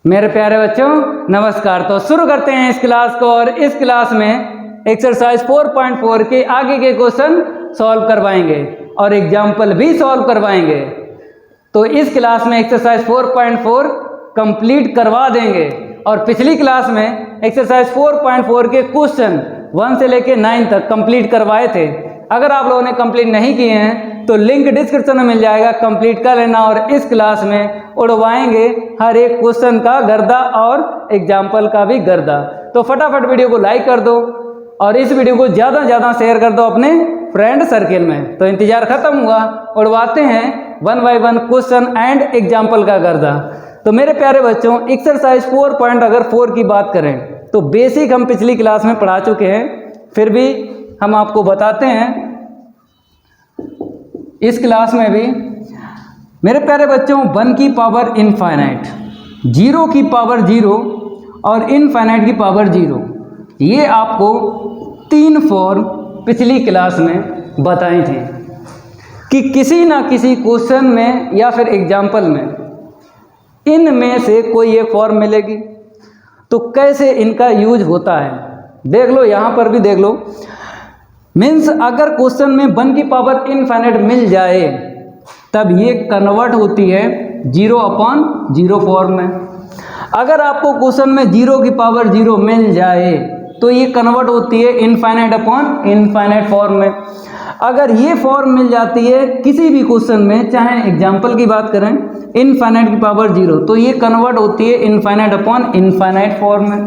मेरे प्यारे बच्चों नमस्कार। तो शुरू करते हैं इस क्लास को, और इस क्लास में एक्सरसाइज 4.4 के आगे के क्वेश्चन सॉल्व करवाएंगे और एग्जाम्पल भी सॉल्व करवाएंगे। तो इस क्लास में एक्सरसाइज 4.4 कंप्लीट करवा देंगे, और पिछली क्लास में एक्सरसाइज 4.4 के क्वेश्चन 1 से लेके 9 तक कंप्लीट करवाए थे। अगर आप लोगों ने कंप्लीट नहीं किए हैं तो लिंक डिस्क्रिप्शन में मिल जाएगा, कंप्लीट कर लेना। और इस क्लास में उड़वाएंगे हर एक क्वेश्चन का गर्दा और एग्जाम्पल का भी गर्दा। तो फटाफट वीडियो को लाइक कर दो और इस वीडियो को ज़्यादा से ज़्यादा शेयर कर दो अपने फ्रेंड सर्किल में। तो इंतजार खत्म हुआ, उड़वाते हैं 1 बाय 1 क्वेश्चन एंड एग्जाम्पल का गर्दा। तो मेरे प्यारे बच्चों एक्सरसाइज 4 की बात करें तो बेसिक हम पिछली क्लास में पढ़ा चुके हैं, फिर भी हम आपको बताते हैं इस क्लास में भी। मेरे प्यारे बच्चों 1 की पावर इनफाइनाइट, 0 की पावर 0 और इनफाइनाइट की पावर 0, ये आपको 3 फॉर्म पिछली क्लास में बताई थी कि किसी ना किसी क्वेश्चन में या फिर एग्जाम्पल में इनमें से कोई एक फॉर्म मिलेगी। तो कैसे इनका यूज होता है देख लो, यहाँ पर भी देख लो। मीन्स अगर क्वेश्चन में 1 की पावर इनफाइनाइट मिल जाए तब ये कन्वर्ट होती है 0/0 फॉर्म में। अगर आपको क्वेश्चन में 0 की पावर 0 मिल जाए तो ये कन्वर्ट होती है इनफाइनाइट फॉर्म में। अगर ये फॉर्म मिल जाती है किसी भी क्वेश्चन में, चाहे एग्जाम्पल की बात करें इनफाइनाइट की पावर 0, तो ये कन्वर्ट होती है इनफाइनाइट फॉर्म में।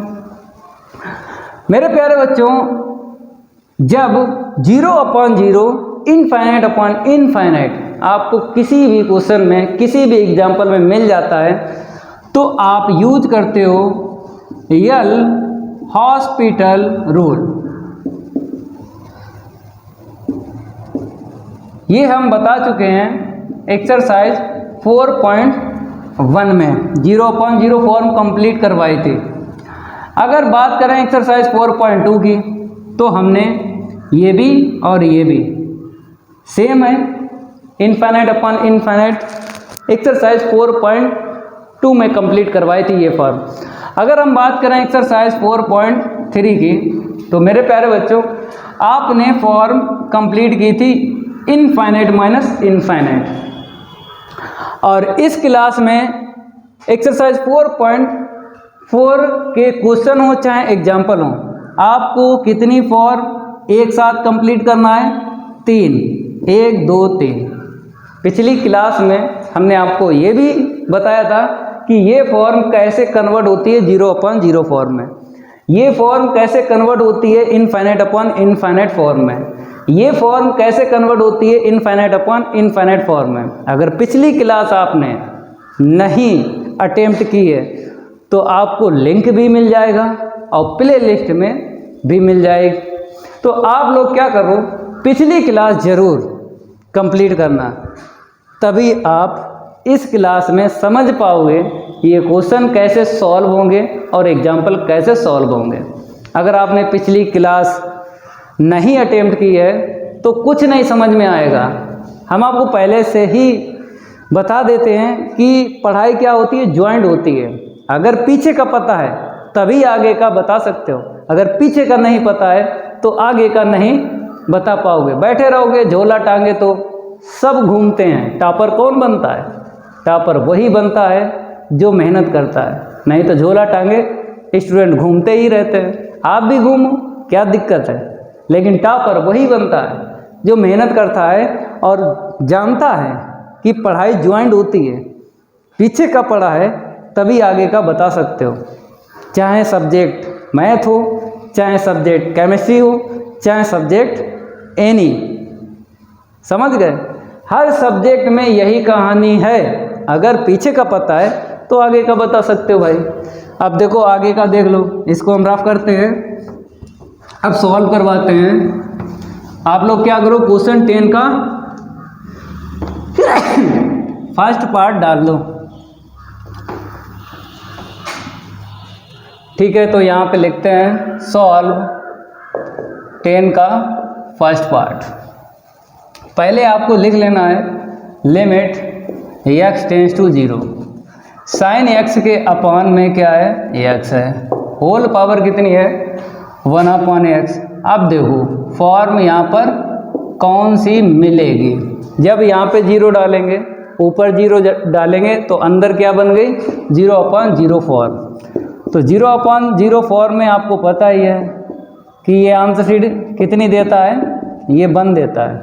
मेरे प्यारे बच्चों जब 0/0 इनफाइनाइट आपको किसी भी क्वेश्चन में किसी भी एग्जाम्पल में मिल जाता है तो आप यूज करते हो यल हॉस्पिटल रूल। ये हम बता चुके हैं एक्सरसाइज 4.1 में 0/0 फॉर्म कंप्लीट करवाई थी। अगर बात करें एक्सरसाइज 4.2 की तो हमने ये भी और ये भी सेम है, इनफाइनाइट एक्सरसाइज 4.2 में कंप्लीट करवाई थी ये फॉर्म। अगर हम बात करें एक्सरसाइज 4.3 की तो मेरे प्यारे बच्चों आपने फॉर्म कंप्लीट की थी इनफाइनाइट माइनस इनफाइनाइट। और इस क्लास में एक्सरसाइज 4.4 के क्वेश्चन हो चाहे एग्जाम्पल हो, आपको कितनी फॉर्म एक साथ कंप्लीट करना है? 3, 1 2 3। पिछली क्लास में हमने आपको ये भी बताया था कि ये फॉर्म कैसे कन्वर्ट होती है 0/0 फॉर्म में, ये फॉर्म कैसे कन्वर्ट होती है इनफाइनाइट फॉर्म में, ये फॉर्म कैसे कन्वर्ट होती है इनफाइनाइट फॉर्म में। अगर पिछली क्लास आपने नहीं अटेम्प्ट की है तो आपको लिंक भी मिल जाएगा और प्ले लिस्ट में भी मिल जाएगी। तो आप लोग क्या करो, पिछली क्लास ज़रूर कंप्लीट करना, तभी आप इस क्लास में समझ पाओगे ये क्वेश्चन कैसे सॉल्व होंगे और एग्जाम्पल कैसे सॉल्व होंगे। अगर आपने पिछली क्लास नहीं अटेम्प्ट की है तो कुछ नहीं समझ में आएगा। हम आपको पहले से ही बता देते हैं कि पढ़ाई क्या होती है, ज्वाइंट होती है। अगर पीछे का पता है तभी आगे का बता सकते हो, अगर पीछे का नहीं पता है तो आगे का नहीं बता पाओगे। बैठे रहोगे झोला टांगे तो सब घूमते हैं। टॉपर कौन बनता है? टॉपर वही बनता है जो मेहनत करता है, नहीं तो झोला टांगे स्टूडेंट घूमते ही रहते हैं। आप भी घूमो, क्या दिक्कत है, लेकिन टॉपर वही बनता है जो मेहनत करता है और जानता है कि पढ़ाई ज्वाइंट होती है। पीछे का पढ़ा है तभी आगे का बता सकते हो, चाहे सब्जेक्ट मैथ हो, चाहे सब्जेक्ट केमिस्ट्री हो, चाहे सब्जेक्ट एनी। समझ गए? हर सब्जेक्ट में यही कहानी है। अगर पीछे का पता है तो आगे का बता सकते हो भाई। अब देखो आगे का देख लो, इसको हम रफ करते हैं, अब सॉल्व करवाते हैं। आप लोग क्या करो, क्वेश्चन 10 का फर्स्ट पार्ट डाल लो। ठीक है, तो यहाँ पे लिखते हैं सॉल्व 10 का फर्स्ट पार्ट। पहले आपको लिख लेना है limit x tends to 0। Sine x के अपान में क्या है, एक्स है, होल पावर कितनी है 1/x। अब देखो फॉर्म यहाँ पर कौन सी मिलेगी, जब यहाँ पे 0 डालेंगे, ऊपर 0 डालेंगे तो अंदर क्या बन गई 0/0 फॉर्म। तो 0/0 फॉर्म में आपको पता ही है कि ये आंसर शीट कितनी देता है, ये 1 देता है।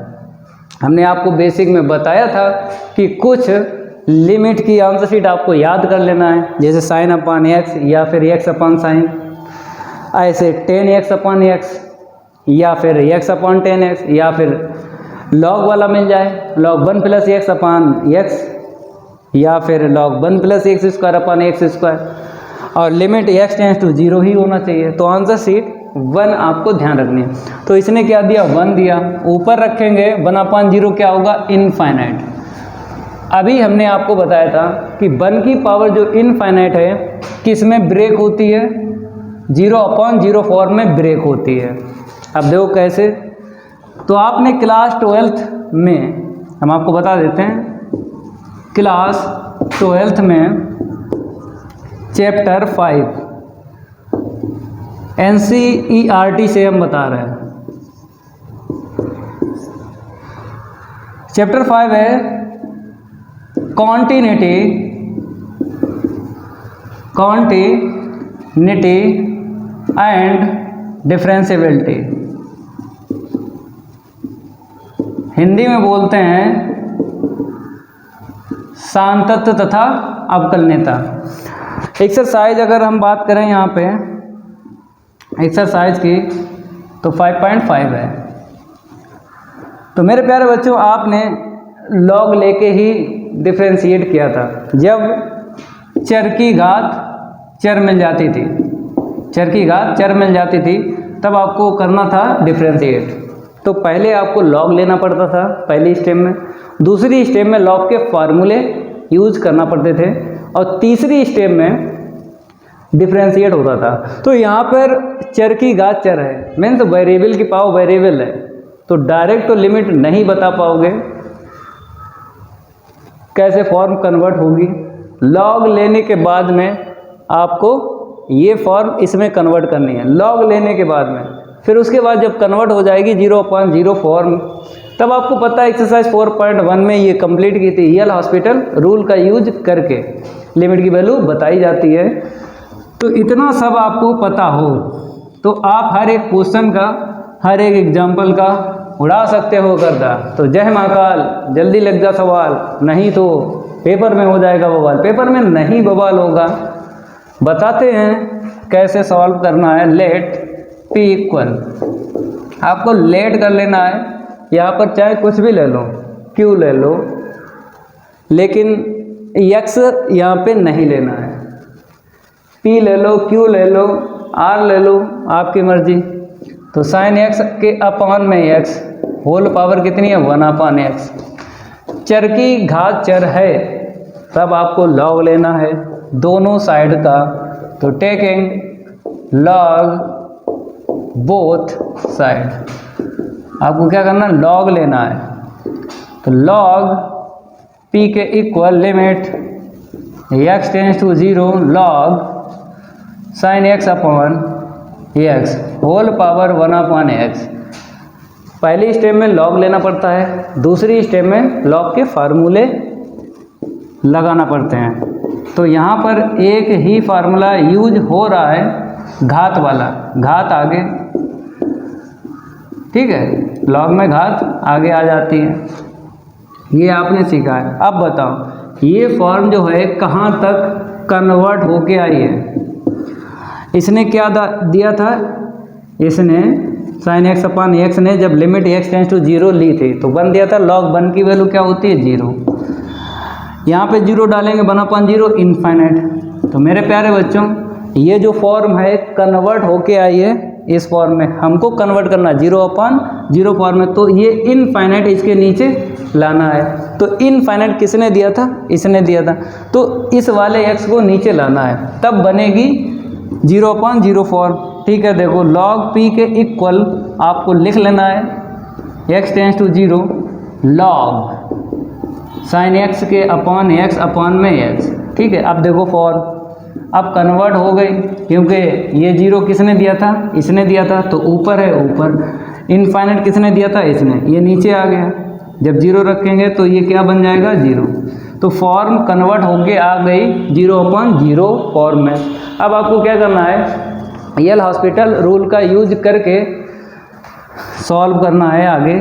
हमने आपको बेसिक में बताया था कि कुछ लिमिट की आंसर शीट आपको याद कर लेना है, जैसे sin/x या फिर x/sin, ऐसे tan x/x या फिर x/10x, या फिर log वाला मिल जाए log 1 + x/x, या फिर log 1 + x² और लिमिट x टेंड्स टू 0 ही होना चाहिए। तो आंसर शीट 1 आपको ध्यान रखनी है। तो इसने क्या दिया 1 दिया, ऊपर रखेंगे 1/0 क्या होगा इनफाइनाइट। अभी हमने आपको बताया था कि 1 की पावर जो इनफाइनाइट है किस में ब्रेक होती है, 0/0 फॉर्म में ब्रेक होती है। अब देखो कैसे, तो आपने क्लास 12th में, हम आपको बता देते हैं, क्लास 12th में चैप्टर 5 NCERT से हम बता रहे हैं, चैप्टर 5 है कॉन्टिन्यूटी एंड डिफरेंशिएबिलिटी, हिंदी में बोलते हैं सांतत्य तथा अवकलनीयता। एक्सरसाइज अगर हम बात करें यहाँ पे एक्सरसाइज की तो 5.5 है। तो मेरे प्यारे बच्चों आपने लॉग लेके ही डिफरेंशिएट किया था, जब चर की घात चर मिल जाती थी, चर की घात चर मिल जाती थी तब आपको करना था डिफरेंशिएट। तो पहले आपको लॉग लेना पड़ता था पहली स्टेप में, दूसरी स्टेप में लॉग के फार्मूले यूज करना पड़ते थे, और तीसरी स्टेप में डिफरेंशिएट होता था। तो यहाँ पर चर की घात चर है, मीन्स वेरिएबल की पावर वेरिएबल है, तो डायरेक्ट तो लिमिट नहीं बता पाओगे, कैसे फॉर्म कन्वर्ट होगी। लॉग लेने के बाद में आपको ये फॉर्म इसमें कन्वर्ट करनी है, लॉग लेने के बाद में, फिर उसके बाद जब कन्वर्ट हो जाएगी 0/0 फॉर्म, तब आपको पता है एक्सरसाइज 4.1 में ये कंप्लीट की थी, यल हॉस्पिटल रूल का यूज करके लिमिट की वैल्यू बताई जाती है। तो इतना सब आपको पता हो तो आप हर एक क्वेश्चन का, हर एक एग्जाम्पल का उड़ा सकते हो गर्दा। तो जय महाकाल, जल्दी लग जा सवाल, नहीं तो पेपर में हो जाएगा बवाल। पेपर में नहीं बवाल होगा, बताते हैं कैसे सॉल्व करना है। लेट P इक्वल, आपको लेट कर लेना है, यहाँ पर चाहे कुछ भी ले लो, Q ले लो, लेकिन X यहाँ पे नहीं लेना है, P ले लो, Q ले लो, R ले लो, आपकी मर्जी। तो साइन x के अपान में x, होल पावर कितनी है 1/x, चर की घात चर है तब आपको लॉग लेना है दोनों साइड का। तो टेकिंग लॉग बोथ साइड, आपको क्या करना है लॉग लेना है। तो लॉग P के equal limit x tends to 0 log sine x upon x whole power 1/x। पहली स्टेप में लॉग लेना पड़ता है, दूसरी स्टेप में लॉग के फार्मूले लगाना पड़ते हैं। तो यहाँ पर एक ही फार्मूला यूज हो रहा है, घात वाला, घात आगे, ठीक है, लॉग में घात आगे आ जाती है, ये आपने सीखा है। अब बताओ ये फॉर्म जो है कहाँ तक कन्वर्ट होके आई है। इसने क्या दिया था, इसने साइन x अपान x ने जब लिमिट x टेंड्स टू 0 ली थी तो 1 दिया था, लॉग 1 की वैल्यू क्या होती है 0, यहाँ पे 0 डालेंगे 1/0 इनफाइनाइट। तो मेरे प्यारे बच्चों ये जो फॉर्म है कन्वर्ट होके आई है इस फॉर्म में, हमको कन्वर्ट करना 0/0 फॉर्म में, तो ये इनफाइनाइट इसके नीचे लाना है। तो इनफाइनाइट किसने दिया था, इसने दिया था, तो इस वाले x को नीचे लाना है, तब बनेगी 0/0 फॉर्म। ठीक है, देखो लॉग P के इक्वल आपको लिख लेना है x tends to 0 log sine x के अपान x अपान में x। ठीक है। अब देखो फॉर्म अब कन्वर्ट हो गई, क्योंकि ये 0 किसने दिया था, इसने दिया था, तो ऊपर है ऊपर। इनफाइनाइट किसने दिया था, इसने, ये नीचे आ गया। जब 0 रखेंगे तो ये क्या बन जाएगा, 0। तो फॉर्म कन्वर्ट होके आ गई 0/0 फॉर्म में। अब आपको क्या करना है, यल हॉस्पिटल रूल का यूज करके सॉल्व करना है आगे।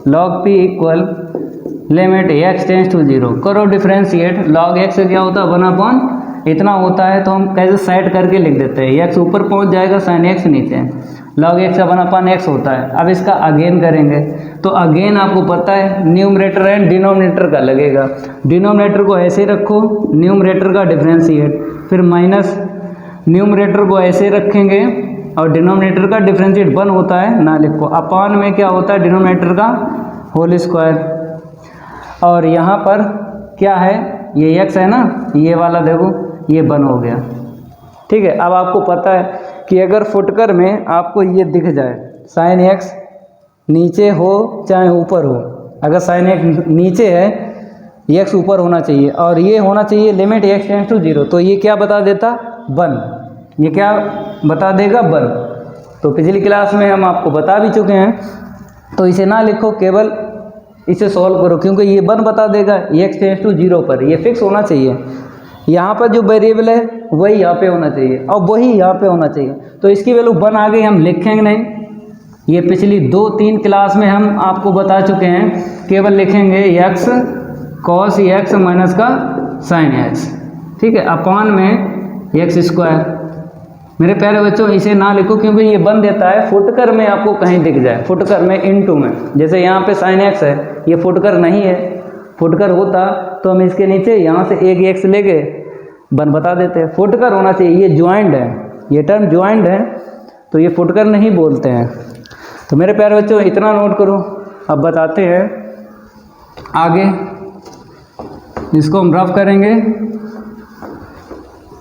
log p equal limit x tends to 0 करो डिफ्रेंशिएट। log x से क्या होता है, 1/, इतना होता है, तो हम कैसे सेट करके लिख देते हैं, x ऊपर पहुंच जाएगा, sin x नीचे, log x का 1/x होता है। अब इसका अगेन करेंगे, तो अगेन आपको पता है न्यूमरेटर एंड डिनोमिनेटर का लगेगा। डिनोमिनेटर को ऐसे रखो, न्यूमरेटर का डिफ्रेंशिएट, फिर माइनस न्यूमरेटर को ऐसे रखेंगे और डिनोमिनेटर का डिफरेंशिएट 1 होता है ना लिखो, अपान में क्या होता है, डिनोमिनेटर का होल स्क्वायर। और यहाँ पर क्या है, ये x है ना, ये वाला देखो ये 1 हो गया, ठीक है। अब आपको पता है कि अगर फुटकर में आपको ये दिख जाए sin x नीचे हो चाहे ऊपर हो, अगर sin x नीचे है, x ऊपर होना चाहिए और ये होना चाहिए लिमिट x टेंस टू 0, तो ये क्या बता देता, 1। ये क्या बता देगा, 1। तो पिछली क्लास में हम आपको बता भी चुके हैं, तो इसे ना लिखो, केवल इसे सॉल्व करो, क्योंकि ये 1 बता देगा x टेंस टू 0 पर, ये फिक्स होना चाहिए। यहाँ पर जो वेरिएबल है वही यहाँ पे होना चाहिए और वही यहाँ पे होना चाहिए, तो इसकी वैल्यू 1 आ गई, हम लिखेंगे नहीं। ये पिछली 2-3 क्लास में हम आपको बता चुके हैं, केवल लिखेंगे x cos x माइनस का sin x, ठीक है, अपान में x स्क्वायर। मेरे प्यारे बच्चों इसे ना लिखो, क्योंकि ये 1 देता है, फुटकर में आपको कहीं दिख जाए, फुटकर में इनटू में, जैसे यहाँ पे sin x है, ये फुटकर नहीं है, फुटकर होता तो हम इसके नीचे यहाँ से एक x लेके 1 बता देते, फुटकर होना चाहिए। ये ज्वाइंट है, ये टर्म ज्वाइंट है, तो ये फुटकर नहीं बोलते हैं। तो मेरे प्यारे बच्चों इतना नोट करो। अब बताते हैं आगे, इसको हम रफ करेंगे,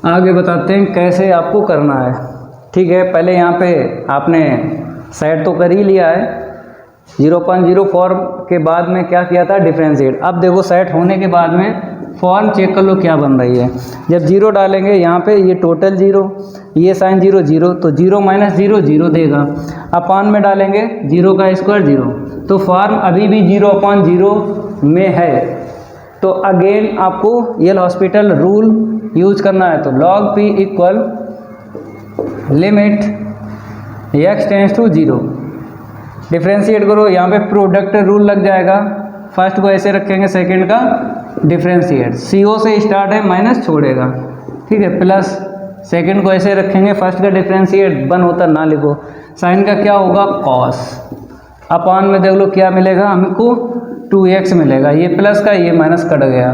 आगे बताते हैं कैसे आपको करना है, ठीक है। पहले यहाँ पे आपने सेट तो कर ही लिया है, 0/0 फॉर्म के बाद में क्या किया था, डिफरेंशिएट। अब देखो सेट होने के बाद में फॉर्म चेक कर लो क्या बन रही है। जब 0 डालेंगे यहाँ पे, ये टोटल 0, ये साइन 0 0, तो 0 - 0 0 देगा। अपान में डालेंगे 0 का स्क्वायर 0, तो फॉर्म अभी भी 0/0 में है। तो अगेन आपको यल हॉस्पिटल रूल यूज करना है, तो log p equal limit x tends to 0, differentiate करो, यहाँ पे प्रोडक्ट रूल लग जाएगा, फर्स्ट को ऐसे रखेंगे, सेकंड का डिफ्रेंशिएट, CO से स्टार्ट है, माइनस छोड़ेगा, ठीक है, प्लस सेकंड को ऐसे रखेंगे, फर्स्ट का डिफ्रेंशिएट 1 होता ना लिखो, साइन का क्या होगा, cos, अपान में देख लो क्या मिलेगा हमको, 2x मिलेगा, ये प्लस का ये माइनस कट गया।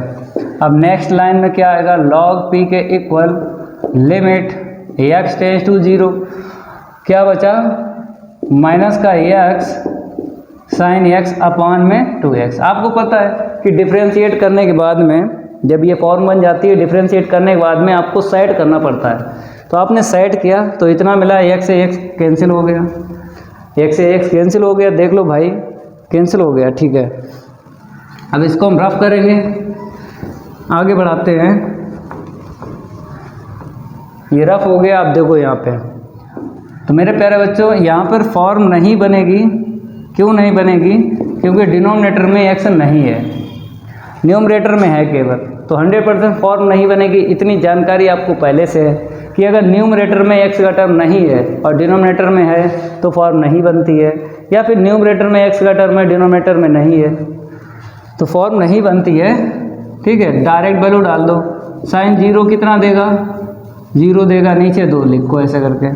अब नेक्स्ट लाइन में क्या आएगा, log p के equal limit x tends to 0, क्या बचा, माइनस का x साइन x अपान में 2x। आपको पता है कि डिफ्रेंशिएट करने के बाद में, जब ये फॉर्म बन जाती है, डिफ्रेंशिएट करने के बाद में आपको सेट करना पड़ता है। तो आपने सेट किया तो इतना मिला, x से x कैंसिल हो गया, x से x कैंसिल हो गया, देख लो भाई कैंसिल हो गया, ठीक है। अब इसको हम रफ करेंगे, आगे बढ़ाते हैं। ये रफ हो गया, अब देखो यहाँ पे, तो मेरे प्यारे बच्चों यहाँ पर फॉर्म नहीं बनेगी, क्यों नहीं बनेगी, क्योंकि डिनोमिनेटर में x नहीं है, न्यूमरेटर में है केवल, तो 100% फॉर्म नहीं बनेगी। इतनी जानकारी आपको पहले से है कि अगर न्यूमरेटर में x का टर्म नहीं है और डिनोमिनेटर में है तो फॉर्म नहीं बनती है, या फिर न्यूमरेटर में x का टर्म है, डिनोमिनेटर में नहीं है, तो फॉर्म नहीं बनती है, ठीक है। डायरेक्ट वैल्यू डाल दो, साइन 0 कितना देगा, 0 देगा, नीचे 2 लिखो ऐसे करके,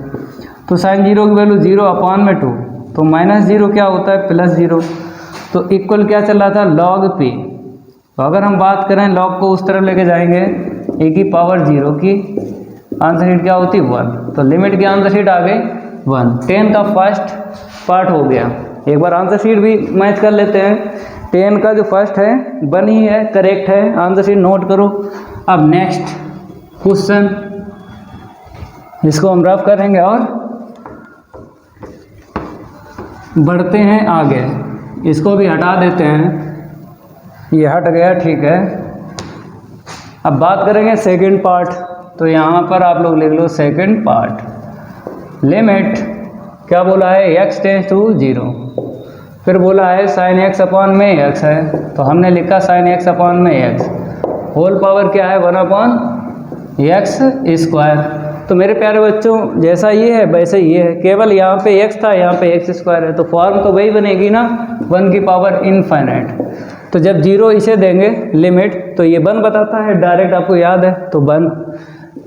तो साइन 0 की वैल्यू 0 अपान में 2, तो -0 क्या होता है, +0, तो इक्वल क्या चल रहा था, log p। तो अगर हम बात करें log को उस तरफ लेके जाएंगे, a की पावर 0 की आंसर शीट क्या होती, 1, तो लिमिट की आंसर शीट आ गई 1। 10 का फर्स्ट पार्ट हो गया, एक बार आंसर शीट भी मैच कर लेते हैं। 10 का जो फर्स्ट है 1 ही है, करेक्ट है, आंसर शीट नोट करो। अब नेक्स्ट क्वेश्चन, इसको हम रफ करेंगे और बढ़ते हैं आगे। इसको भी हटा देते हैं, ये हट गया, ठीक है। अब बात करेंगे सेकंड पार्ट, तो यहाँ पर आप लोग लिख लो सेकंड पार्ट। लिमिट क्या बोला है, x टेंस टू 0, फिर बोला है साइन एक्स अपॉन में x है, तो हमने लिखा साइन एक्स अपॉन में x, होल पावर क्या है 1/x²। तो मेरे प्यारे बच्चों जैसा ये है वैसे ये है, केवल यहाँ पे x था, यहाँ पे x² है, तो फॉर्म तो वही बनेगी ना 1 की पावर इनफाइनाइट। तो जब 0 इसे देंगे लिमिट, तो ये 1 बताता है डायरेक्ट, आपको याद है, तो 1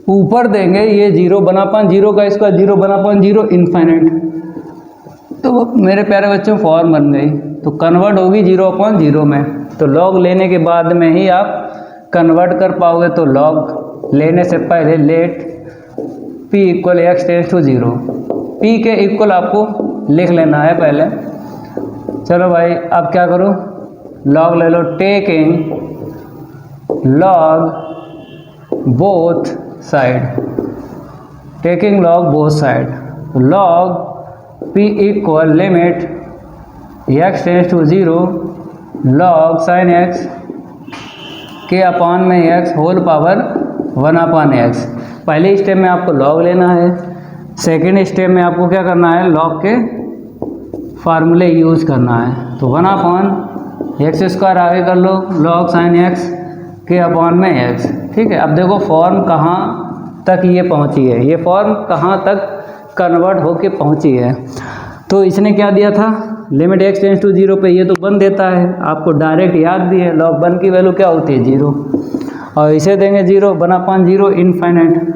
ऊपर देंगे ये 0 1/0 का स्क्वायर 0 1/0 इनफाइनाइट। तो मेरे प्यारे बच्चों फॉर्म बन गई, तो कन्वर्ट होगी 0/0 में। तो लॉग लेने के बाद में ही आप कन्वर्ट कर पाओगे, तो लॉग लेने से पहले let p equal x tends to 0, p के इक्वल आपको लिख लेना है पहले। चलो भाई अब क्या करो, लॉग ले लो, taking log both side, taking log both side, log p equal limit x tends to 0 log sine x के अपॉन में x होल पावर 1/x। पहले स्टेप में आपको लॉग लेना है, सेकेंड स्टेप में आपको क्या करना है, लॉग के फार्मूले यूज करना है। तो 1/x² आगे कर लो, लॉग साइन x के अपॉन में x। ठीक है, अब देखो फॉर्म कहाँ तक ये पहुँची है, ये फॉर्म कहाँ तक कन्वर्ट होके पहुँची है। तो इसने क्या दिया था, लिमिट x टेंस टू 0 पे ये तो 1 देता है, आपको डायरेक्ट याद भी है, लॉग 1 की वैल्यू क्या होती है 0, और इसे देंगे 0 1/0 इनफाइनाइट।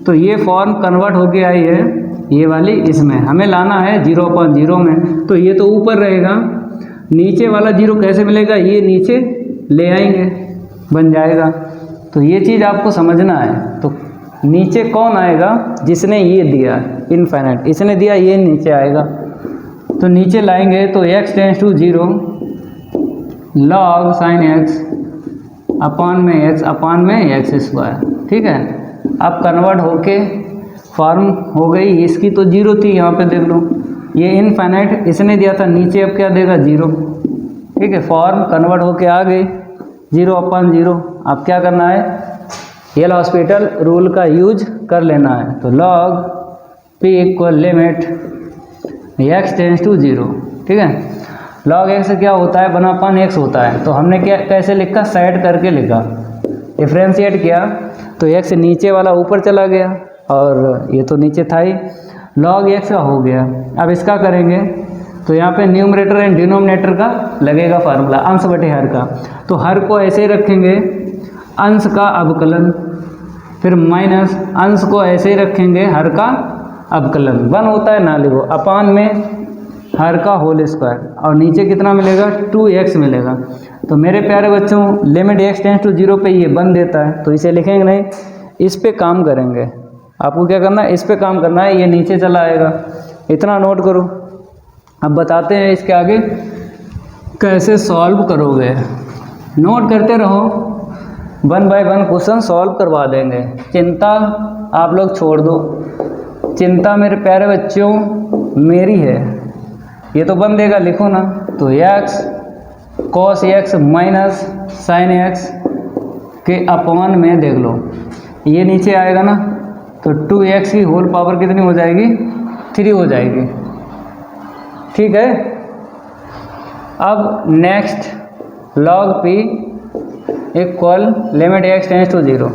तो ये फॉर्म कन्वर्ट होके आई है ये वाली, इसमें हमें लाना है 0/0 में। तो ये तो ऊपर रहेगा, नीचे वाला 0 कैसे मिलेगा, ये नीचे ले आएंगे, बन जाएगा। तो ये चीज़ आपको समझना है। तो नीचे कौन आएगा, जिसने ये दिया इनफाइनाइट, इसने दिया, ये नीचे आएगा। तो नीचे लाएंगे तो x tends to 0 log sine x upon में x²। ठीक है, अब कन्वर्ट होके फॉर्म हो गई, इसकी तो 0 थी, यहाँ पे देख लो ये इनफाइनाइट इसने दिया था, नीचे अब क्या देगा 0। ठीक है, फॉर्म कन्वर्ट होके आ गई 0/0। अब क्या करना है, एल हॉस्पिटल रूल का यूज कर लेना है। तो log p equal limit x tends to 0। ठीक है, लॉग x से क्या होता है 1/x होता है, तो हमने क्या कैसे लिखा, सेट करके लिखा, डिफ्रेंशिएट किया, तो x नीचे वाला ऊपर चला गया और ये तो नीचे था ही, लॉग x का हो गया। अब इसका करेंगे तो यहाँ पे न्यूमरेटर एंड डिनोमिनेटर का लगेगा फार्मूला, अंश बटे हर का। तो हर को ऐसे रखेंगे, अंश का अवकलन, फिर माइनस अंश को ऐसे ही रखेंगे, हर का अवकलन 1 होता है ना, लिखो अपान में हर का होल स्क्वायर, और नीचे कितना मिलेगा 2x मिलेगा। तो मेरे प्यारे बच्चों लिमिट x टेंस टू 0 पे ये 1 देता है, तो इसे लिखेंगे नहीं, इस पे काम करेंगे। आपको क्या करना है, इस पे काम करना है, ये नीचे चला आएगा, इतना नोट करो। अब बताते हैं इसके आगे कैसे सॉल्व करोगे, नोट करते रहो, 1 बाय 1 क्वेश्चन सॉल्व करवा देंगे, चिंता आप लोग छोड़ दो। चिंता मेरे प्यारे बच्चों मेरी है, ये तो 1 देगा, लिखो ना। तो x cos x minus sine x के अपॉन में देख लो, ये नीचे आएगा ना, तो 2x की होल पावर कितनी हो जाएगी, 3 हो जाएगी। ठीक है, अब next log p equal limit x tends to 0,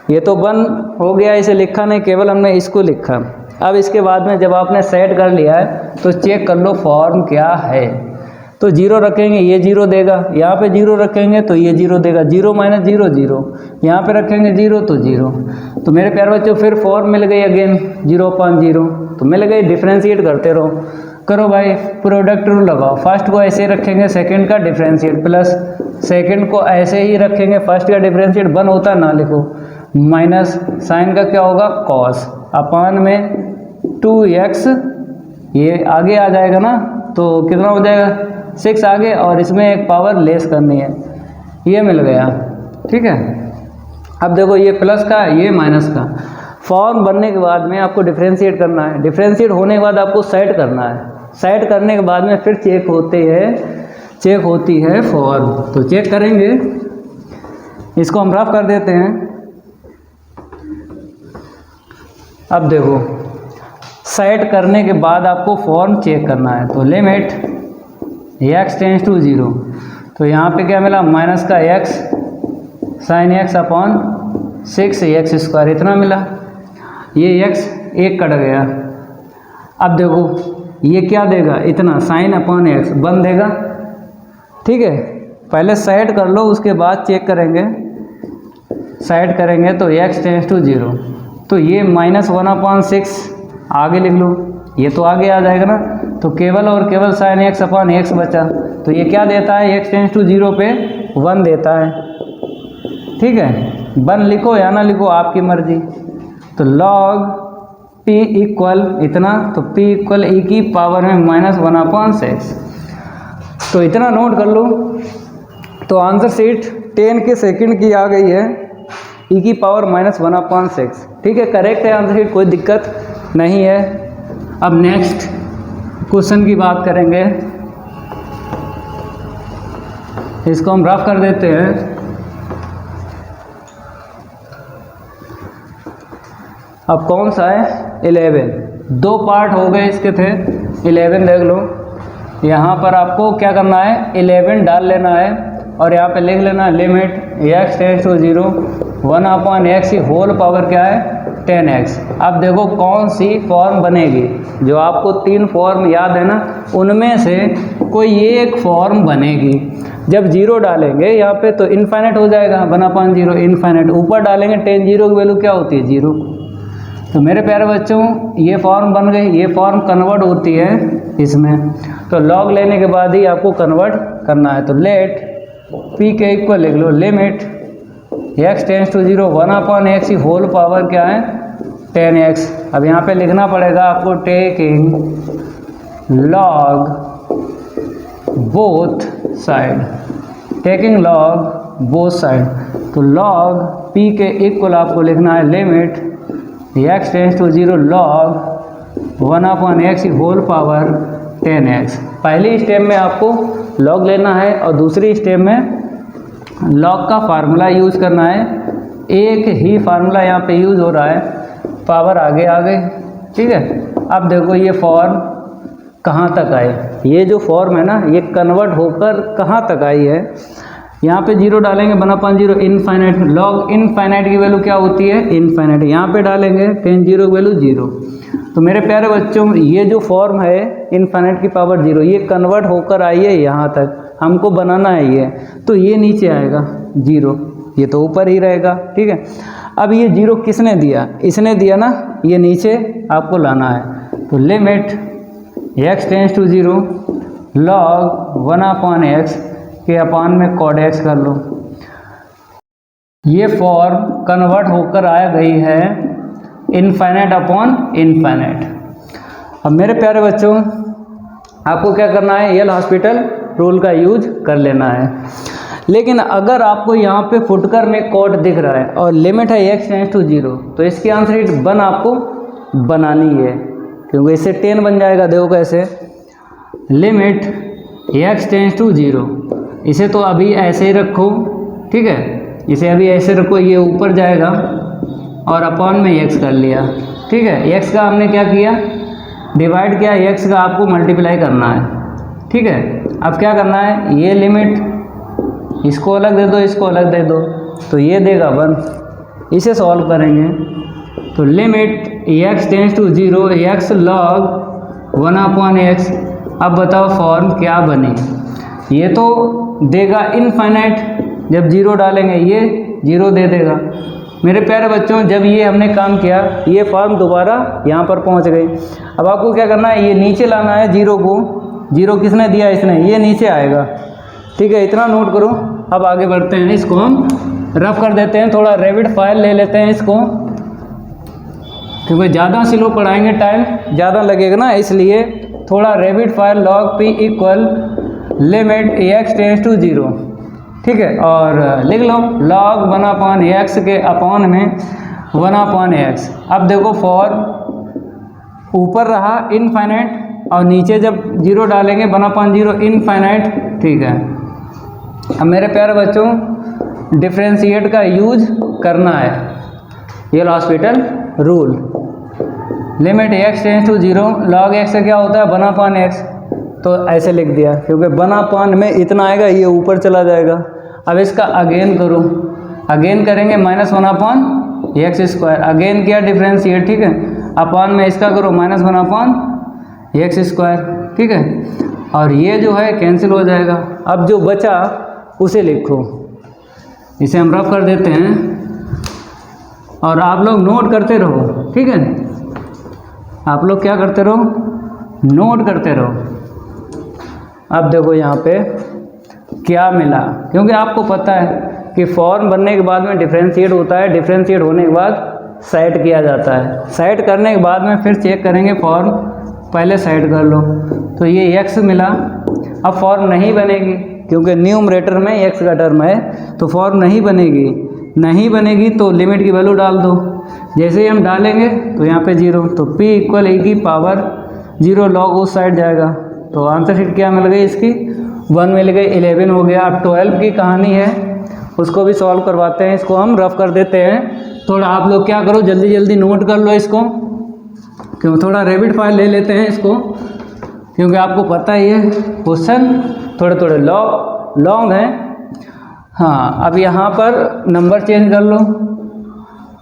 ये तो 1 हो गया, इसे लिखा नहीं, केवल हमने इसको लिखा। अब इसके बाद में जब आपने सेट कर लिया है तो चेक कर लो फॉर्म क्या है। तो 0 रखेंगे, ये 0 देगा, यहाँ पे 0 रखेंगे तो ये 0 देगा, 0 माइनस 0 0, यहाँ पे रखेंगे 0 तो 0। तो मेरे प्यारे बच्चों फिर फॉर्म मिल गई अगेन 0/0, तो मिल गई, डिफ्रेंशिएट करते रहो, करो भाई, प्रोडक्ट रूल लगाओ। फर्स्ट को ऐसे रखेंगे, सेकंड का डिफ्रेंशिएट प्लस सेकंड को ऐसे ही रखेंगे, फर्स्ट का डिफ्रेंशिएट 1 होता है ना, लिखो माइनस साइन का क्या होगा कॉस अपान में 2x, ये आगे आ जाएगा ना, तो कितना हो जाएगा 6 आगे, और इसमें एक पावर लेस करनी है, ये मिल गया। ठीक है, अब देखो ये प्लस का, ये माइनस का। फॉर्म बनने के बाद में आपको डिफ्रेंशिएट करना है, डिफ्रेंशिएट होने के बाद आपको सेट करना है, सेट करने के बाद में फिर चेक होती है फॉर्म। तो चेक करेंगे इसको हम रफ कर देते हैं। अब देखो सेट करने के बाद आपको फॉर्म चेक करना है, तो लिमिट x टेंस टू 0, तो यहाँ पे क्या मिला माइनस का x sign x upon 6x², इतना मिला। ये x एक कट गया। अब देखो ये क्या देगा, इतना साइन अपॉन x 1 देगा। ठीक है, पहले सेट कर लो, उसके बाद चेक करेंगे। सेट करेंगे तो x टेंस टू 0, तो ये -1/6 आगे लिख लो, ये तो आगे आ जाएगा ना, तो केवल और केवल साइन x अपॉन x बचा। तो ये क्या देता है, x टेंस टू 0 पे 1 देता है। ठीक है, 1 लिखो या ना लिखो आपकी मर्जी। तो log p इक्वल इतना, तो p इक्वल e की पावर में -1/6, तो इतना नोट कर लो। तो आंसर शीट 10 के सेकंड की आ गई है, e की पावर -1/6। ठीक है, करेक्ट है आंसर शीट, कोई दिक्कत नहीं है। अब नेक्स्ट क्वेश्चन की बात करेंगे, इसको हम रफ कर देते हैं। अब कौन सा है, 11, 2 पार्ट हो गए इसके थे। 11 देख लो, यहाँ पर आपको क्या करना है, 11 डाल लेना है और यहाँ पे लिख लेना limit x tends to 0 1/x की होल पावर क्या है 10x। अब देखो कौन सी फॉर्म बनेगी, जो आपको 3 फॉर्म याद है ना, उनमें से कोई एक फॉर्म बनेगी। जब 0 डालेंगे यहाँ पे तो इनफाइनाइट हो जाएगा, 1/0 इनफाइनाइट। ऊपर डालेंगे 10 0 की वैल्यू क्या होती है 0। तो मेरे प्यारे बच्चों ये फॉर्म बन गई, ये फॉर्म कन्वर्ट होती है इसमें। तो लॉग लेने के बाद ही आपको कन्वर्ट करना है। तो लेट p के इक्वल लिख लो limit x tends to 0 1/x की होल पावर क्या है 10x। अब यहाँ पे लिखना पड़ेगा आपको taking log both side, taking log both side. तो लॉग p के इक्वल आपको लिखना है limit x tends to 0 log 1/x की होल पावर 10x। पहली स्टेप में आपको लॉग लेना है और दूसरी स्टेप में लॉग का फार्मूला यूज़ करना है। एक ही फार्मूला यहाँ पे यूज़ हो रहा है, पावर आगे आ गई। ठीक है, अब देखो ये फॉर्म कहाँ तक आए, ये जो फॉर्म है ना ये कन्वर्ट होकर कहाँ तक आई है। यहाँ पे 0 डालेंगे 1/0 इनफाइनाइट, लॉग इनफाइनाइट की वैल्यू क्या होती है इनफाइनाइट। यहाँ पे डालेंगे 10 0 की वैल्यू 0। तो मेरे प्यारे बच्चों ये जो फॉर्म है इनफाइनाइट की पावर 0, ये कन्वर्ट होकर आई है यहाँ तक, हमको बनाना है ये। तो ये नीचे आएगा 0, ये तो ऊपर ही रहेगा। ठीक है, अब ये 0 किसने दिया, इसने दिया ना, ये नीचे आपको लाना है। तो limit x tends to 0 log 1/x के अपान में कॉड x कर लो। ये फॉर्म कन्वर्ट होकर आ गई है इनफाइनाइट अपॉन इनफाइनाइट। अब मेरे प्यारे बच्चों आपको क्या करना है, एल हॉस्पिटल रूल का यूज कर लेना है। लेकिन अगर आपको यहाँ पे फुटकर में कॉड दिख रहा है और लिमिट है x टेंस टू 0, तो इसकी आंसर शीट 1 आपको बनानी है, क्योंकि इससे 10 बन जाएगा। देखो कैसे, लिमिट x टेंस टू 0, इसे तो अभी ऐसे ही रखो। ठीक है, इसे अभी ऐसे रखो, ये ऊपर जाएगा और अपॉन में x कर लिया। ठीक है, x का हमने क्या किया डिवाइड किया, x का आपको मल्टीप्लाई करना है। ठीक है, अब क्या करना है, ये लिमिट इसको अलग दे दो, इसको अलग दे दो, तो ये देगा 1। इसे सॉल्व करेंगे तो limit x tends to 0 x log 1/x। अब बताओ फॉर्म क्या बनी, ये तो देगा इनफाइनाइट, जब 0 डालेंगे ये 0 दे देगा। मेरे प्यारे बच्चों जब ये हमने काम किया, ये फॉर्म दोबारा यहाँ पर पहुँच गई। अब आपको क्या करना है, ये नीचे लाना है 0 को। 0 किसने दिया, इसने, ये नीचे आएगा। ठीक है, इतना नोट करो। अब आगे बढ़ते हैं, इसको हम रफ कर देते हैं, थोड़ा रेविड फाइल ले लेते हैं इसको, क्योंकि ज़्यादा स्लो पढ़ाएंगे टाइम ज़्यादा लगेगा ना, इसलिए थोड़ा रेविड फाइल log p equal limit x tends to 0। ठीक है, और लिख लो log 1/x के अपॉन में 1/x। अब देखो फॉर्म ऊपर रहा इनफाइनाइट और नीचे जब 0 डालेंगे 1/0 इनफाइनाइट। ठीक है, अब मेरे प्यारे बच्चों डिफरेंशिएट का यूज करना है, ये Hospital rule. Limit x tends to 0 log x से क्या होता है 1/x, तो ऐसे लिख दिया क्योंकि 1/, में इतना आएगा ये ऊपर चला जाएगा। अब इसका अगेन करो, अगेन करेंगे -1/x², अगेन किया डिफरेंशिएट, ठीक है, अपान में इसका करो -1/x², ठीक है, और ये जो है कैंसिल हो जाएगा। अब जो बचा उसे लिखो, इसे हम रफ कर देते हैं और आप लोग नोट करते रहो, ठीक है, आप लोग क्या करते रहो, नोट करते रहो। अब देखो यहाँ पे क्या मिला, क्योंकि आपको पता है कि फॉर्म बनने के बाद में डिफरेंशिएट होता है, डिफरेंशिएट होने के बाद सेट किया जाता है, सेट करने के बाद में फिर चेक करेंगे फॉर्म, पहले सेट कर लो। तो ये x मिला, अब फॉर्म नहीं बनेगी क्योंकि न्यूमरेटर में x का टर्म है, तो फॉर्म नहीं बनेगी, नहीं बनेगी तो लिमिट की वैल्यू डाल दो। जैसे ही हम डालेंगे तो यहाँ पे 0, तो p इक्वल e⁻0 log उस साइड जाएगा, तो आंसर शीट क्या मिल गई इसकी 1 मिल गई, 11 हो गया। अब 12 की कहानी है, उसको भी सॉल्व करवाते हैं, इसको हम रफ कर देते हैं। थोड़ा आप लोग क्या करो, जल्दी जल्दी नोट कर लो इसको, क्यों थोड़ा रैपिड फायर ले लेते हैं इसको, क्योंकि आपको पता ही है क्वेश्चन थोड़े थोड़े लॉन्ग हैं। हाँ, अब यहाँ पर नंबर चेंज कर लो।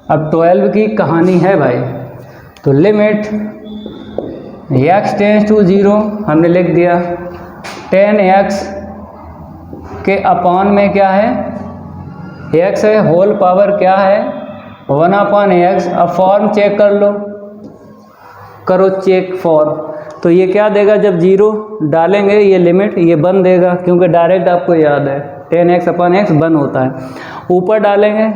अब 12 की कहानी है भाई, तो लिमिट x टेंस टू 0 हमने लिख दिया, 10x के अपान में क्या है, x है, होल पावर क्या है 1/x। अब फॉर्म चेक कर लो, करो चेक फॉर्म, तो ये क्या देगा, जब 0 डालेंगे ये लिमिट ये बन देगा, क्योंकि डायरेक्ट आपको याद है 10x/x बन होता है। ऊपर डालेंगे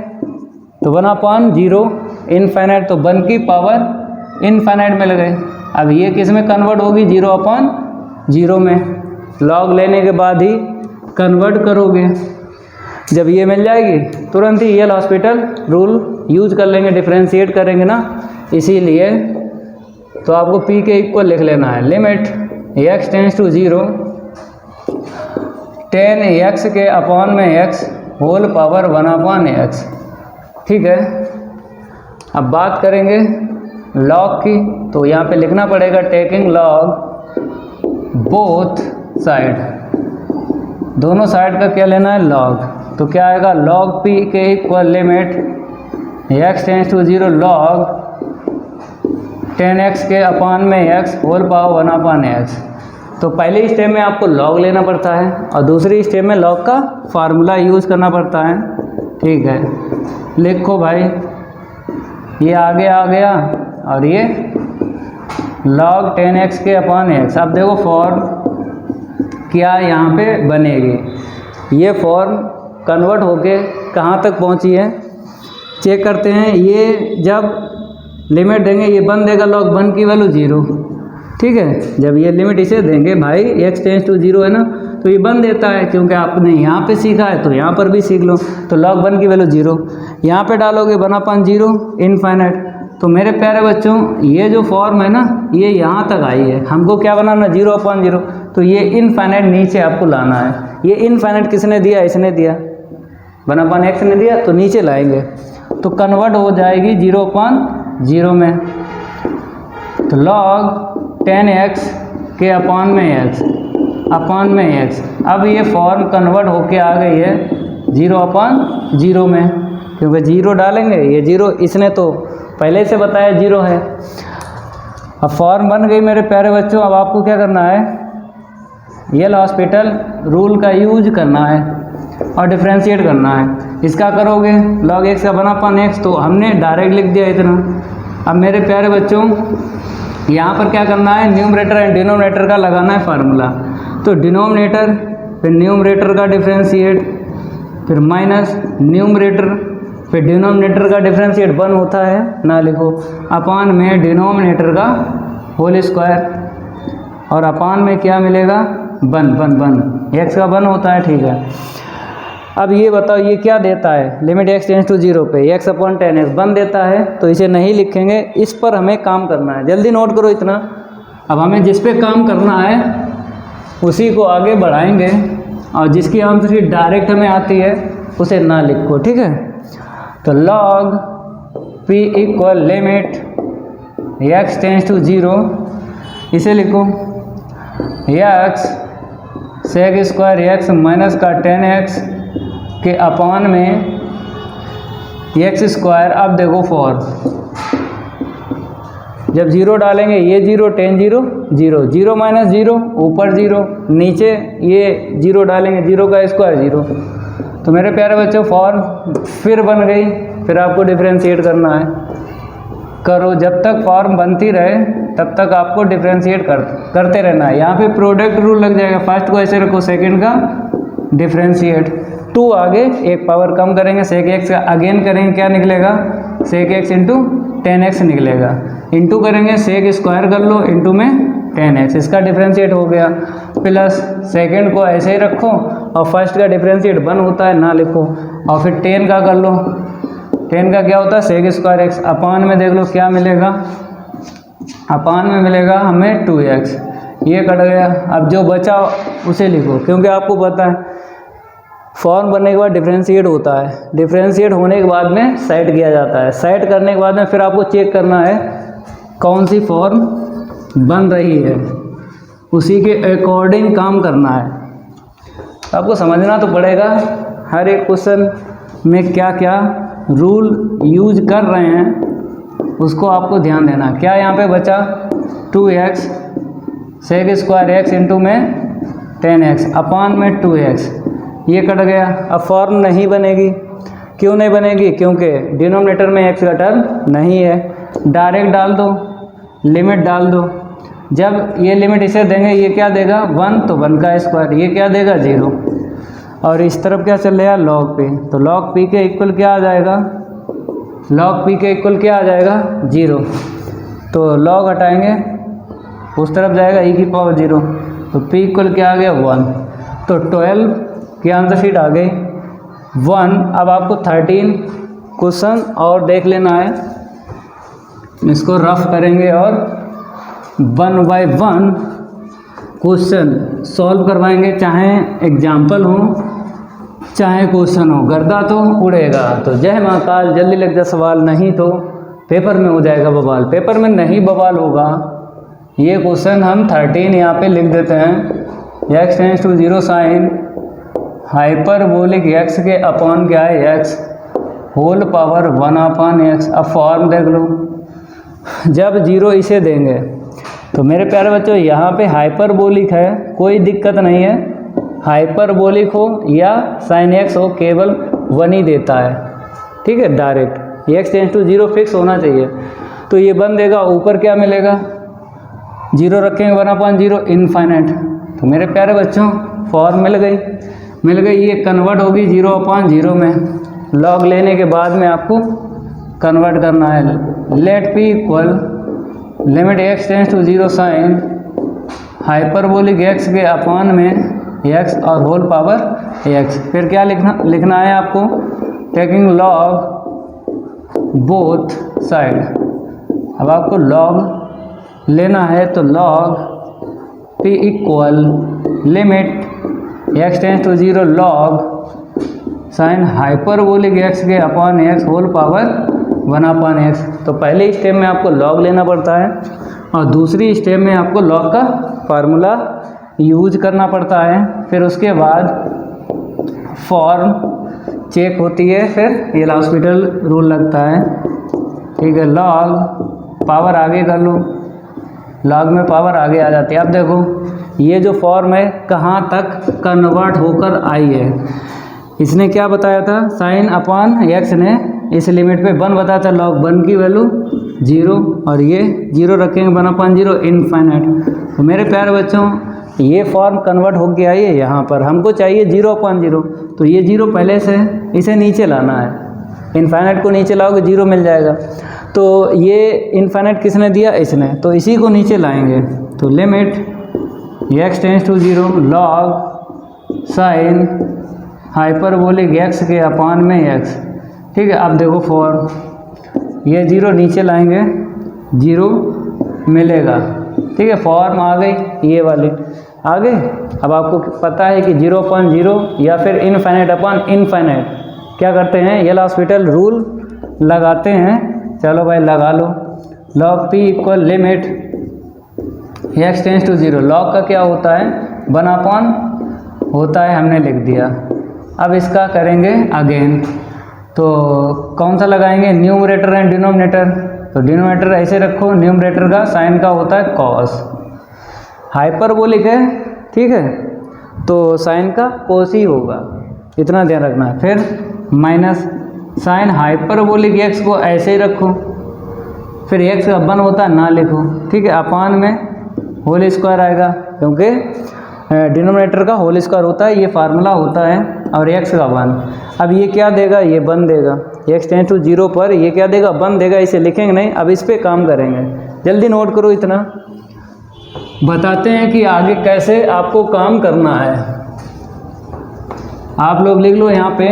तो 1/0 इनफाइनाइट, तो 1 की पावर इनफाइनाइट मिल गए। अब ये किस में कन्वर्ट होगी, 0/0 में, लॉग लेने के बाद ही कन्वर्ट करोगे। जब ये मिल जाएगी तुरंत ही ये हॉस्पिटल रूल यूज कर लेंगे, डिफरेंशिएट करेंगे ना, इसीलिए तो आपको p के इक्वल लिख लेना है। Limit x tends to 0 10x के अपान में x होल पावर 1/x, ठीक है। अब बात करेंगे लॉग की, तो यहाँ पे लिखना पड़ेगा टेकिंग लॉग बोथ साइड, दोनों साइड का क्या लेना है लॉग, तो क्या आएगा log p के equal limit x tends to 0 log 10x के अपान में x होल पावर 1/x। तो पहले स्टेप में आपको log लेना पड़ता है और दूसरी स्टेप में log का फार्मूला यूज़ करना पड़ता है, ठीक है। लिखो भाई, ये आगे आ गया और ये log 10x के अपान x। अब देखो फॉर्म क्या यहाँ पे बनेगी, ये फॉर्म कन्वर्ट होके कहाँ तक पहुँची है चेक करते हैं। ये जब लिमिट देंगे ये बन देगा log 1 की वैल्यू 0, ठीक है। जब ये लिमिट इसे देंगे भाई x टेंस टू 0 है ना, तो ये बन देता है, क्योंकि आपने यहाँ पे सीखा है तो यहाँ पर भी सीख लो। तो log 1 की वैल्यू 0 यहाँ पे डालोगे 1/0 इनफाइनाइट। तो मेरे प्यारे बच्चों ये जो फॉर्म है ना ये यहाँ तक आई है, हमको क्या बनाना 0/0, तो ये इनफाइनाइट नीचे आपको लाना है। ये इनफाइनाइट किसने दिया, इसने दिया, 1/x ने दिया, तो नीचे लाएंगे तो कन्वर्ट हो जाएगी 0/0 में। तो log 10x के अपान में x, अब ये फॉर्म कन्वर्ट होके आ गई है 0/0 में, क्योंकि 0 डालेंगे, ये 0 इसने तो पहले से बताया 0 है। अब फॉर्म बन गई मेरे प्यारे बच्चों। अब आपको क्या करना है, ये हॉस्पिटल रूल का यूज करना है और डिफरेंशिएट करना है। इसका करोगे log x का 1/x, तो हमने डायरेक्ट लिख दिया इतना। अब मेरे प्यारे बच्चों यहाँ पर क्या करना है, न्यूमरेटर एंड डिनोमिनेटर का लगाना है फार्मूला। तो डिनोमिनेटर फिर न्यूमरेटर का डिफरेंशिएट, फिर माइनस न्यूमरेटर फिर डिनोमिनेटर का डिफरेंशिएट 1 होता है ना, लिखो अपान में डिनोमिनेटर का होल स्क्वायर, और अपान में क्या मिलेगा 1 x का 1 होता है, ठीक है। अब ये बताओ ये क्या देता है, लिमिट x टेंस टू 0 पे x/10x 1 देता है, तो इसे नहीं लिखेंगे, इस पर हमें काम करना है। जल्दी नोट करो इतना। अब हमें जिस पे काम करना है उसी को आगे बढ़ाएंगे, और जिसकी आंसर शीट डायरेक्ट हमें आती है उसे ना लिखो, ठीक है। तो log p equal limit x tends to 0, इसे लिखो x sec square x minus का 10x के अपान में x स्क्वायर। अब देखो फॉर जब 0 डालेंगे ये 0 10 0 0 0 माइनस 0 ऊपर 0 नीचे ये 0 डालेंगे 0 का स्क्वायर 0। तो मेरे प्यारे बच्चों फॉर्म फिर बन गई, फिर आपको डिफरेंशिएट करना है, करो जब तक फॉर्म बनती रहे तब तक आपको डिफरेंशिएट करते रहना है। यहाँ पे प्रोडक्ट रूल लग जाएगा, फर्स्ट को ऐसे रखो, सेकंड का डिफरेंशिएट, 2 आगे एक पावर कम करेंगे, सेक एक्स का अगेन करेंगे, क्या निकलेगा सेक एक्स इंटू 10x निकलेगा, इंटू करेंगे सेक स्क्वायर कर लो इंटू में 10x, इसका डिफरेंशिएट हो गया। प्लस सेकंड को ऐसे ही रखो और फर्स्ट का डिफरेंशिएट 1 होता है ना लिखो, और फिर 10 का कर लो, 10 का क्या होता है सेक स्क्वायर एक्स, अपान में देख लो क्या मिलेगा, अपान में मिलेगा हमें 2x, ये कट गया। अब जो बचा उसे लिखो, क्योंकि आपको पता है फॉर्म बनने के बाद डिफरेंशिएट होता है, डिफरेंशिएट होने के बाद में सेट किया जाता है, सेट करने के बाद में फिर आपको चेक करना है कौन सी फॉर्म बन रही है, उसी के अकॉर्डिंग काम करना है। आपको समझना तो पड़ेगा हर एक क्वेश्चन में क्या क्या रूल यूज कर रहे हैं, उसको आपको ध्यान देना। क्या यहाँ पे बचा 2x सेक स्क्वायर x इंटू में 10x अपान में 2x, ये कट गया। अब फॉर्म नहीं बनेगी, क्यों नहीं बनेगी, क्योंकि डिनोमिनेटर में x का टर्म नहीं है। डायरेक्ट डाल दो, लिमिट डाल दो, जब ये लिमिट इसे देंगे ये क्या देगा 1, तो 1 का स्क्वायर, ये क्या देगा 0, और इस तरफ क्या चल रहा है log p, तो log p के इक्वल क्या आ जाएगा, log p के इक्वल क्या आ जाएगा 0, तो log हटाएंगे उस तरफ जाएगा e की पावर 0, तो p इक्वल क्या आ गया 1, तो 12 की आंसर शीट आ गई 1। अब आपको 13 क्वेश्चन और देख लेना है, इसको रफ करेंगे और 1 बाय 1 क्वेश्चन सॉल्व करवाएंगे, चाहे एग्जाम्पल हो चाहे क्वेश्चन हो, गर्दा तो उड़ेगा। तो जय महाकाल, जल्दी लग जा सवाल, नहीं तो पेपर में हो जाएगा बवाल। पेपर में नहीं बवाल होगा, ये क्वेश्चन हम 13 यहाँ पे लिख देते हैं, x tends to 0 sine hyperbolic x के अपॉन क्या है x whole power 1 upon x। अब फॉर्म देख लो, जब 0 इसे देंगे तो मेरे प्यारे बच्चों यहाँ पे हाइपरबोलिक है, कोई दिक्कत नहीं है, हाइपरबोलिक हो या साइन x हो केवल 1 ही देता है, ठीक है। Direct x tends to 0 fix होना चाहिए, तो ये 1 देगा, ऊपर क्या मिलेगा 0 रखेंगे 1 अपॉन 0 इनफाइनाइट। तो मेरे प्यारे बच्चों फॉर्म मिल गई, ये कन्वर्ट होगी 0 अपॉन 0 में, लॉग लेने के बाद में आपको कन्वर्ट करना है। Let p equal limit x tends to 0 sine hyperbolic x के अपॉन में x और होल पावर x। फिर क्या लिखना है आपको, टेकिंग लॉग बोथ साइड। अब आपको लॉग लेना है, तो log p equal limit x tends to 0 log sine hyperbolic x के upon x whole power 1 upon x। तो पहले स्टेप में आपको लॉग लेना पड़ता है और दूसरी स्टेप में आपको लॉग का फार्मूला यूज करना पड़ता है। फिर उसके बाद फॉर्म चेक होती है, फिर ये हॉस्पिटल रूल लगता है, ठीक है। लॉग पावर आगे कर लो, लॉग में पावर आगे आ जाती है। अब देखो ये जो फॉर्म है कहाँ तक कन्वर्ट होकर आई है, इसने क्या बताया था साइन अपॉन x ने इस लिमिट पे 1 बताया था, लॉग 1 की वैल्यू 0 और ये 0 रखेंगे 1 अपॉन 0 इनफाइनाइट। तो मेरे प्यारे बच्चों ये फॉर्म कन्वर्ट होकर आई है यहाँ पर, हमको चाहिए 0 अपॉन 0, तो ये 0 पहले से इसे नीचे लाना है, इनफाइनाइट को नीचे लाओगे 0 मिल जाएगा। तो ये इनफाइनाइट किसने दिया, इसने, तो इसी को नीचे लाएंगे। तो limit x tends to 0 log sine hyperbolic x के अपॉन में x, ठीक है। अब देखो फॉर्म ये 0 नीचे लाएंगे 0 मिलेगा, ठीक है। फॉर्म आ गई ये वाली आ गई। अब आपको पता है कि 0 अपॉन 0 या फिर इनफाइनाइट अपॉन इनफाइनाइट क्या करते हैं, एल हॉस्पिटल रूल लगाते हैं। चलो भाई लगा लो। log p equal limit x tends to 0। log का क्या होता है, 1/, होता है, हमने लिख दिया। अब इसका करेंगे अगेन, तो कौन सा लगाएंगे, न्यूमरेटर एंड डिनोमिनेटर। तो डिनोमिनेटर ऐसे रखो, न्यूमरेटर का साइन का होता है कॉस, हाइपरबोलिक है, ठीक है, तो साइन का कोस ही होगा, इतना ध्यान रखना है। फिर माइनस साइन हाइपरबोलिक एक्स को ऐसे ही रखो, फिर एक्स का 1 होता है ना लिखो, ठीक है, अपान में होल स्क्वायर आएगा, क्योंकि डिनोमिनेटर का होल स्क्वायर होता है, ये फार्मूला होता है, और एक्स का 1। अब ये क्या देगा, ये 1 देगा, x टेंस टू 0 पर ये क्या देगा, 1 देगा, इसे लिखेंगे नहीं। अब इस पर काम करेंगे, जल्दी नोट करो, इतना बताते हैं कि आगे कैसे आपको काम करना है। आप लोग लिख लो यहाँ पे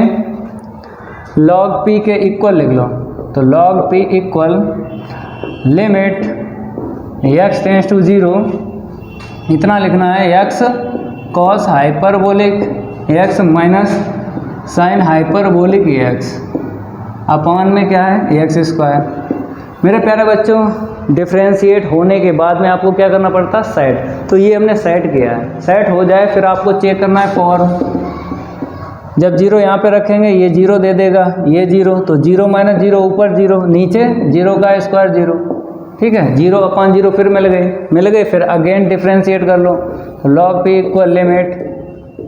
log p के इक्वल लिख लो, तो log p equal limit x tends to 0, इतना लिखना है, x cos hyperbolic x minus sine hyperbolic x upon में क्या है, x स्क्वायर। मेरे प्यारे बच्चों, डिफ्रेंशिएट होने के बाद में आपको क्या करना पड़ता है, सेट। तो ये हमने सेट किया है, सेट हो जाए फिर आपको चेक करना है फॉर्म। जब 0 यहाँ पे रखेंगे, ये 0 दे देगा, ये 0, तो 0 माइनस 0 ऊपर 0, नीचे 0 का स्क्वायर 0, ठीक है, 0/0 फिर मिल गए। फिर अगेन डिफ्रेंशिएट कर लो, log p equal limit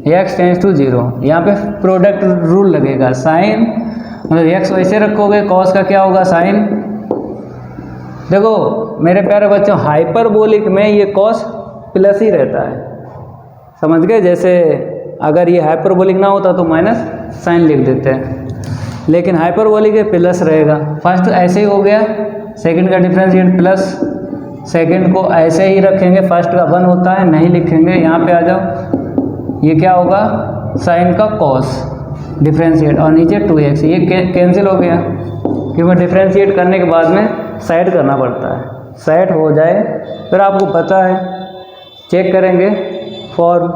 x tends to 0, यहाँ पे प्रोडक्ट रूल लगेगा, साइन मतलब x वैसे रखोगे, कॉस का क्या होगा, साइन। देखो मेरे प्यारे बच्चों, हाइपरबोलिक में ये कॉस प्लस ही रहता है, समझ गए। जैसे अगर ये हाइपरबोलिक ना होता तो माइनस साइन लिख देते हैं, लेकिन हाइपरबोलिक है प्लस रहेगा। फर्स्ट ऐसे ही हो गया, सेकंड का डिफरेंशिएट प्लस, सेकंड को ऐसे ही रखेंगे, फर्स्ट का 1 होता है, नहीं लिखेंगे। यहाँ पे आ जाओ, ये क्या होगा, साइन का कॉस डिफरेंशिएट, और नीचे 2x, ये कैंसिल हो गया, क्योंकि डिफरेंशिएट करने के बाद में सेट करना पड़ता है। सेट हो जाए फिर आपको पता है, चेक करेंगे फॉर्म।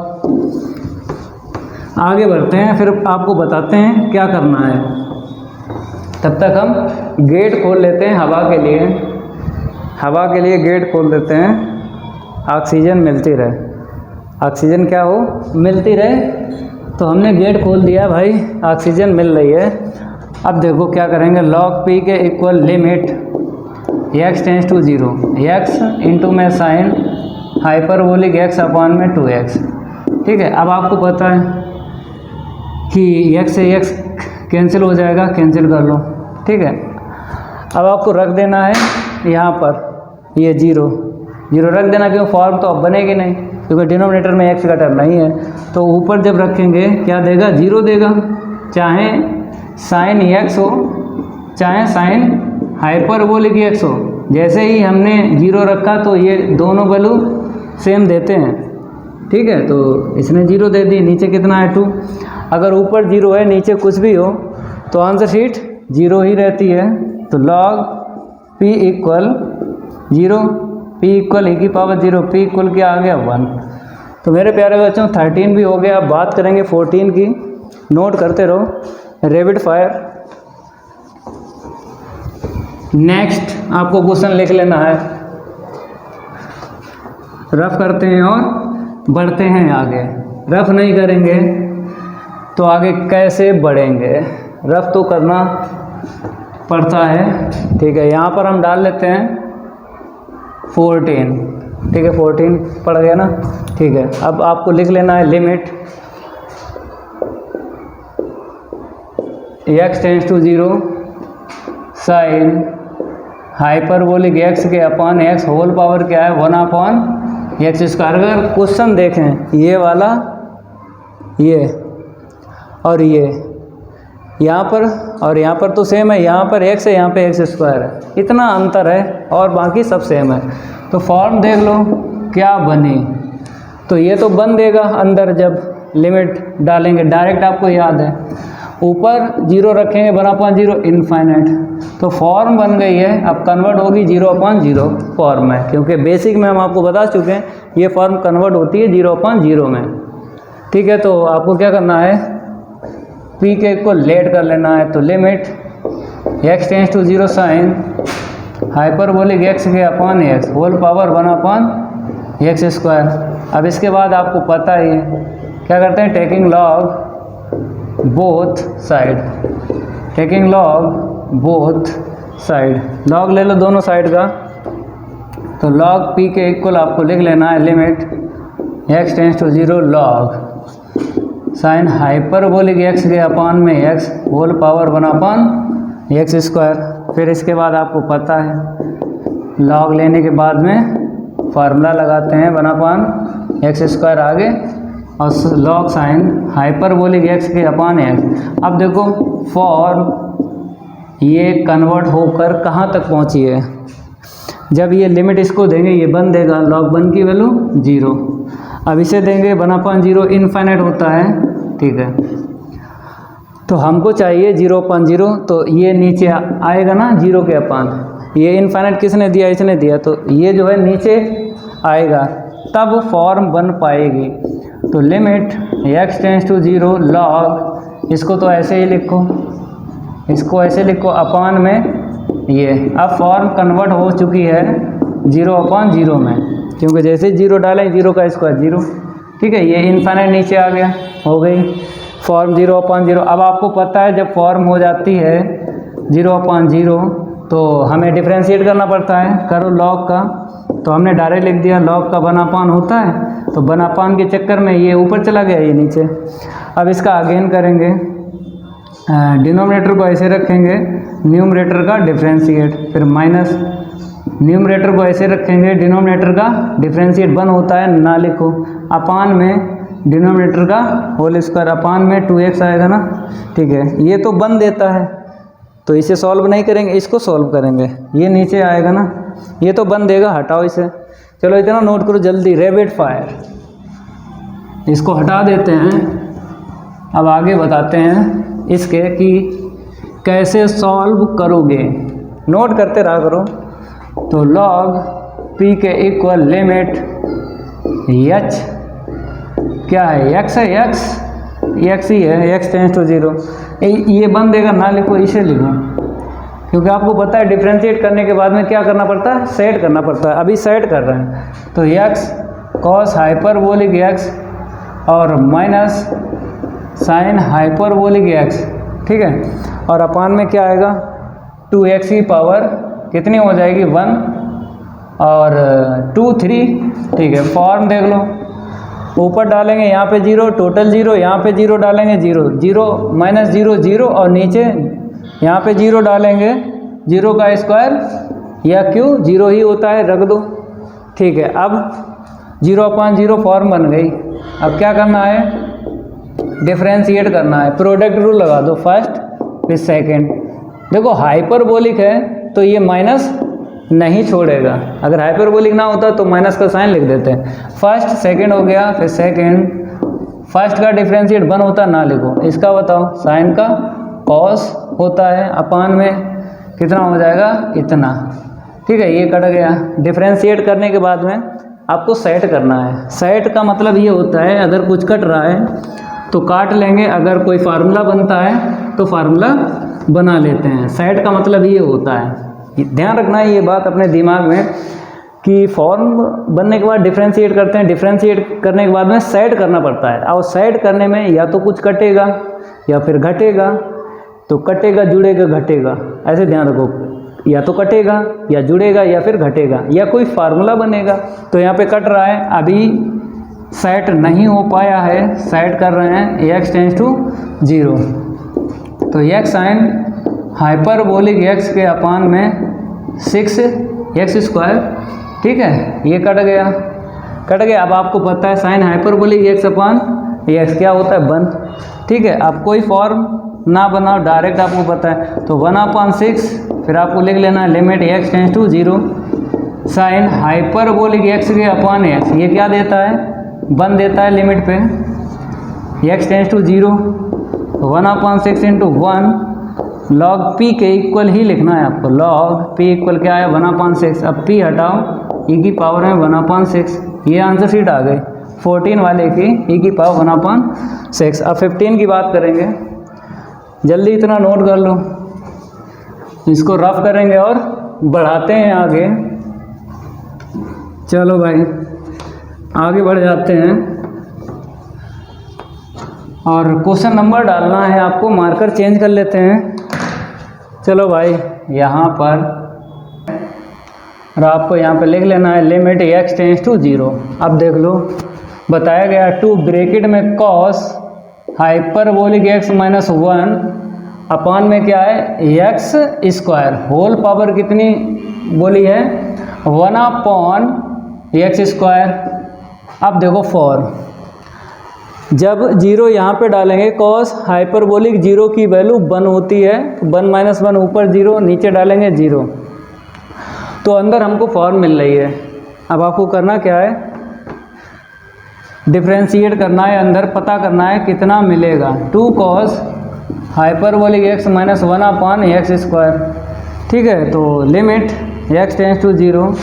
आगे बढ़ते हैं, फिर आपको बताते हैं क्या करना है। तब तक हम गेट खोल लेते हैं हवा के लिए, हवा के लिए गेट खोल देते हैं, ऑक्सीजन मिलती रहे, ऑक्सीजन क्या हो, मिलती रहे। तो हमने गेट खोल दिया भाई, ऑक्सीजन मिल रही है। अब देखो क्या करेंगे, log p के equal limit x tends to 0, x into में साइन हाइपरबोलिक x अपान में 2x, ठीक है। अब आपको पता है कि x से x कैंसिल हो जाएगा, कैंसिल कर लो, ठीक है। अब आपको रख देना है यहाँ पर ये 0 रख देना, क्यों, फॉर्म तो अब बनेगी नहीं, क्योंकि डिनोमिनेटर में x का टर्म नहीं है। तो ऊपर जब रखेंगे क्या देगा, 0 देगा, चाहे साइन x हो चाहे साइन हाइपरबोलिक x हो। जैसे ही हमने 0 रखा तो ये दोनों वैल्यू सेम देते हैं, ठीक है। तो इसने 0 दे दी, नीचे कितना है 2। अगर ऊपर 0 है नीचे कुछ भी हो तो आंसर शीट 0 ही रहती है। तो log p equal 0, p equal e की पावर 0, p इक्वल क्या आ गया 1। तो मेरे प्यारे बच्चों 13 भी हो गया। अब बात करेंगे 14 की, नोट करते रहो, रैपिड फायर। नेक्स्ट आपको क्वेश्चन लिख लेना है, रफ करते हैं और बढ़ते हैं आगे। रफ नहीं करेंगे तो आगे कैसे बढ़ेंगे, रफ तो करना पड़ता है, ठीक है। यहाँ पर हम डाल लेते हैं 14, ठीक है, 14 पड़ गया ना, ठीक है। अब आपको लिख लेना है limit x tends to 0 sine hyperbolic x के अपान x होल पावर क्या है 1/x स्क्वायर। अगर क्वेश्चन देखें ये वाला, ये और ये यहाँ पर और यहाँ पर तो सेम है, यहाँ पर x है, यहाँ पे x स्क्वायर है, इतना अंतर है और बाकी सब सेम है। तो फॉर्म देख लो क्या बनी, तो ये तो बन देगा अंदर जब लिमिट डालेंगे, डायरेक्ट आपको याद है, ऊपर 0 रखेंगे 1/0 इनफाइनाइट, तो फॉर्म बन गई है। अब कन्वर्ट होगी 0/0 फॉर्म में, क्योंकि बेसिक में हम आपको बता चुके हैं ये फॉर्म कन्वर्ट होती है 0/0 में, ठीक है। तो आपको क्या करना है, पी के इक्वल लेट कर लेना है, तो limit x tends to 0 sine hyperbolic x के upon x whole power 1 upon x square. अब इसके बाद आपको पता ही है क्या करते हैं, taking log both side, taking log both side, log ले लो दोनों साइड का, तो लॉग पी के इक्वल आपको लिख लेना है limit x tends to 0 log sine hyperbolic x के अपॉन में x whole power 1 upon x square. फिर इसके बाद आपको पता है लॉग लेने के बाद में फार्मूला लगाते हैं 1 अपॉन x स्क्वायर आगे और लॉग साइन हाइपरबोलिक x के अपॉन x। अब देखो फॉर्म ये कन्वर्ट होकर कहाँ तक पहुँची है, जब ये लिमिट इसको देंगे ये 1 देगा, लॉग 1 की वैल्यू 0। अब इसे देंगे 1 अपॉन 0 इनफाइनाइट होता है, ठीक है, तो हमको चाहिए 0 अपॉन 0, तो ये नीचे आएगा ना 0 के अपॉन, ये इनफाइनाइट किसने दिया, इसने दिया, तो ये जो है नीचे आएगा तब फॉर्म बन पाएगी। तो limit x tends to 0 log, इसको तो ऐसे ही लिखो, इसको ऐसे लिखो अपॉन में ये, अब फॉर्म कन्वर्ट हो चुकी है 0 अपॉन 0 में, क्योंकि जैसे 0 डालें 0 का स्क्वायर 0, ठीक है, ये इनफाइनाइट नीचे आ गया, हो गई फॉर्म 0 अपॉन 0। अब आपको पता है जब फॉर्म हो जाती है 0 अपॉन 0 तो हमें डिफ्रेंशिएट करना पड़ता है, करो लॉग का, तो हमने डायरेक्ट लिख दिया लॉग का 1 अपॉन होता है, तो 1 अपॉन के चक्कर में ये ऊपर चला गया ये नीचे। अब इसका अगेन करेंगे, डिनोमिनेटर को ऐसे रखेंगे, न्यूमरेटर का डिफ्रेंशिएट, फिर माइनस न्यूमरेटर को ऐसे रखेंगे, डिनोमिनेटर का डिफ्रेंशिएट 1 होता है ना लिखो, अपान में डिनोमिनेटर का होल स्क्वायर, अपान में 2x आएगा ना, ठीक है, ये तो 1 देता है तो इसे सॉल्व नहीं करेंगे, इसको सॉल्व करेंगे, ये नीचे आएगा ना, ये तो 1 देगा, हटाओ इसे, चलो इतना नोट करो जल्दी, रैपिड फायर, इसको हटा देते हैं। अब आगे बताते हैं इसके कि कैसे सॉल्व करोगे, नोट करते रहा करो। तो लॉग p के इक्वल लिमिट h क्या है, x है, x ही है, x टेंस टू 0, ये 1 देगा ना लिखो, इसे लिखो, क्योंकि आपको पता है डिफ्रेंशिएट करने के बाद में क्या करना पड़ता है, सेट करना पड़ता है, अभी सेट कर रहे हैं, तो x कॉस हाइपरबोलिक x और माइनस साइन हाइपरबोलिक x, ठीक है, और अपान में क्या आएगा 2x की पावर कितनी हो जाएगी 1 और 2 3, ठीक है, फॉर्म देख लो, ऊपर डालेंगे यहाँ पे 0 टोटल 0, यहाँ पे 0 डालेंगे 0 0 माइनस 0 0 और नीचे यहाँ पे 0 डालेंगे 0 का स्क्वायर या क्यों 0 ही होता है, रख दो, ठीक है। अब 0 अपॉन 0 फॉर्म बन गई, अब क्या करना है, डिफ्रेंशिएट करना है, प्रोडक्ट रूल लगा दो, फर्स्ट फिर सेकेंड। देखो हाइपरबोलिक है तो ये माइनस नहीं छोड़ेगा, अगर हाइपरबोलिक ना होता तो माइनस का साइन लिख देते हैं, फर्स्ट सेकंड हो गया, फिर सेकंड, फर्स्ट का डिफ्रेंशिएट 1 होता ना लिखो, इसका बताओ साइन का कॉस होता है, अपान में कितना हो जाएगा इतना, ठीक है, ये कट गया। डिफ्रेंशिएट करने के बाद में आपको सेट करना है, सेट का मतलब ये होता है अगर कुछ कट रहा है तो काट लेंगे, अगर कोई फार्मूला बनता है तो फार्मूला बना लेते हैं, सेट का मतलब ये होता है, ध्यान रखना है ये बात अपने दिमाग में कि फॉर्म बनने के बाद डिफ्रेंशिएट करते हैं, डिफ्रेंशिएट करने के बाद में सेट करना पड़ता है, और सेट करने में या तो कुछ कटेगा या फिर घटेगा, तो कटेगा जुड़ेगा घटेगा, ऐसे ध्यान रखो, या तो कटेगा या जुड़ेगा या फिर घटेगा या कोई फार्मूला बनेगा। तो यहाँ पे कट रहा है, अभी सेट नहीं हो पाया है, सेट कर रहे हैं x टेंस टू 0, तो x साइन हाइपरबोलिक x के अपान में 6x स्क्वायर, ठीक है, ये कट गया, कट गया। अब आपको पता है साइन हाइपरबोलिक x अपान x क्या होता है 1, ठीक है, आप कोई फॉर्म ना बनाओ, डायरेक्ट आपको पता है, तो 1/6, फिर आपको लिख लेना limit x tends to 0 sine hyperbolic x के अपान x, ये क्या देता है 1 देता है लिमिट पे, x tends to 0 1/6 into 1 log p के इक्वल ही लिखना है आपको, लॉग p इक्वल क्या है 1/6, अब p हटाओ e की पावर है 1/6, ये आंसर शीट आ गई 14 वाले की e की पावर 1/6। अब 15 की बात करेंगे, जल्दी इतना नोट कर लो। इसको रफ करेंगे और बढ़ाते हैं आगे। चलो भाई आगे बढ़ जाते हैं और क्वेश्चन नंबर डालना है आपको, मार्कर चेंज कर लेते हैं। चलो भाई यहाँ पर और आपको यहाँ पे लिख लेना है लिमिट x टेंस टू 0। अब देख लो बताया गया टू ब्रैकेट में cos hyperbolic x minus 1 upon में क्या है x स्क्वायर होल पावर कितनी बोली है 1 अपॉन x स्क्वायर। अब देखो फॉर जब 0 यहाँ पे डालेंगे कॉस हाइपरबोलिक 0 की वैल्यू 1 होती है, 1 माइनस 1 ऊपर 0 नीचे डालेंगे 0, तो अंदर हमको फॉर्म मिल रही है। अब आपको करना क्या है डिफ्रेंशिएट करना है, अंदर पता करना है कितना मिलेगा 2 cos hyperbolic x minus 1 upon x square. ठीक है, तो लिमिट x टेंस टू 0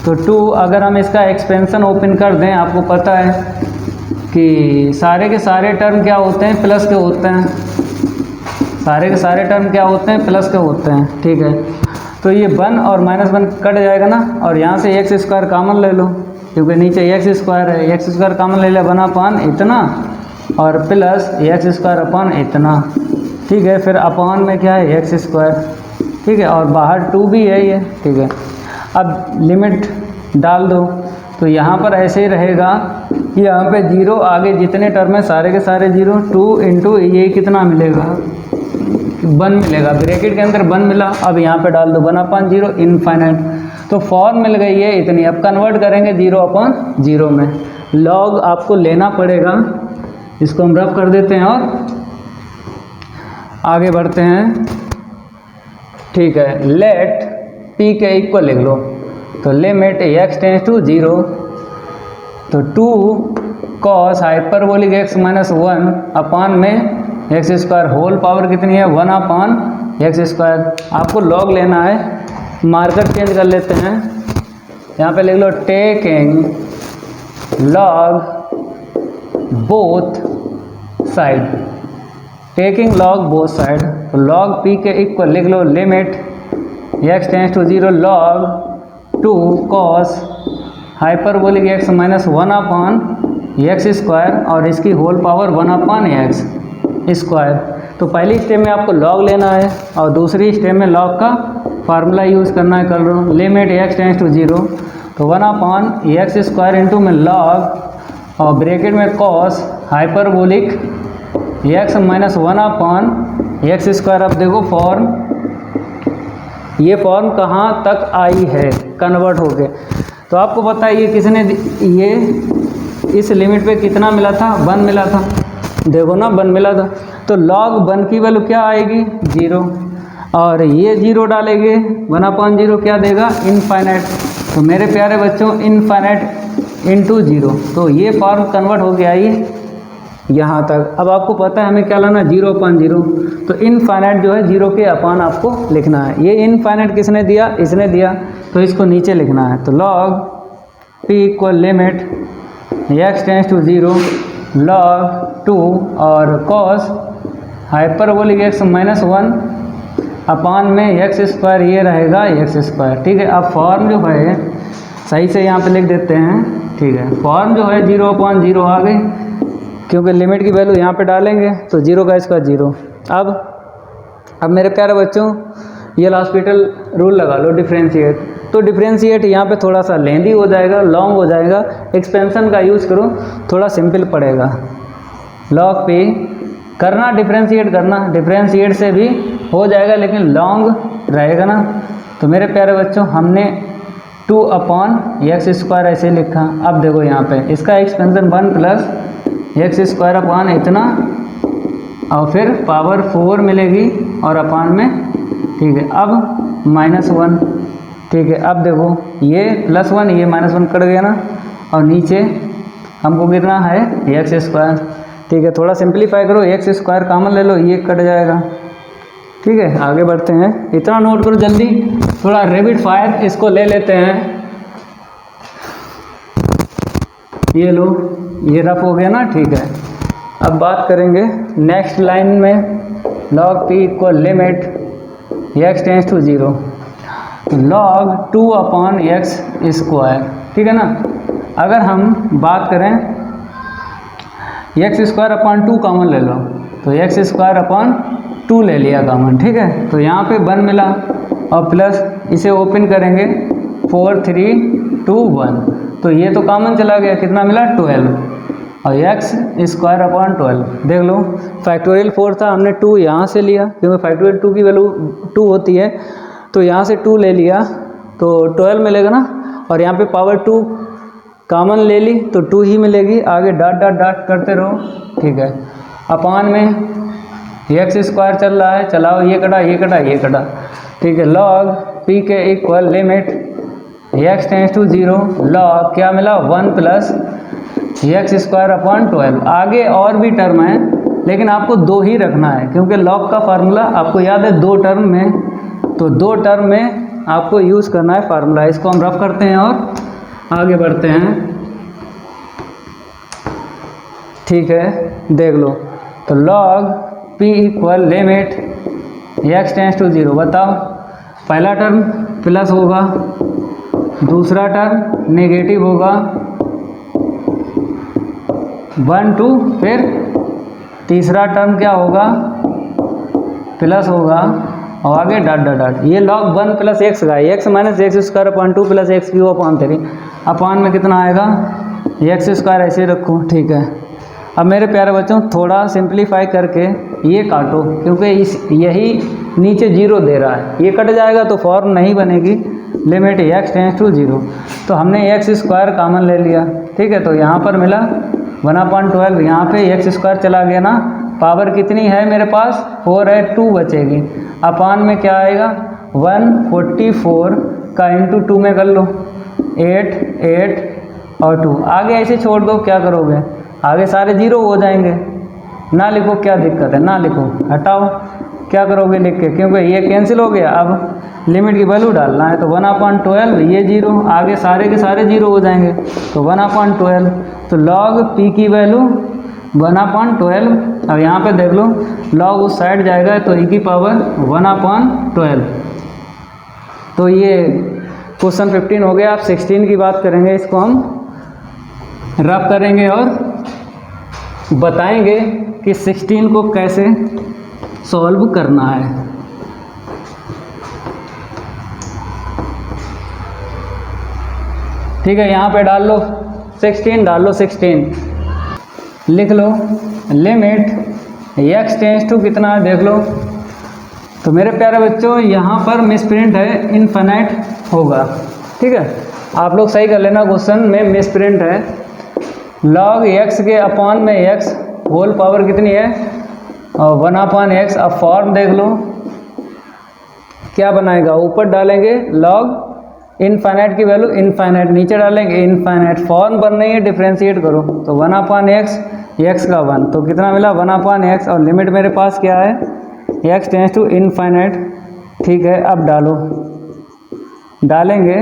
तो 2 अगर हम इसका एक्सपेंशन ओपन कर दें, आपको पता है कि सारे के सारे टर्म क्या होते हैं प्लस के होते हैं, सारे के सारे टर्म क्या होते हैं प्लस के होते हैं। ठीक है, तो ये 1 और माइनस 1 कट जाएगा ना, और यहाँ से एक्स स्क्वायर कॉमन ले लो क्योंकि नीचे एक्स स्क्वायर है, एक्स स्क्वायर कॉमन ले लिया 1 अपॉन इतना और प्लस एक्स स्क्वायर अपॉन इतना। ठीक है, फिर अपॉन में क्या है एक्स स्क्वायर। ठीक है, और बाहर 2 भी है ये। ठीक है, अब लिमिट डाल दो तो यहाँ पर ऐसे ही रहेगा कि यहाँ पे 0 आगे जितने टर्म है सारे के सारे 0, 2 इंटू ये कितना मिलेगा 1 मिलेगा, ब्रैकेट के अंदर 1 मिला। अब यहाँ पे डाल दो 1 अपॉन 0 इनफाइनाइट, तो फॉर्म मिल गई है इतनी। अब कन्वर्ट करेंगे 0 अपॉन 0 में, लॉग आपको लेना पड़ेगा। इसको हम रफ कर देते हैं और आगे बढ़ते हैं। ठीक है, लेट p के इक्वल लिख लो, तो लिमिट x टेंस टू 0 तो 2 cos hyperbolic x minus 1 upon में एक्स स्क्वायर होल पावर कितनी है 1 अपान एक्स स्क्वायर। आपको लॉग लेना है, मार्कर चेंज कर लेते हैं, यहाँ पे लिख लो taking log both side, taking log both side. तो लॉग p के इक्वल लिख लो limit x tends to 0 log 2 cos hyperbolic x minus 1 upon x square और इसकी whole power 1 upon x square. तो पहली स्टेप में आपको लॉग लेना है और दूसरी स्टेप में लॉग का फार्मूला यूज़ करना है। कर लो लिमिट x टेंस टू 0 तो 1 अपॉन एक्स स्क्वायर इंटू में लॉग और ब्रैकेट में cos hyperbolic x minus 1 upon x square. अब देखो फॉर्म, ये फॉर्म कहाँ तक आई है कन्वर्ट हो गए। तो आपको पता है ये किसने ये इस लिमिट पे कितना मिला था 1 मिला था, देखो ना 1 मिला था। तो लॉग 1 की वैल्यू क्या आएगी 0 और ये 0 डालेंगे 1 अपॉन 0 क्या देगा इनफाइनाइट। तो मेरे प्यारे बच्चों इनफाइनाइट इंटू 0, तो ये फॉर्म कन्वर्ट हो गया ये यहाँ तक। अब आपको पता है हमें क्या लाना 0 अपॉन 0, तो इनफाइनाइट जो है 0 के अपॉन आपको लिखना है। ये इनफाइनाइट किसने दिया इसने दिया, तो इसको नीचे लिखना है। तो log p equal limit x tends to 0 log 2 और cos hyperbolic x minus 1 upon में एक्स स्क्वायर, ये रहेगा एक्स स्क्वायर। ठीक है, अब फॉर्म जो है सही से यहाँ पे लिख देते हैं। ठीक है, फॉर्म जो है 0 अपॉन 0 आ गई क्योंकि लिमिट की वैल्यू यहाँ पे डालेंगे तो 0 का स्क्वायर 0। अब मेरे प्यारे बच्चों ये हॉस्पिटल रूल लगा लो डिफ्रेंशिएट। तो डिफ्रेंशिएट यहाँ पे थोड़ा सा लेंदी हो जाएगा, लॉन्ग हो जाएगा, एक्सपेंशन का यूज़ करो थोड़ा सिंपल पड़ेगा। लॉग पे करना डिफ्रेंशिएट करना, डिफ्रेंशिएट से भी हो जाएगा लेकिन लॉन्ग रहेगा ना। तो मेरे प्यारे बच्चों हमने 2 अपॉन एक्स स्क्वायर ऐसे लिखा। अब देखो यहाँ पे इसका expansion 1 plus x square upon इतना और फिर पावर 4 मिलेगी और अपॉन में। ठीक है, अब -1। ठीक है, अब देखो ये +1 ये -1 कट गया ना, और नीचे हमको कितना है एक्स स्क्वायर। ठीक है, थोड़ा सिंप्लीफाई करो, एक्स स्क्वायर कॉमन ले लो, ये कट जाएगा। ठीक है, आगे बढ़ते हैं, इतना नोट करो जल्दी, थोड़ा रैपिड फायर इसको ले लेते हैं। ये लो, ये रफ हो गया ना। ठीक है, अब बात करेंगे नेक्स्ट लाइन में log p equal limit x tends to 0, तो log 2 अपॉन एक्स स्क्वायर, ठीक है ना। अगर हम बात करें एक्स स्क्वायर अपॉन 2 कॉमन ले लो, तो एक्स स्क्वायर अपॉन 2 ले लिया कॉमन, ठीक है। तो यहाँ पे 1 मिला और प्लस इसे ओपन करेंगे 4 3 2 1, तो ये तो कॉमन चला गया, कितना मिला 12 और एक्स स्क्वायर अपॉन 12 देख लो। फैक्टोरियल 4 था, हमने 2 यहाँ से लिया क्योंकि फैक्टोरियल 2 की वैल्यू 2 होती है, तो यहाँ से 2 ले लिया तो 12 मिलेगा ना, और यहाँ पे पावर 2 कॉमन ले ली तो 2 ही मिलेगी, आगे डॉट डॉट डॉट करते रहो, ठीक है। अपॉन में एक्स स्क्वायर चल रहा है, चलाओ ये कटा ये कटा ये कटा, ठीक है। log p के equal limit x tends to 0, log क्या मिला 1 प्लस एक्स स्क्वायर अपॉन 12। आगे और भी टर्म है लेकिन आपको 2 ही रखना है क्योंकि log का फार्मूला आपको याद है 2 टर्म में, तो 2 टर्म में आपको यूज़ करना है फार्मूला। इसको हम रफ करते हैं और आगे बढ़ते हैं, ठीक है। देख लो, तो log p equal limit x tends to 0, बताओ पहला टर्म प्लस होगा, दूसरा टर्म नेगेटिव होगा 1 2, फिर तीसरा टर्म क्या होगा प्लस होगा और आगे डॉट डॉट डॉट। ये log 1 प्लस एक्स का है, x minus x square upon 2 plus x Q upon 3, upon में कितना आएगा एक्स स्क्वायर, ऐसे रखो, ठीक है। अब मेरे प्यारे बच्चों थोड़ा सिंप्लीफाई करके ये काटो क्योंकि यही नीचे 0 दे रहा है, ये कट जाएगा तो फॉर्म नहीं बनेगी लिमिट एक्स टेंस टू 0। तो हमने एक्स स्क्वायर कॉमन ले लिया, ठीक है, तो यहाँ पर मिला 1/12, यहाँ पे एक्स स्क्वायर चला गया ना, पावर कितनी है मेरे पास 4 है, 2 बचेगी, अपॉन में क्या आएगा 144 का इंटू 2 में कर लो 8 8 और 2, आगे ऐसे छोड़ दो, क्या करोगे आगे सारे 0 हो जाएंगे, ना लिखो क्या दिक्कत है, ना लिखो, हटाओ, क्या करोगे लिख के, क्योंकि ये कैंसिल हो गया। अब लिमिट की वैल्यू डालना है तो 1/12, ये 0, आगे सारे के सारे 0 हो जाएंगे, तो 1/12, तो log p की वैल्यू 1/12। अब यहाँ पे देख लो log उस साइड जाएगा तो e की पावर 1/12, तो ये क्वेश्चन 15 हो गया। आप 16 की बात करेंगे, इसको हम रफ करेंगे और बताएंगे कि 16 को कैसे सॉल्व करना है। ठीक है, यहाँ पे डाल लो 16, डाल लो 16, लिख लो लिमिट एक्स टेंस टू कितना है देख लो। तो मेरे प्यारे बच्चों यहाँ पर मिसप्रिंट है, इनफिनिट होगा, ठीक है, आप लोग सही कर लेना, क्वेश्चन में मिसप्रिंट है। log x के अपॉन में x होल पावर कितनी है 1/x। अब फॉर्म देख लो क्या बनाएगा, ऊपर डालेंगे log इनफाइनाइट की वैल्यू इनफाइनाइट, नीचे डालेंगे इनफाइनाइट, फॉर्म बन रही है, डिफ्रेंशिएट करो तो 1/x, x का 1, तो कितना मिला 1/x, और लिमिट मेरे पास क्या है x टेंस टू इनफाइनाइट, ठीक है। अब डालो, डालेंगे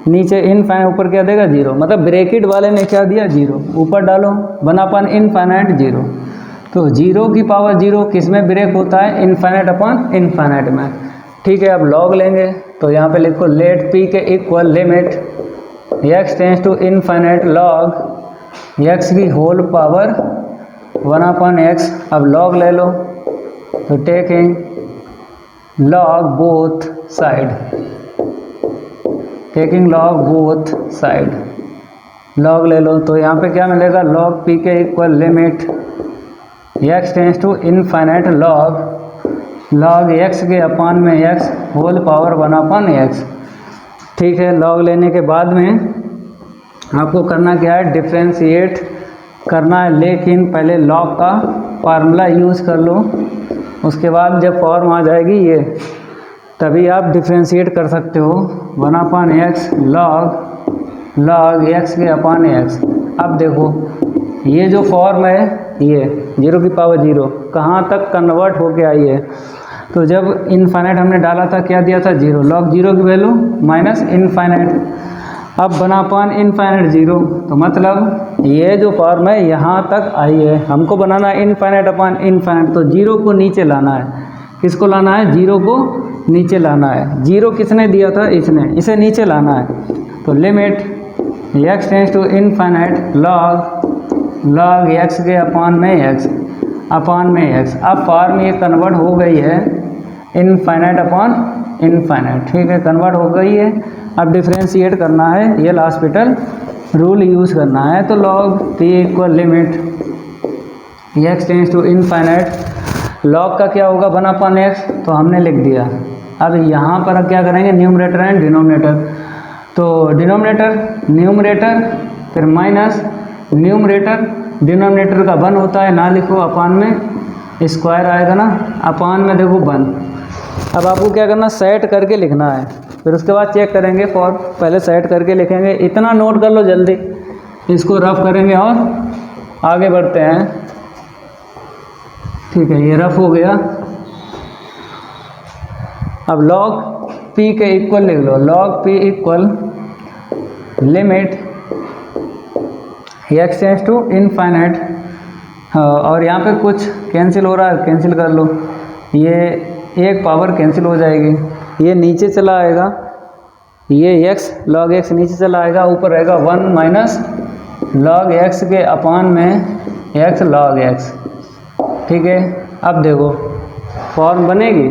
नीचे इनफाइनाइट, ऊपर क्या देगा 0, मतलब ब्रैकेट वाले ने क्या दिया 0, ऊपर डालो 1/इनफाइनाइट 0, तो 0 की पावर 0 किस में ब्रेक होता है इनफाइनाइट अपॉन इनफाइनाइट में, ठीक है। अब लॉग लेंगे तो यहाँ पे लिखो लेट p के equal limit x tends to infinite log x की होल पावर 1/x। अब लॉग ले लो तो taking log both side, taking log both side, log ले लो तो यहाँ पे क्या मिलेगा log p के equal limit x tends to infinite log x के अपॉन में x होल पावर 1/x, ठीक है। log लेने के बाद में आपको करना क्या है, डिफ्रेंशिएट करना है, लेकिन पहले log का फार्मूला यूज़ कर लो, उसके बाद जब फॉर्म आ जाएगी ये तभी आप डिफ्रेंशिएट कर सकते हो 1/x log x के अपॉन x। अब देखो ये जो फॉर्म है ये 0 की पावर 0 कहाँ तक कन्वर्ट होके आई है, तो जब इनफाइनाइट हमने डाला था क्या दिया था 0, log 0 की वैल्यू माइनस इनफाइनाइट, अब 1/इनफाइनाइट 0, तो मतलब ये जो फॉर्म है यहाँ तक आई है, हमको बनाना है इनफाइनाइट अपॉन इनफाइनाइट, तो जीरो को नीचे लाना है। किसको लाना है? जीरो को नीचे लाना है। जीरो किसने दिया था? इसने, इसे नीचे लाना है। तो limit x tends to infinite log x के अपॉन में x। अब फॉर्म ये कन्वर्ट हो गई है इनफाइनाइट अपॉन इनफाइनाइट, ठीक है, कन्वर्ट हो गई है। अब डिफ्रेंशिएट करना है, ये हॉस्पिटल रूल यूज़ करना है। तो log p equal limit x tends to infinite, log का क्या होगा 1/x, तो हमने लिख दिया। अब यहाँ पर क्या करेंगे? न्यूमरेटर एंड डिनोमिनेटर, तो डिनोमिनेटर न्यूमरेटर फिर माइनस न्यूमरेटर, डिनोमिनेटर का 1 होता है, ना लिखो, अपान में स्क्वायर आएगा ना, अपान में देखो 1। अब आपको क्या करना? सेट करके लिखना है, फिर उसके बाद चेक करेंगे फॉर्म। पहले सेट करके लिखेंगे, इतना नोट कर लो जल्दी, इसको रफ करेंगे और आगे बढ़ते हैं। ठीक है, ये रफ हो गया। अब लॉग p के इक्वल लिख लो, log p equal limit x tends to infinite, और यहाँ पे कुछ कैंसिल हो रहा है, कैंसिल कर लो, ये एक पावर कैंसिल हो जाएगी, ये नीचे चला आएगा, ये x log x नीचे चला आएगा, ऊपर रहेगा 1 माइनस log x के अपान में x log x। ठीक है, अब देखो फॉर्म बनेगी,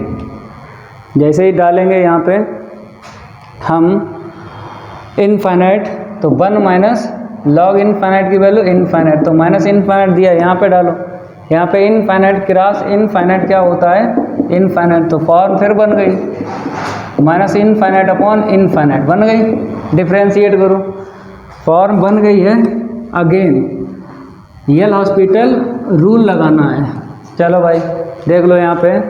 जैसे ही डालेंगे यहाँ पे हम इनफाइनाइट, तो 1 माइनस लॉग इनफाइनाइट की वैल्यू इनफाइनाइट, तो माइनस इनफाइनाइट दिया, यहाँ पे डालो, यहाँ पे इनफाइनाइट क्रॉस इनफाइनाइट क्या होता है? इनफाइनाइट, तो फॉर्म फिर बन गई माइनस इनफाइनाइट अपॉन इनफाइनाइट, बन गई। डिफ्रेंशिएट करो, फॉर्म बन गई है। अगेन यल हॉस्पिटल रूल लगाना है। चलो भाई देख लो, यहाँ पे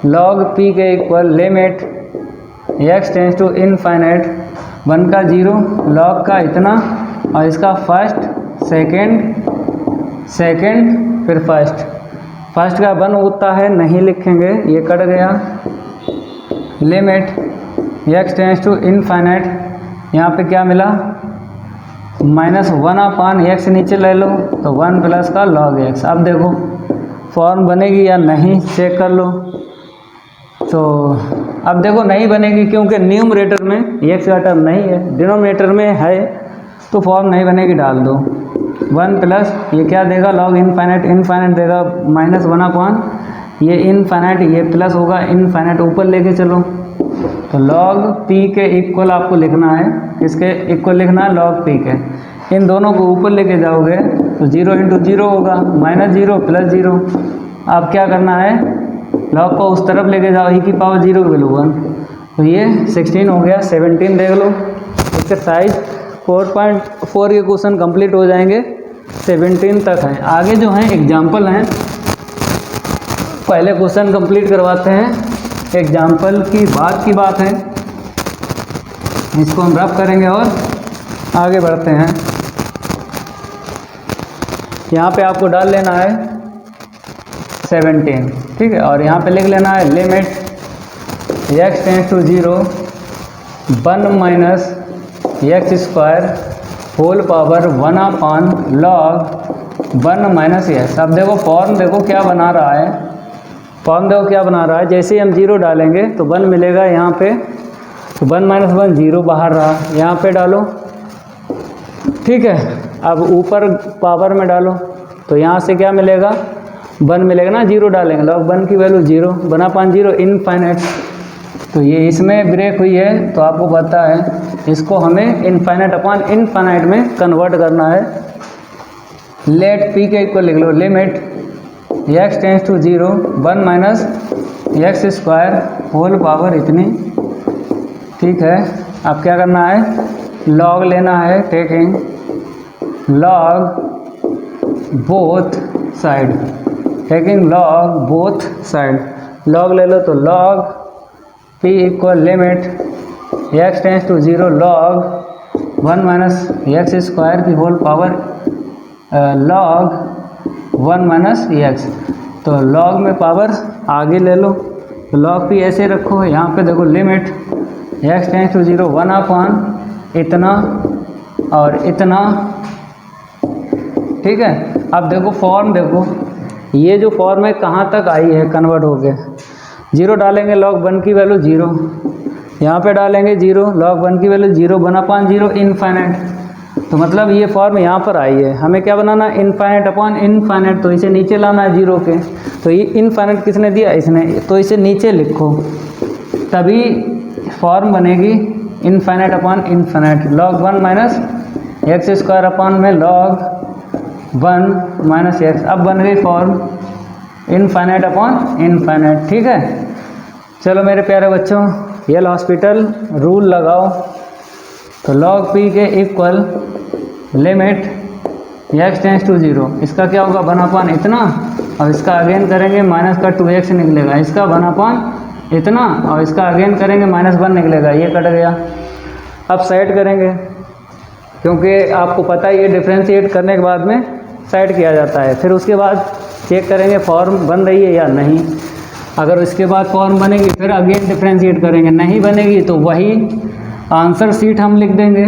लॉग p के equal limit x tends to infinite, 1 का 0, लॉग का इतना, और इसका फर्स्ट सेकंड फिर फर्स्ट का 1 होता है, नहीं लिखेंगे, ये कट गया। Limit x tends to infinite, यहाँ पे क्या मिला? -1 अपान x नीचे ले लो, तो 1 प्लस का log x। अब देखो फॉर्म बनेगी या नहीं, चेक कर लो। तो अब देखो नहीं बनेगी, क्योंकि न्यूमरेटर में x का टर्म नहीं है, डिनोमिनेटर में है, तो फॉर्म नहीं बनेगी, डाल दो 1 प्लस ये क्या देगा? लॉग इनफाइनाइट देगा -1 अपान ये इनफाइनाइट, ये प्लस होगा इनफाइनाइट, ऊपर लेके चलो, तो लॉग p के इक्वल आपको लिखना है। किसके इक्वल लिखना है? लॉग p के। इन दोनों को ऊपर लेके जाओगे तो 0 इंटू 0 होगा, -0 प्लस 0। अब क्या करना है? लॉग को उस तरफ लेके जाओ, e की पावर 0 की वैल्यू 1, तो ये 16 हो गया। 17 देख लो, एक्सरसाइज 4.4 के क्वेश्चन कंप्लीट हो जाएंगे, 17 तक हैं। आगे जो हैं एग्जाम्पल हैं, पहले क्वेश्चन कंप्लीट करवाते हैं, एग्जाम्पल की बात है, इसको हम रफ करेंगे और आगे बढ़ते हैं। यहाँ पे आपको डाल लेना है 17, ठीक है, और यहाँ पे लिख लेना है limit x tends to 0 1 minus x square whole power 1 upon log 1 minus x. अब देखो फॉर्म देखो क्या बना रहा है, फॉर्म देखो क्या बना रहा है। जैसे ही हम 0 डालेंगे तो 1 मिलेगा यहाँ पे, तो 1 माइनस 1 0 बाहर रहा, यहाँ पे डालो, ठीक है। अब ऊपर पावर में डालो, तो यहाँ से क्या मिलेगा? 1 मिलेगा ना, 0 डालेंगे, लॉग 1 की वैल्यू 0, 1 अपान 0 इनफाइनाइट। तो ये इसमें ब्रेक हुई है, तो आपको पता है इसको हमें इनफाइनाइट अपॉन इनफाइनाइट में कन्वर्ट करना है। लेट p के इक्वल लिख लो, limit x tends to 0 1 minus x square whole power इतनी, ठीक है। अब क्या करना है? लॉग लेना है, taking log both side, taking log both side, log ले लो, तो log p equal limit x tends to 0 log 1 minus x square की whole power log 1 minus x. तो लॉग में पावर आगे ले लो, तो लॉग p ऐसे रखो, यहाँ पे देखो लिमिट x टेंस टू 0 1 अपान इतना और इतना, ठीक है। अब देखो फॉर्म, देखो ये जो फॉर्म है कहाँ तक आई है, कन्वर्ट हो गया। 0 डालेंगे log 1 की वैल्यू 0, यहाँ पे डालेंगे 0, log 1 की वैल्यू 0, 1/0 इनफाइनाइट। तो मतलब ये फॉर्म यहाँ पर आई है। हमें क्या बनाना, इनफाइनाइट अपॉन इनफाइनाइट, तो इसे नीचे लाना है 0 के। तो ये इनफाइनाइट किसने दिया, इसने, तो इसे नीचे लिखो, तभी फॉर्म बनेगी infinite upon infinite. log 1 minus x square upon में log 1 माइनस एक्स। अब बन गई फॉर्म इनफाइनाइट अपॉन इनफाइनाइट, ठीक है। चलो मेरे प्यारे बच्चों, यल हॉस्पिटल रूल लगाओ। तो log p के equal limit x tends to 0, इसका क्या होगा 1/, इतना, और इसका अगेन करेंगे माइनस का 2x निकलेगा, इसका 1/, इतना, और इसका अगेन करेंगे -1 निकलेगा, ये कट गया। अब साइड करेंगे, क्योंकि आपको पता है ये डिफ्रेंशिएट करने के बाद में साइड किया जाता है। फिर उसके बाद चेक करेंगे फॉर्म बन रही है या नहीं। अगर उसके बाद फॉर्म बनेगी फिर अगेन डिफ्रेंशिएट करेंगे, नहीं बनेगी तो वही आंसर शीट हम लिख देंगे।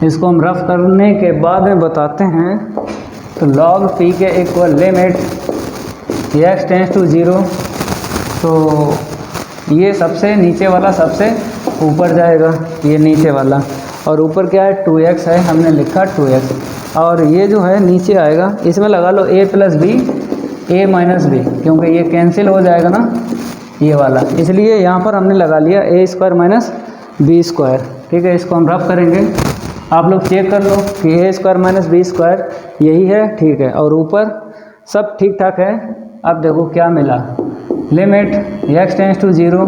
इसको हम रफ करने के बाद में बताते हैं। तो log p के equal limit x tends to 0, तो ये सबसे नीचे वाला सबसे ऊपर जाएगा, ये नीचे वाला, और ऊपर क्या है 2x है, हमने लिखा 2x, और ये जो है नीचे आएगा, इसमें लगा लो a plus b, a minus b, क्योंकि ये कैंसिल हो जाएगा ना ये वाला, इसलिए यहाँ पर हमने लगा लिया a square minus b square, ठीक है। इसको हम रफ करेंगे, आप लोग चेक कर लो कि a square minus b square यही है, ठीक है, और ऊपर सब ठीक ठाक है। अब देखो क्या मिला, limit x tends to 0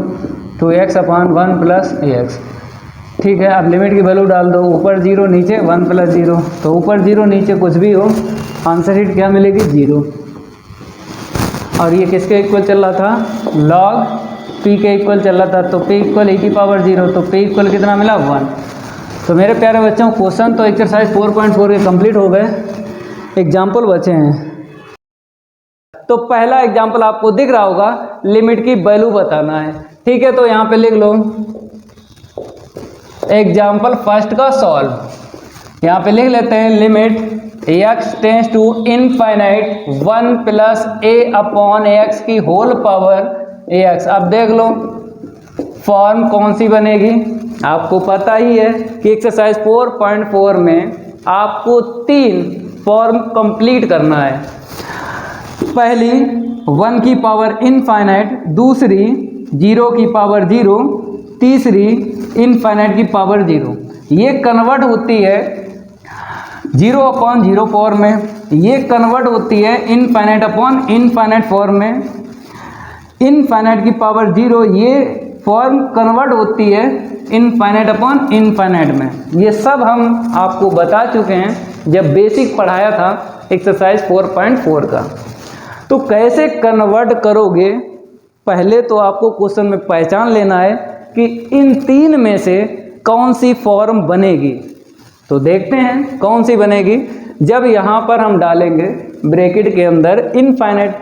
2x upon 1 plus ax, ठीक है। अब लिमिट की वैल्यू डाल दो, ऊपर 0 नीचे 1 प्लस 0, तो ऊपर 0 नीचे कुछ भी हो, आंसर शीट क्या मिलेगी 0। और ये किसके इक्वल चल रहा था, log p के इक्वल चल रहा था, तो p इक्वल e⁻0, तो p इक्वल कितना मिला 1। तो मेरे प्यारे बच्चों, क्वेश्चन तो एक्सरसाइज 4.4 के कंप्लीट हो गए, एग्जाम्पल बचे हैं। तो पहला एग्जाम्पल आपको दिख रहा होगा, लिमिट की वैल्यू बताना है, ठीक है। तो यहाँ पे लिख लो एग्जाम्पल फर्स्ट का सॉल्व। यहाँ पे लिख लेते हैं limit x tends to infinite 1 plus a upon x की होल पावर ax। अब देख लो फॉर्म कौन सी बनेगी, आपको पता ही है कि एक्सरसाइज 4.4 में आपको 3 फॉर्म कंप्लीट करना है। पहली 1 की पावर इनफाइनाइट, दूसरी 0 की पावर 0, तीसरी इनफाइनाइट की पावर 0। ये कन्वर्ट होती है 0 अपॉन 0 फॉर्म में, ये कन्वर्ट होती है इनफाइनाइट अपॉन इनफाइनाइट फॉर्म में, इनफाइनाइट की पावर 0 ये फॉर्म कन्वर्ट होती है इनफाइनाइट अपॉन इनफाइनाइट में। ये सब हम आपको बता चुके हैं जब बेसिक पढ़ाया था एक्सरसाइज 4.4 का। तो कैसे कन्वर्ट करोगे, पहले तो आपको क्वेश्चन में पहचान लेना है कि इन 3 में से कौन सी फॉर्म बनेगी। तो देखते हैं कौन सी बनेगी। जब यहाँ पर हम डालेंगे ब्रैकेट के अंदर इनफाइनाइट,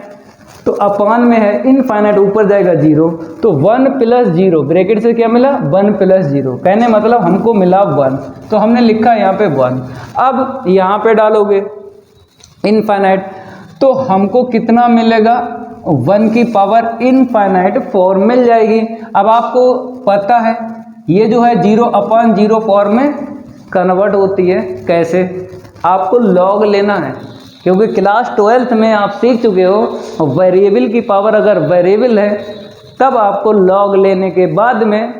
तो अपान में है इनफाइनाइट, ऊपर जाएगा 0, तो 1 प्लस 0, ब्रैकेट से क्या मिला 1 प्लस 0, कहने मतलब हमको मिला 1, तो हमने लिखा यहाँ पे 1। अब यहाँ पे डालोगे इनफाइनाइट, तो हमको कितना मिलेगा 1 की पावर इनफाइनाइट फॉर्म मिल जाएगी। अब आपको पता है ये जो है 0 अपॉन 0 फॉर्म में कन्वर्ट होती है, कैसे, आपको लॉग लेना है, क्योंकि क्लास 12th में आप सीख चुके हो वेरिएबल की पावर अगर वेरिएबल है तब आपको लॉग लेने के बाद में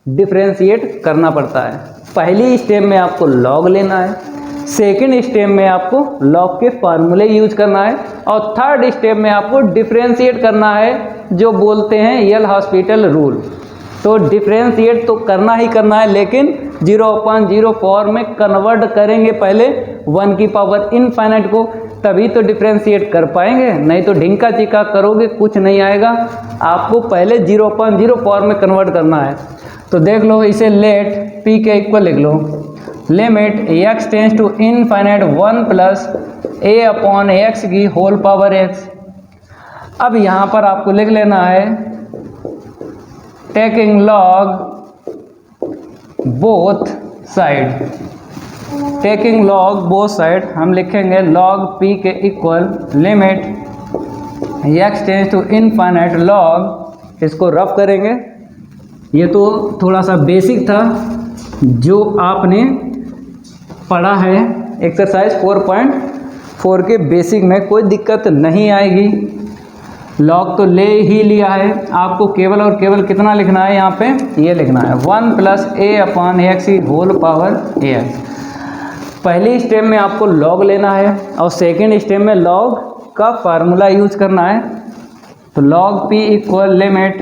डिफरेंशिएट करना पड़ता है। पहली स्टेप में आपको लॉग लेना है, सेकंड स्टेप में आपको लॉग के फार्मूले यूज करना है, और थर्ड स्टेप में आपको डिफरेंशिएट करना है, जो बोलते हैं यल हॉस्पिटल रूल। तो डिफरेंशिएट तो करना ही करना है, लेकिन 0 अपॉन 0 फॉर्म में कन्वर्ट करेंगे पहले 1 की पावर इनफाइनाइट को, तभी तो डिफरेंशिएट कर पाएंगे, नहीं तो ढिंका चिका करोगे कुछ नहीं आएगा। आपको पहले 0 अपॉन 0 फॉर्म में कन्वर्ट करना है। तो देख लो इसे, लेट p के इक्वल लिख लो, limit x tends to infinite 1 plus a upon x की होल पावर x। अब यहाँ पर आपको लिख लेना है taking log both side, taking log both side, हम लिखेंगे log p के equal limit x tends to infinite log, इसको रफ करेंगे। ये तो थोड़ा सा बेसिक था जो आपने पढ़ा है एक्सरसाइज 4.4 के बेसिक में, कोई दिक्कत नहीं आएगी। लॉग तो ले ही लिया है, आपको केवल और केवल कितना लिखना है यहाँ पे, ये लिखना है 1 + a/x होल पावर ax। पहली स्टेप में आपको लॉग लेना है और सेकेंड स्टेप में लॉग का फार्मूला यूज करना है। तो log p equal limit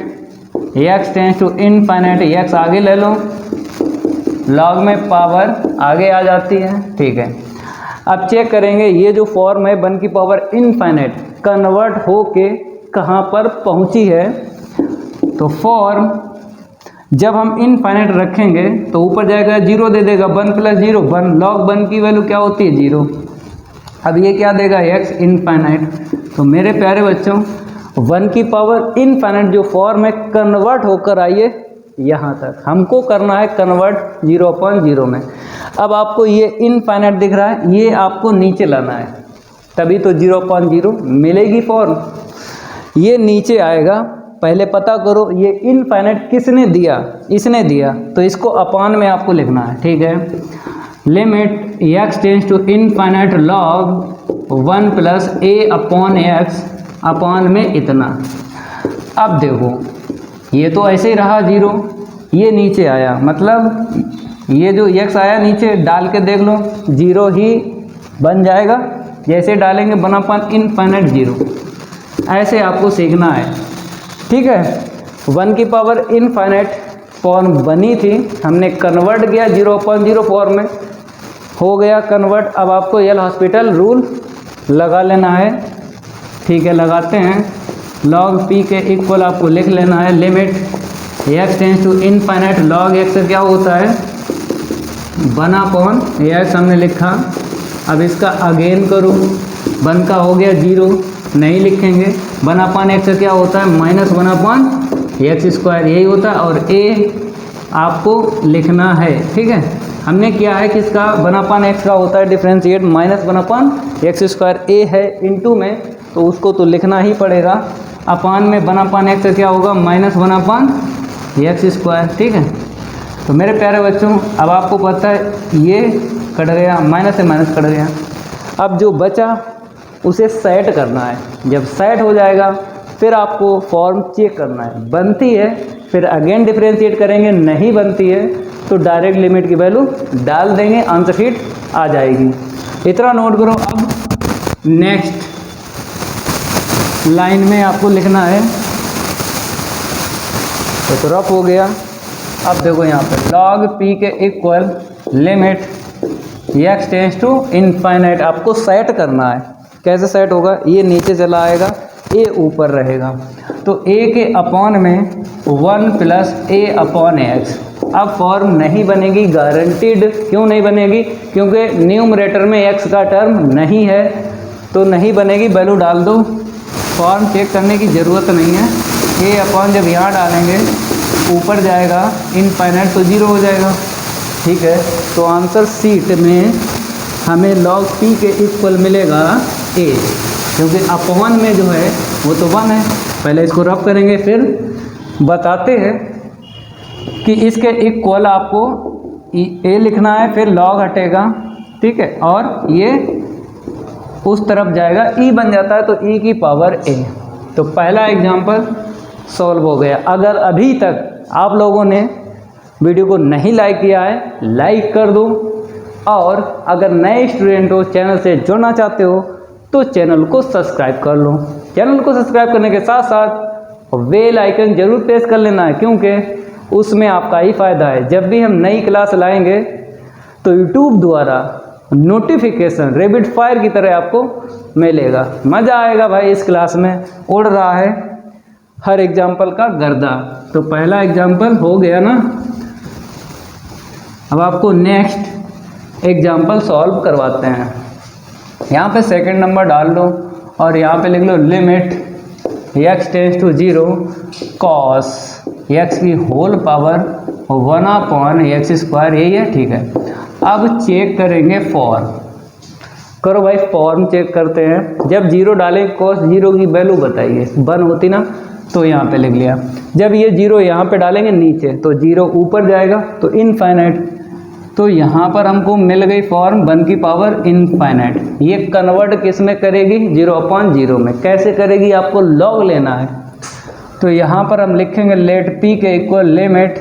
x tends to infinite, x आगे ले लो, log में पावर आगे आ जाती है, ठीक है। अब चेक करेंगे ये जो फॉर्म है 1 की पावर इनफाइनाइट कन्वर्ट हो के कहाँ पर पहुँची है। तो फॉर्म जब हम इनफाइनाइट रखेंगे तो ऊपर जाएगा 0 दे देगा, 1 + 0 1, log 1 की वैल्यू क्या होती है 0। अब ये क्या देगा x इनफाइनाइट। तो मेरे प्यारे बच्चों 1 की पावर इनफाइनाइट जो फॉर्म है कन्वर्ट होकर आइए यहाँ तक, हमको करना है कन्वर्ट 0/0 में। अब आपको ये इनफाइनाइट दिख रहा है, ये आपको नीचे लाना है, तभी तो 0/0 मिलेगी फॉर्म। ये नीचे आएगा, पहले पता करो ये इनफाइनाइट किसने दिया, इसने दिया, तो इसको अपान में आपको लिखना है, ठीक है। Limit x tends to infinite log 1 + a/x upon में इतना। अब देखो ये तो ऐसे ही रहा 0, ये नीचे आया, मतलब ये जो x आया नीचे डाल के देख लो 0 ही बन जाएगा। जैसे डालेंगे 1/∞ 0, ऐसे आपको सीखना है, ठीक है। 1 की पावर इनफाइनाइट फॉर्म बनी थी, हमने कन्वर्ट किया 0/0 फॉर्म में, हो गया कन्वर्ट। अब आपको एल हॉस्पिटल रूल लगा लेना है, ठीक है, लगाते हैं। log p के इक्वल आपको लिख लेना है limit x tends to infinite log x क्या होता है 1/x हमने लिखा। अब इसका अगेन करो, 1 का हो गया 0, नहीं लिखेंगे। 1/x क्या होता है -1/x², यही होता है। और a आपको लिखना है, ठीक है। हमने किया है कि इसका 1/x का होता है डिफ्रेंशिएट -1/x², a है इनटू में, तो उसको तो लिखना ही पड़ेगा। अपान में 1/x क्या होगा -1/x², ठीक है। तो मेरे प्यारे बच्चों अब आपको पता है ये कट गया, माइनस से माइनस कट गया। अब जो बचा उसे सेट करना है, जब सेट हो जाएगा फिर आपको फॉर्म चेक करना है, बनती है फिर अगेन डिफ्रेंशिएट करेंगे, नहीं बनती है तो डायरेक्ट लिमिट की वैल्यू डाल देंगे, आंसर शीट आ जाएगी। इतना नोट करो। अब नेक्स्ट लाइन में आपको लिखना है, तो रफ हो गया। अब देखो यहाँ पे log p के equal limit x tends to infinite आपको सेट करना है। कैसे सेट होगा, ये नीचे चला आएगा, a ऊपर रहेगा, तो a के अपान में 1 + a/x। अब फॉर्म नहीं बनेगी गारंटीड, क्यों नहीं बनेगी, क्योंकि न्यूमरेटर में x का टर्म नहीं है, तो नहीं बनेगी, वैल्यू डाल दो। फॉर्म चेक करने की ज़रूरत नहीं है। a/, जब यहाँ डालेंगे ऊपर जाएगा इनफाइनाइट तो 0 हो जाएगा, ठीक है। तो आंसर शीट में हमें log p के इक्वल मिलेगा a, क्योंकि अपान में जो है वो तो 1 है। पहले इसको रफ करेंगे फिर बताते हैं कि इसके इक्वल आपको a लिखना है, फिर log हटेगा, ठीक है, और ये उस तरफ जाएगा, e बन जाता है तो e की पावर a। तो पहला एग्जाम्पल सॉल्व हो गया। अगर अभी तक आप लोगों ने वीडियो को नहीं लाइक किया है, लाइक कर दो, और अगर नए स्टूडेंट हो, चैनल से जुड़ना चाहते हो तो चैनल को सब्सक्राइब कर लो। चैनल को सब्सक्राइब करने के साथ साथ बेल आइकन जरूर प्रेस कर लेना है, क्योंकि उसमें आपका ही फ़ायदा है। जब भी हम नई क्लास लाएंगे तो यूट्यूब द्वारा नोटिफिकेशन रैपिड फायर की तरह आपको मिलेगा। मज़ा आएगा भाई इस क्लास में, उड़ रहा है हर एग्जाम्पल का गर्दा। तो पहला एग्जाम्पल हो गया ना। अब आपको नेक्स्ट एग्जाम्पल सॉल्व करवाते हैं। यहाँ पे सेकंड नंबर डाल लो और यहाँ पे लिख लो limit x tends to 0 cos x की होल पावर 1/x², यही है, ठीक है। अब चेक करेंगे फॉर्म। करो भाई फॉर्म चेक करते हैं। जब जीरो डालें cos जीरो की वैल्यू बताइए, 1 होती ना, तो यहाँ पे लिख लिया। जब ये जीरो यहाँ पे डालेंगे नीचे तो जीरो ऊपर जाएगा तो इनफाइनाइट। तो यहाँ पर हमको मिल गई फॉर्म 1 की पावर इनफाइनाइट। ये कन्वर्ट किस में करेगी? 0/0 में। कैसे करेगी? आपको लॉग लेना है। तो यहाँ पर हम लिखेंगे लेट पी के equal limit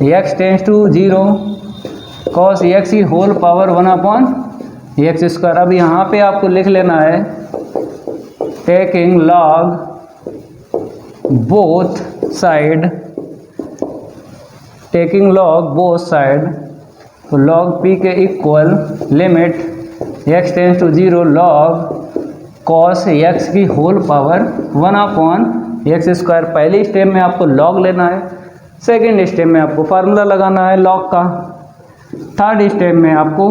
x tends to 0 cos x की होल पावर 1/x²। अब यहाँ पे आपको लिख लेना है taking log both side, taking log both side. तो लॉग पी के equal limit x tends to 0 log cos x की होल पावर 1/x²। पहली स्टेप में आपको लॉग लेना है, सेकेंड स्टेप में आपको फार्मूला लगाना है लॉग का, थर्ड स्टेप में आपको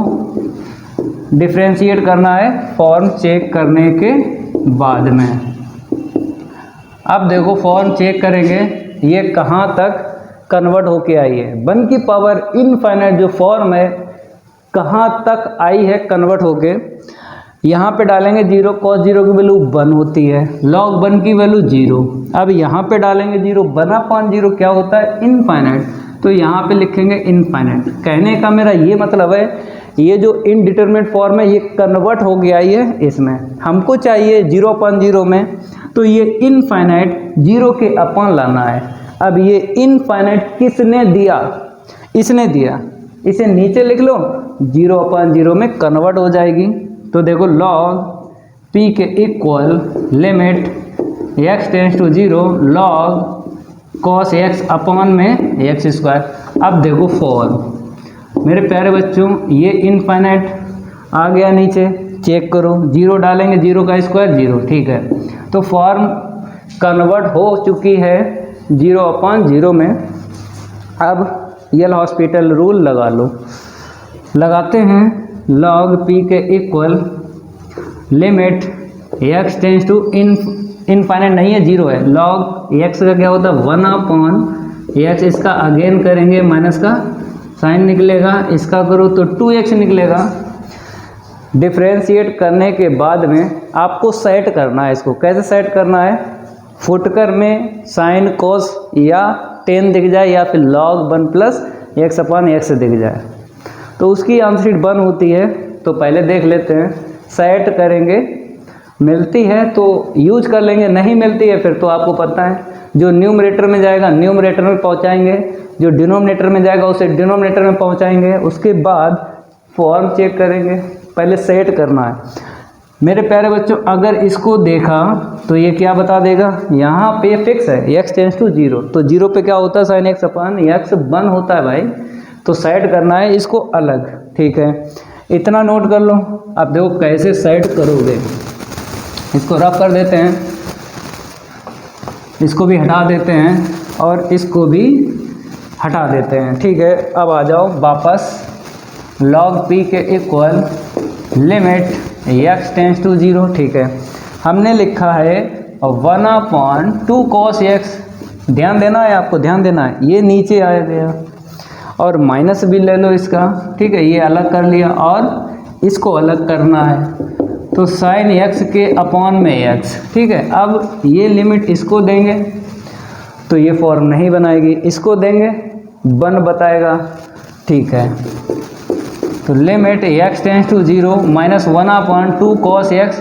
डिफ्रेंशिएट करना है फॉर्म चेक करने के बाद में। अब देखो फॉर्म चेक करेंगे ये कहाँ तक कन्वर्ट होके आई है। 1 की पावर इनफाइनाइट जो फॉर्म है कहाँ तक आई है कन्वर्ट होके। यहाँ पे डालेंगे 0 cos 0 की वैल्यू 1 होती है, log 1 की वैल्यू 0। अब यहाँ पे डालेंगे 0, 1/0 क्या होता है? इनफाइनाइट। तो यहाँ पे लिखेंगे इनफाइनाइट। कहने का मेरा ये मतलब है ये जो इनडिटरमिनेट फॉर्म है ये कन्वर्ट हो गया है इसमें। हमको चाहिए 0/0 में, तो ये इनफाइनाइट 0 के अपन लाना है। अब ये इनफाइनाइट किसने दिया? इसने दिया। इसे नीचे लिख लो, 0/0 में कन्वर्ट हो जाएगी। तो देखो log p के equal limit x tends to 0 log cos x upon में x²। अब देखो फॉर्म मेरे प्यारे बच्चों, ये इनफाइनाइट आ गया नीचे, चेक करो 0 डालेंगे 0 का स्क्वायर 0, ठीक है। तो फॉर्म कन्वर्ट हो चुकी है 0/0 में। अब यल हॉस्पिटल रूल लगा लो, लगाते हैं log p के equal limit x tends to infinite नहीं है 0 है, log x का क्या होता है 1/x। इसका अगेन करेंगे माइनस का साइन निकलेगा, इसका करो तो 2x निकलेगा। डिफ्रेंशिएट करने के बाद में आपको सेट करना है इसको। कैसे सेट करना है? फुटकर में साइन कोस या टेन दिख जाए या फिर log 1 + x/x दिख जाए तो उसकी आंसर शीट 1 होती है। तो पहले देख लेते हैं, सेट करेंगे, मिलती है तो यूज कर लेंगे, नहीं मिलती है फिर तो आपको पता है जो न्यूमरेटर में जाएगा न्यूमरेटर में पहुंचाएंगे, जो डिनोमिनेटर में जाएगा उसे डिनोमिनेटर में पहुंचाएंगे। उसके बाद फॉर्म चेक करेंगे, पहले सेट करना है। मेरे प्यारे बच्चों अगर इसको देखा तो ये क्या बता देगा? यहाँ पे फिक्स है x टेंस टू 0, तो 0 पे क्या होता है sin x/x 1 होता है भाई। तो सेट करना है इसको अलग, ठीक है, इतना नोट कर लो। अब देखो कैसे सेट करोगे, इसको रफ कर देते हैं, इसको भी हटा देते हैं और इसको भी हटा देते हैं, ठीक है। अब आ जाओ वापस, log p के equal limit x tends to 0, ठीक है। हमने लिखा है 1/2 cos x, ध्यान देना है आपको, ध्यान देना है, ये नीचे आ गया और माइनस भी ले लो इसका, ठीक है, ये अलग कर लिया और इसको अलग करना है। तो sin x के अपॉन में x, ठीक है। अब ये लिमिट इसको देंगे तो ये फॉर्म नहीं बनाएगी, इसको देंगे 1 बताएगा, ठीक है। तो limit x tends to 0 -1/2 cos x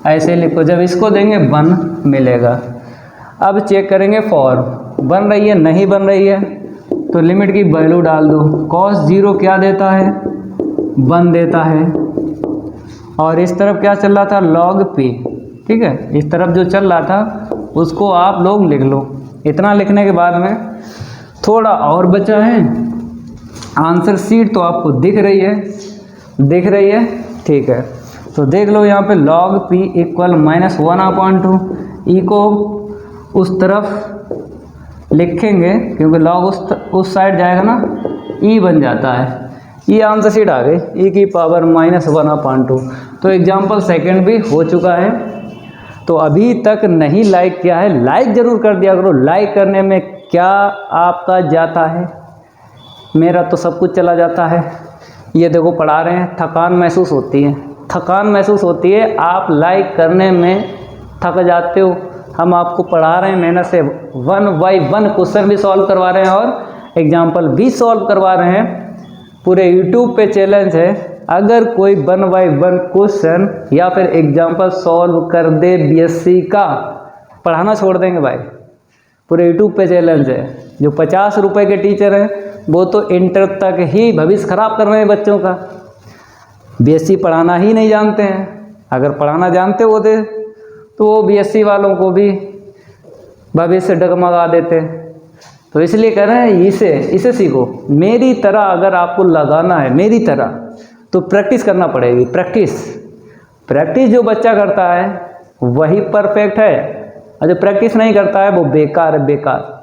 ऐसे लिखो, जब इसको देंगे 1 मिलेगा। अब चेक करेंगे फॉर्म बन रही है नहीं बन रही है, तो लिमिट की वैल्यू डाल दो। cos 0 क्या देता है? 1 देता है। और इस तरफ क्या चल रहा था? log p, ठीक है, इस तरफ जो चल रहा था उसको आप लोग लिख लो। इतना लिखने के बाद में थोड़ा और बचा है, आंसर शीट तो आपको दिख रही है, ठीक है। तो देख लो यहाँ पे log p इक्वल -1/2, ई को उस तरफ लिखेंगे क्योंकि log उस साइड जाएगा ना, ई बन जाता है। ये आंसर शीट आ गई e की पावर -1/2। तो एग्जाम्पल सेकंड भी हो चुका है। तो अभी तक नहीं लाइक किया है, लाइक ज़रूर कर दिया करो। लाइक करने में क्या आपका जाता है? मेरा तो सब कुछ चला जाता है। ये देखो पढ़ा रहे हैं, थकान महसूस होती है, थकान महसूस होती है, आप लाइक करने में थक जाते हो। हम आपको पढ़ा रहे हैं मेहनत से, 1 बाय 1 क्वेश्चन भी सॉल्व करवा रहे हैं और एग्जाम्पल भी सॉल्व करवा रहे हैं। पूरे यूट्यूब पे चैलेंज है, अगर कोई 1 बाय 1 क्वेश्चन या फिर एग्जाम्पल सॉल्व कर दे बीएससी का, पढ़ाना छोड़ देंगे भाई। पूरे यूट्यूब पे चैलेंज है। जो 50 रुपये के टीचर हैं वो तो इंटर तक ही भविष्य खराब कर रहे हैं बच्चों का, बीएससी पढ़ाना ही नहीं जानते हैं। अगर पढ़ाना जानते होते तो वो बीएससी वालों को भी भविष्य डगमगा देते। तो इसलिए कह रहे हैं इसे सीखो। मेरी तरह अगर आपको लगाना है, मेरी तरह, तो प्रैक्टिस करना पड़ेगी। प्रैक्टिस जो बच्चा करता है वही परफेक्ट है, और जो प्रैक्टिस नहीं करता है वो बेकार है, बेकार।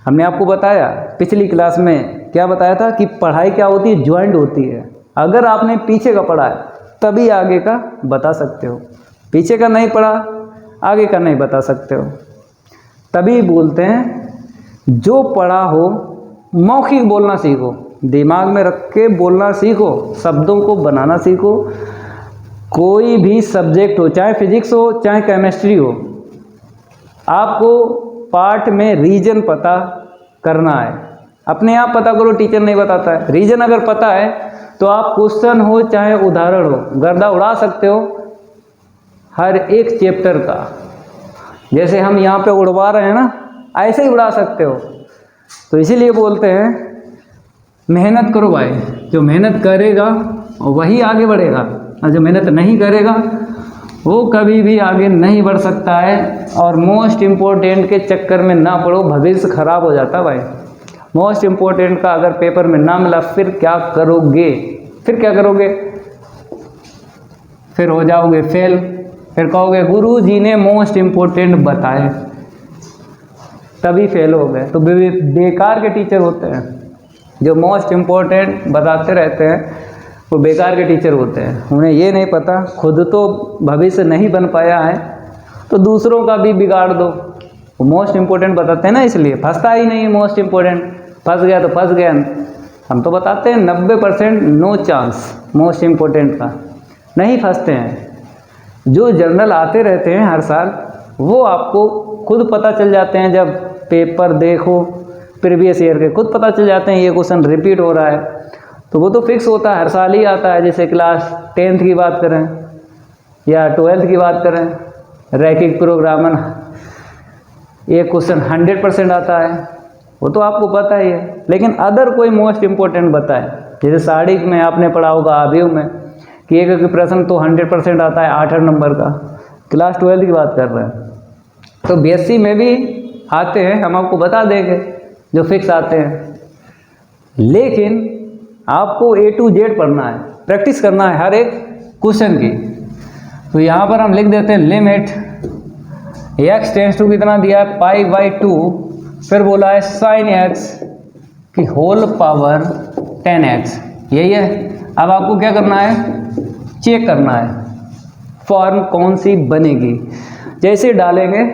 हमने आपको बताया पिछली क्लास में, क्या बताया था कि पढ़ाई क्या होती है, ज्वाइंट होती है। अगर आपने पीछे का पढ़ा है तभी आगे का बता सकते हो, पीछे का नहीं पढ़ा आगे का नहीं बता सकते हो। तभी बोलते हैं जो पढ़ा हो मौखिक बोलना सीखो, दिमाग में रख के बोलना सीखो, शब्दों को बनाना सीखो। कोई भी सब्जेक्ट हो, चाहे फिजिक्स हो चाहे केमिस्ट्री हो, आपको पाठ में रीजन पता करना है। अपने आप पता करो, टीचर नहीं बताता है। रीजन अगर पता है तो आप क्वेश्चन हो चाहे उदाहरण हो गर्दा उड़ा सकते हो हर एक चैप्टर का। जैसे हम यहाँ पे उड़वा रहे हैं ना, ऐसे ही उड़ा सकते हो। तो इसीलिए बोलते हैं मेहनत करो भाई, जो मेहनत करेगा वही आगे बढ़ेगा, और जो मेहनत नहीं करेगा वो कभी भी आगे नहीं बढ़ सकता है। और मोस्ट इम्पोर्टेंट के चक्कर में ना पड़ो, भविष्य खराब हो जाता है भाई। मोस्ट इम्पोर्टेंट का अगर पेपर में ना मिला फिर क्या करोगे, फिर हो जाओगे फेल। फिर कहोगे गुरुजी ने मोस्ट इम्पोर्टेंट बताए, तभी फेल हो गए। तो बेकार के टीचर होते हैं जो मोस्ट इम्पोर्टेंट बताते रहते हैं, वो बेकार के टीचर होते हैं। उन्हें ये नहीं पता, खुद तो भविष्य नहीं बन पाया है तो दूसरों का भी बिगाड़ दो। वो मोस्ट इम्पोर्टेंट बताते हैं ना, इसलिए फंसता ही नहीं है मोस्ट इम्पोर्टेंट। फंस गया तो फंस गया। हम तो बताते हैं 90% नो चांस मोस्ट इम्पोर्टेंट का, नहीं फंसते हैं। जो जर्नल आते रहते हैं हर साल वो आपको खुद पता चल जाते हैं, जब पेपर देखो प्रीवियस ईयर के खुद पता चल जाते हैं ये क्वेश्चन रिपीट हो रहा है। तो वो तो फिक्स होता है, हर साल ही आता है। जैसे क्लास 10th की बात करें या 12th की बात करें, रैखिक प्रोग्रामर ये क्वेश्चन 100% आता है, वो तो आपको पता ही है। लेकिन अदर कोई मोस्ट इम्पोर्टेंट बताए, जैसे साड़ी में आपने पढ़ा होगा आबियों में कि एक प्रश्न तो 100% आता है 8 नंबर का, क्लास 12th की बात कर रहे हैं। तो बीएससी में भी आते हैं, हम आपको बता देंगे जो फिक्स आते हैं। लेकिन आपको A to Z पढ़ना है, प्रैक्टिस करना है हर एक क्वेश्चन की। तो यहाँ पर हम लिख देते हैं लिमिट x टेंस टू कितना दिया है π/2, फिर बोला है sin x की होल पावर 10x, यही है। अब आपको क्या करना है, चेक करना है फॉर्म कौन सी बनेगी। जैसे डालेंगे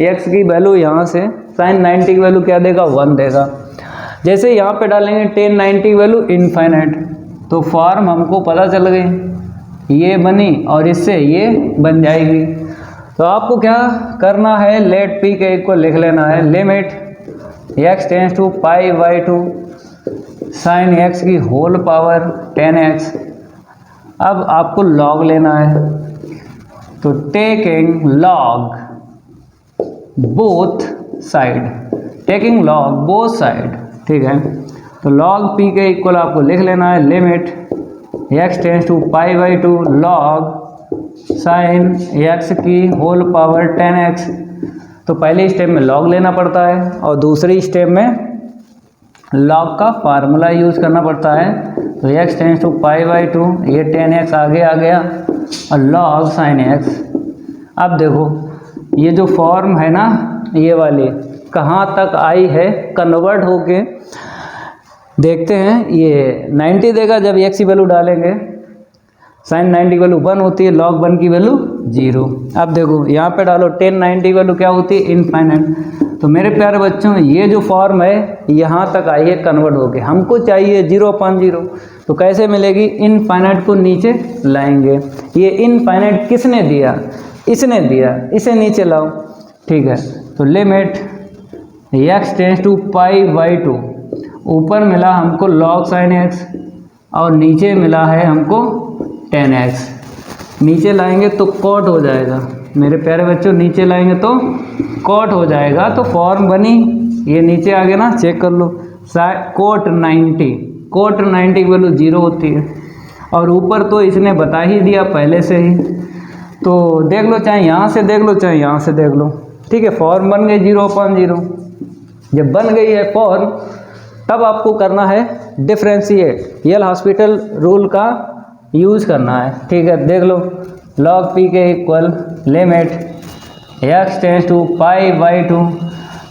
x की वैल्यू यहाँ से, sin 90 की वैल्यू क्या देगा, 1 देगा। जैसे यहाँ पे डालेंगे 10 90 की वैल्यू इनफाइनाइट, तो फॉर्म हमको पता चल गई, ये बनी और इससे ये बन जाएगी। तो आपको क्या करना है, लेट p के को लिख लेना है limit x tends to π/2 sin x की होल पावर 10x। अब आपको लॉग लेना है, तो taking log both side, taking log both side, ठीक है। तो लॉग p के इक्वल आपको लिख लेना है limit x tends to π/2 log sine x की होल पावर 10x। तो पहले स्टेप में लॉग लेना पड़ता है और दूसरी स्टेप में लॉग का फार्मूला यूज़ करना पड़ता है। तो x टेंस टू π/2, ये 10x आगे आ गया और लॉग साइन x। अब देखो ये जो फॉर्म है ना, ये वाली कहाँ तक आई है कन्वर्ट होके, देखते हैं। ये 90 देगा जब x की वैल्यू डालेंगे, साइन 90 की वैल्यू 1 होती है, लॉग 1 की वैल्यू 0। अब देखो यहाँ पे डालो 10 90 की वैल्यू क्या होती है, इनफाइनाइट। तो मेरे प्यारे बच्चों ये जो फॉर्म है यहाँ तक आई है कन्वर्ट होके, हमको चाहिए 0/0। तो कैसे मिलेगी? इनफाइनाइट को नीचे लाएंगे। ये इनफाइनाइट किसने दिया? इसने दिया, इसे नीचे लाओ। ठीक है, तो लिमिट x टेंस टू π/2, ऊपर मिला हमको log sin x और नीचे मिला है हमको tan x। नीचे लाएंगे तो कॉट हो जाएगा मेरे प्यारे बच्चों, नीचे लाएंगे तो कॉट हो जाएगा। तो फॉर्म बनी, ये नीचे आ गया ना, चेक कर लो। कोट 90 की वैल्यू 0 होती है और ऊपर तो इसने बता ही दिया पहले से ही। तो देख लो, चाहे यहाँ से देख लो चाहे यहाँ से देख लो। ठीक है, फॉर्म बन गई 0/0। जब बन गई है फॉर्म तब आपको करना है डिफ्रेंशिएट, यल हॉस्पिटल रूल का यूज़ करना है। ठीक है, देख लो, log p के equal limit x tends to π/2,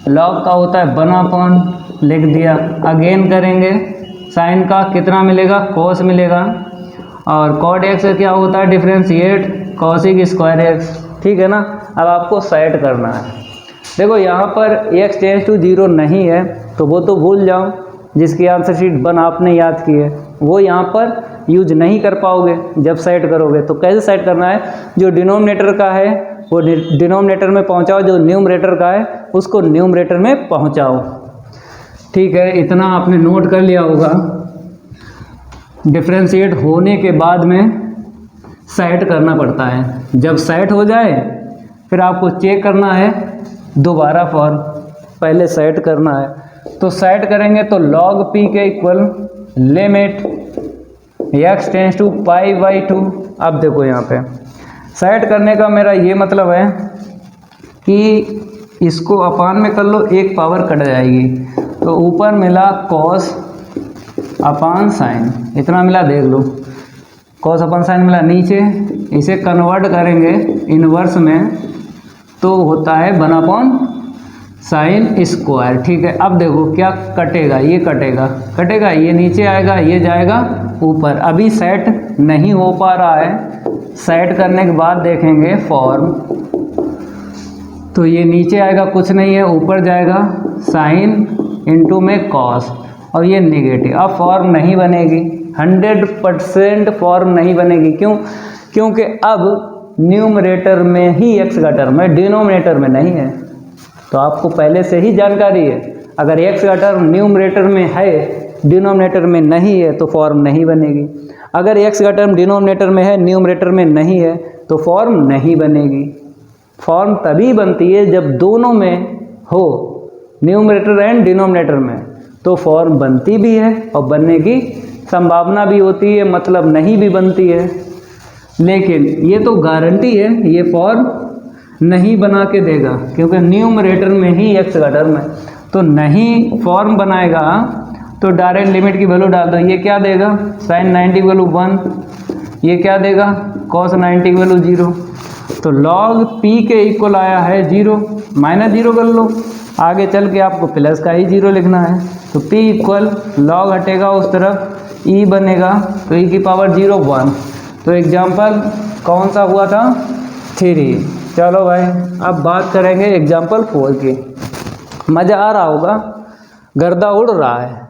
log का होता है 1/, लिख दिया। अगेन करेंगे, साइन का कितना मिलेगा? cos मिलेगा। और cot x क्या होता है? Differentiate cosic square x। ठीक है ना, अब आपको सेट करना है। देखो यहाँ पर x टेंस टू 0 नहीं है तो वो तो भूल जाओ, जिसकी आंसर शीट 1 आपने याद की है वो यहाँ पर यूज नहीं कर पाओगे जब सेट करोगे। तो कैसे सेट करना है? जो डिनोमिनेटर का है वो डिनोमिनेटर में पहुँचाओ, जो न्यूमरेटर का है उसको न्यूमरेटर में पहुँचाओ। ठीक है, इतना आपने नोट कर लिया होगा। डिफ्रेंशिएट होने के बाद में सेट करना पड़ता है। जब सेट हो जाए फिर आपको चेक करना है दोबारा फॉर्म, पहले सेट करना है। तो सेट करेंगे तो log p के equal limit x tends to π/2। अब देखो यहाँ पे सेट करने का मेरा ये मतलब है कि इसको अपान में कर लो, एक पावर कट जाएगी। तो ऊपर मिला cos अपान साइन, इतना मिला, देख लो cos अपान साइन मिला। नीचे इसे कन्वर्ट करेंगे इनवर्स में तो होता है 1/sin स्क्वायर। ठीक है, अब देखो क्या कटेगा, ये कटेगा, ये नीचे आएगा, ये जाएगा ऊपर। अभी सेट नहीं हो पा रहा है, सेट करने के बाद देखेंगे फॉर्म। तो ये नीचे आएगा, कुछ नहीं है, ऊपर जाएगा साइन इंटू में कॉस और ये नेगेटिव। अब फॉर्म नहीं बनेगी, 100% फॉर्म नहीं बनेगी। क्यों? क्योंकि अब न्यूमरेटर में ही x का टर्म है, डिनोमिनेटर में नहीं है। तो आपको पहले से ही जानकारी है, अगर x का टर्म न्यूमरेटर में है डिनोमिनेटर में नहीं है तो फॉर्म नहीं बनेगी। अगर x का टर्म डिनोमिनेटर में है न्यूमरेटर में नहीं है तो फॉर्म नहीं बनेगी। फॉर्म तभी बनती है जब दोनों में हो, न्यूमरेटर एंड डिनोमिनेटर में, तो फॉर्म बनती भी है और बनने की संभावना भी होती है, मतलब नहीं भी बनती है। लेकिन ये तो गारंटी है ये फॉर्म नहीं बना के देगा, क्योंकि न्यूमरेटर में ही x का टर्म है। तो नहीं फॉर्म बनाएगा तो डायरेक्ट लिमिट की वैल्यू डाल दो। ये क्या देगा? sin 90 की वैल्यू 1, ये क्या देगा? cos 90 की वैल्यू 0। तो log p के इक्वल आया है 0, -0 कर लो, आगे चल के आपको प्लस का ही 0 लिखना है। तो p इक्वल लॉग हटेगा उस तरफ, e बनेगा तो e की पावर 0 1। तो एग्जाम्पल कौन सा हुआ था? 3। चलो भाई अब बात करेंगे एग्जाम्पल 4 की। मज़ा आ रहा होगा, गर्दा उड़ रहा है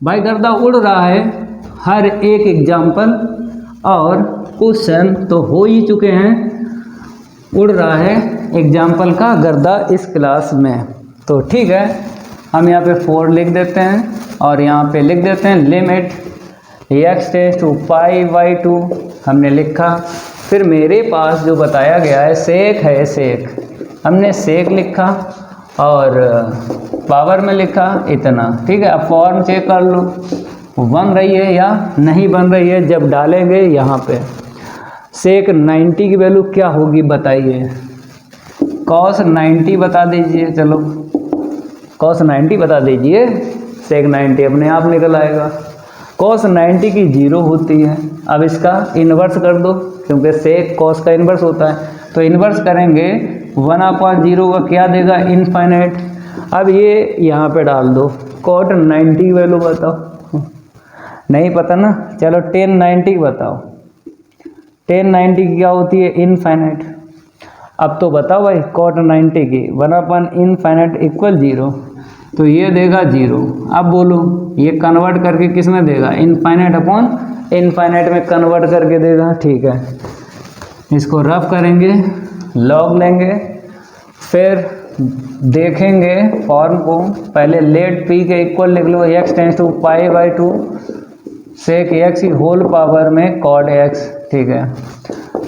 भाई, गर्दा उड़ रहा है। हर एक एग्जाम्पल और क्वेश्चन तो हो ही चुके हैं, उड़ रहा है एग्जाम्पल का गर्दा इस क्लास में। तो ठीक है, हम यहाँ पे 4 लिख देते हैं और यहाँ पे लिख देते हैं लिमिट x टेंस टू π/2 हमने लिखा। फिर मेरे पास जो बताया गया है सेक है, सेक हमने सेक लिखा और पावर में लिखा इतना। ठीक है, अब फॉर्म चेक कर लो बन रही है या नहीं बन रही है। जब डालेंगे यहाँ पे सेक 90 की वैल्यू क्या होगी बताइए? cos 90 बता दीजिए, चलो cos 90 बता दीजिए, सेक 90 अपने आप निकल आएगा। cos 90 की 0 होती है। अब इसका इन्वर्स कर दो, क्योंकि सेक cos का इन्वर्स होता है। तो इन्वर्स करेंगे 1/0 का क्या देगा? इनफाइनाइट। अब ये यहाँ पे डाल दो, cot 90 की वैल्यू बताओ, नहीं पता ना, चलो tan 90 बताओ। tan 90 की क्या होती है? इनफाइनाइट। अब तो बताओ भाई cot 90 की 1/∞ इक्वल 0, तो ये देगा 0। अब बोलो ये कन्वर्ट करके किस में देगा, इनफाइनाइट अपॉन इनफाइनाइट में कन्वर्ट करके देगा। ठीक है, इसको रफ करेंगे, लॉग लेंगे, फिर देखेंगे फॉर्म को। पहले लेट पी के इक्वल लिख लो, x tends to π/2 sec x की होल पावर में cot x। ठीक है,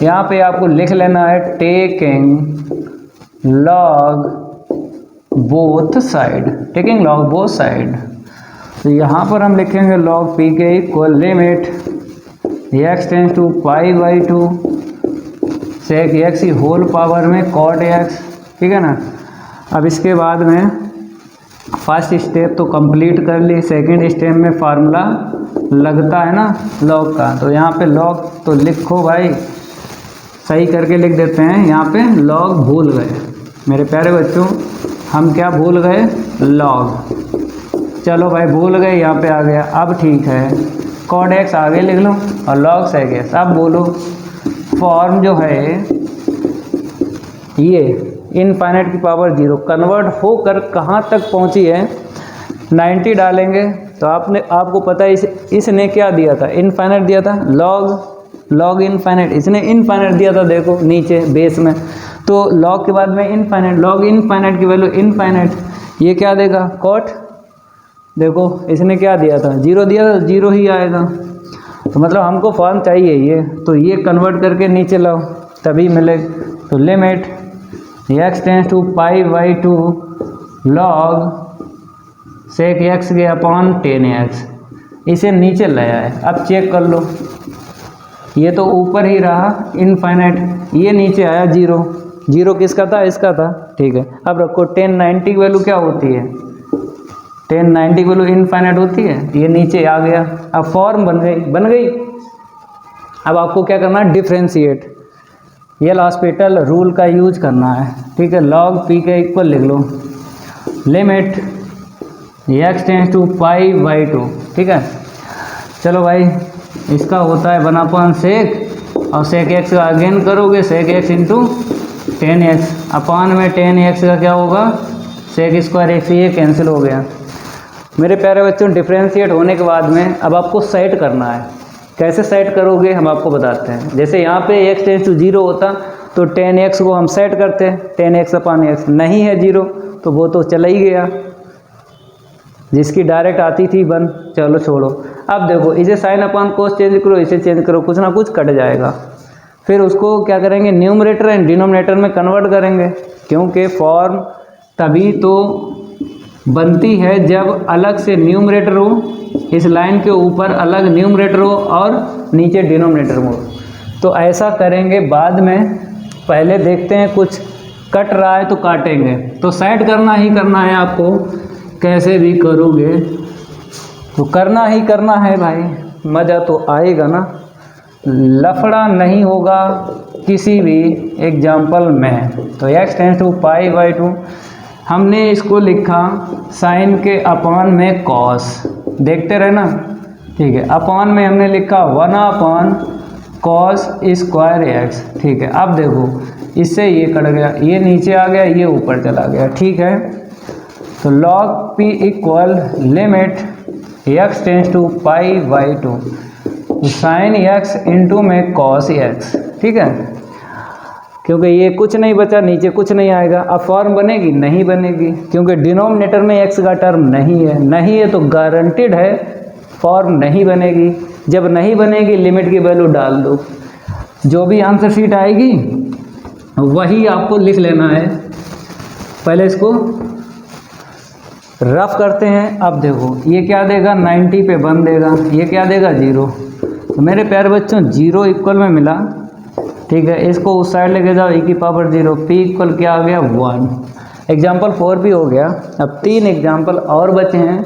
यहाँ पे आपको लिख लेना है taking log both side, taking log both side. तो यहाँ पर हम लिखेंगे लॉग पी के equal limit x tends to π/2 sec x की होल पावर में cot x। ठीक है ना। अब इसके बाद में फर्स्ट स्टेप तो कंप्लीट कर ली, सेकंड स्टेप में फार्मूला लगता है ना लॉग का, तो यहाँ पे लॉग तो लिखो भाई, सही करके लिख देते हैं। यहाँ पे लॉग भूल गए मेरे प्यारे बच्चों, हम क्या भूल गए, लॉग। चलो भाई भूल गए, यहाँ पे आ गया। अब ठीक है, cot x आगे लिख लो और log sec x। अब बोलो फॉर्म जो है ये इनफाइनाइट की पावर 0 कन्वर्ट होकर कहाँ तक पहुँची है, 90 डालेंगे तो आपको पता है इसने क्या दिया था, इनफाइनाइट दिया था, लॉग इनफाइनाइट, इसने इनफाइनाइट दिया था। देखो नीचे बेस में, तो लॉग के बाद में इनफाइनाइट, लॉग इनफाइनाइट की वैल्यू इनफाइनाइट, ये क्या देगा cot, देखो इसने क्या दिया था, 0 दिया था, 0 ही आएगा। तो मतलब हमको फॉर्म चाहिए ये, तो ये कन्वर्ट करके नीचे लाओ तभी मिले। तो limit x tends to π/2 log sec x के अपॉन 10x, इसे नीचे लाया है। अब चेक कर लो, ये तो ऊपर ही रहा इनफाइनाइट, ये नीचे आया 0, 0 किसका था, इसका था। ठीक है, अब रखो 1090 की वैल्यू क्या होती है, 1090 की वैल्यू इनफाइनाइट होती है, ये नीचे आ गया। अब फॉर्म बन गई। अब आपको क्या करना है, डिफ्रेंशिएट, ये हॉस्पिटल रूल का यूज करना है। ठीक है, लॉग पी के इक्वल लिख लो लिमिट x टेंस टू π/2। ठीक है, चलो भाई इसका होता है 1/sec और sec x का अगेन करोगे sec x इंटू 10x अपान में 10x का क्या होगा, sec स्क्वायर x, ये कैंसिल हो गया। मेरे प्यारे बच्चों डिफ्रेंशिएट होने के बाद में अब आपको सेट करना है। कैसे सेट करोगे हम आपको बताते हैं। जैसे यहाँ पे x टेंस टू 0 होता तो 10x को हम सेट करते हैं 10x अपान x, नहीं है 0 तो वो तो चला ही गया, जिसकी डायरेक्ट आती थी 1, चलो छोड़ो। अब देखो इसे साइन अपान कोस चेंज करो, इसे चेंज करो, कुछ ना कुछ कट जाएगा। फिर उसको क्या करेंगे, न्यूमरेटर एंड डिनोमिनेटर में कन्वर्ट करेंगे, क्योंकि फॉर्म तभी तो बनती है जब अलग से न्यूमरेटर हो, इस लाइन के ऊपर अलग न्यूमरेटर हो और नीचे डिनोमिनेटर हो। तो ऐसा करेंगे बाद में, पहले देखते हैं कुछ कट रहा है तो काटेंगे। तो सेट करना ही करना है आपको, कैसे भी करोगे तो करना ही करना है भाई, मज़ा तो आएगा ना, लफड़ा नहीं होगा किसी भी एग्जाम्पल में। तो x टेंस टू π/2 हमने इसको लिखा साइन के अपॉन में कॉस, देखते रहना। ठीक है, अपॉन में हमने लिखा 1/cos स्क्वायर x। ठीक है, अब देखो इससे ये कट गया, ये नीचे आ गया, ये ऊपर चला गया। ठीक है, तो log p equal limit x tends to π/2 sine x into में cos x। ठीक है, क्योंकि ये कुछ नहीं बचा, नीचे कुछ नहीं आएगा। अब फॉर्म बनेगी, नहीं बनेगी, क्योंकि डिनोमिनेटर में x का टर्म नहीं है तो गारंटेड है फॉर्म नहीं बनेगी। जब नहीं बनेगी लिमिट की वैल्यू डाल दो, जो भी आंसर शीट आएगी वही आपको लिख लेना है। पहले इसको रफ करते हैं। अब देखो ये क्या देगा, 90 पे 1 देगा, ये क्या देगा 0। तो मेरे प्यारे बच्चों 0 इक्वल में मिला। ठीक है, इसको उस साइड लेके जाओ, e की पावर 0, p इक्वल क्या आ गया 1। एग्जाम्पल 4 भी हो गया। अब 3 एग्जाम्पल और बचे हैं,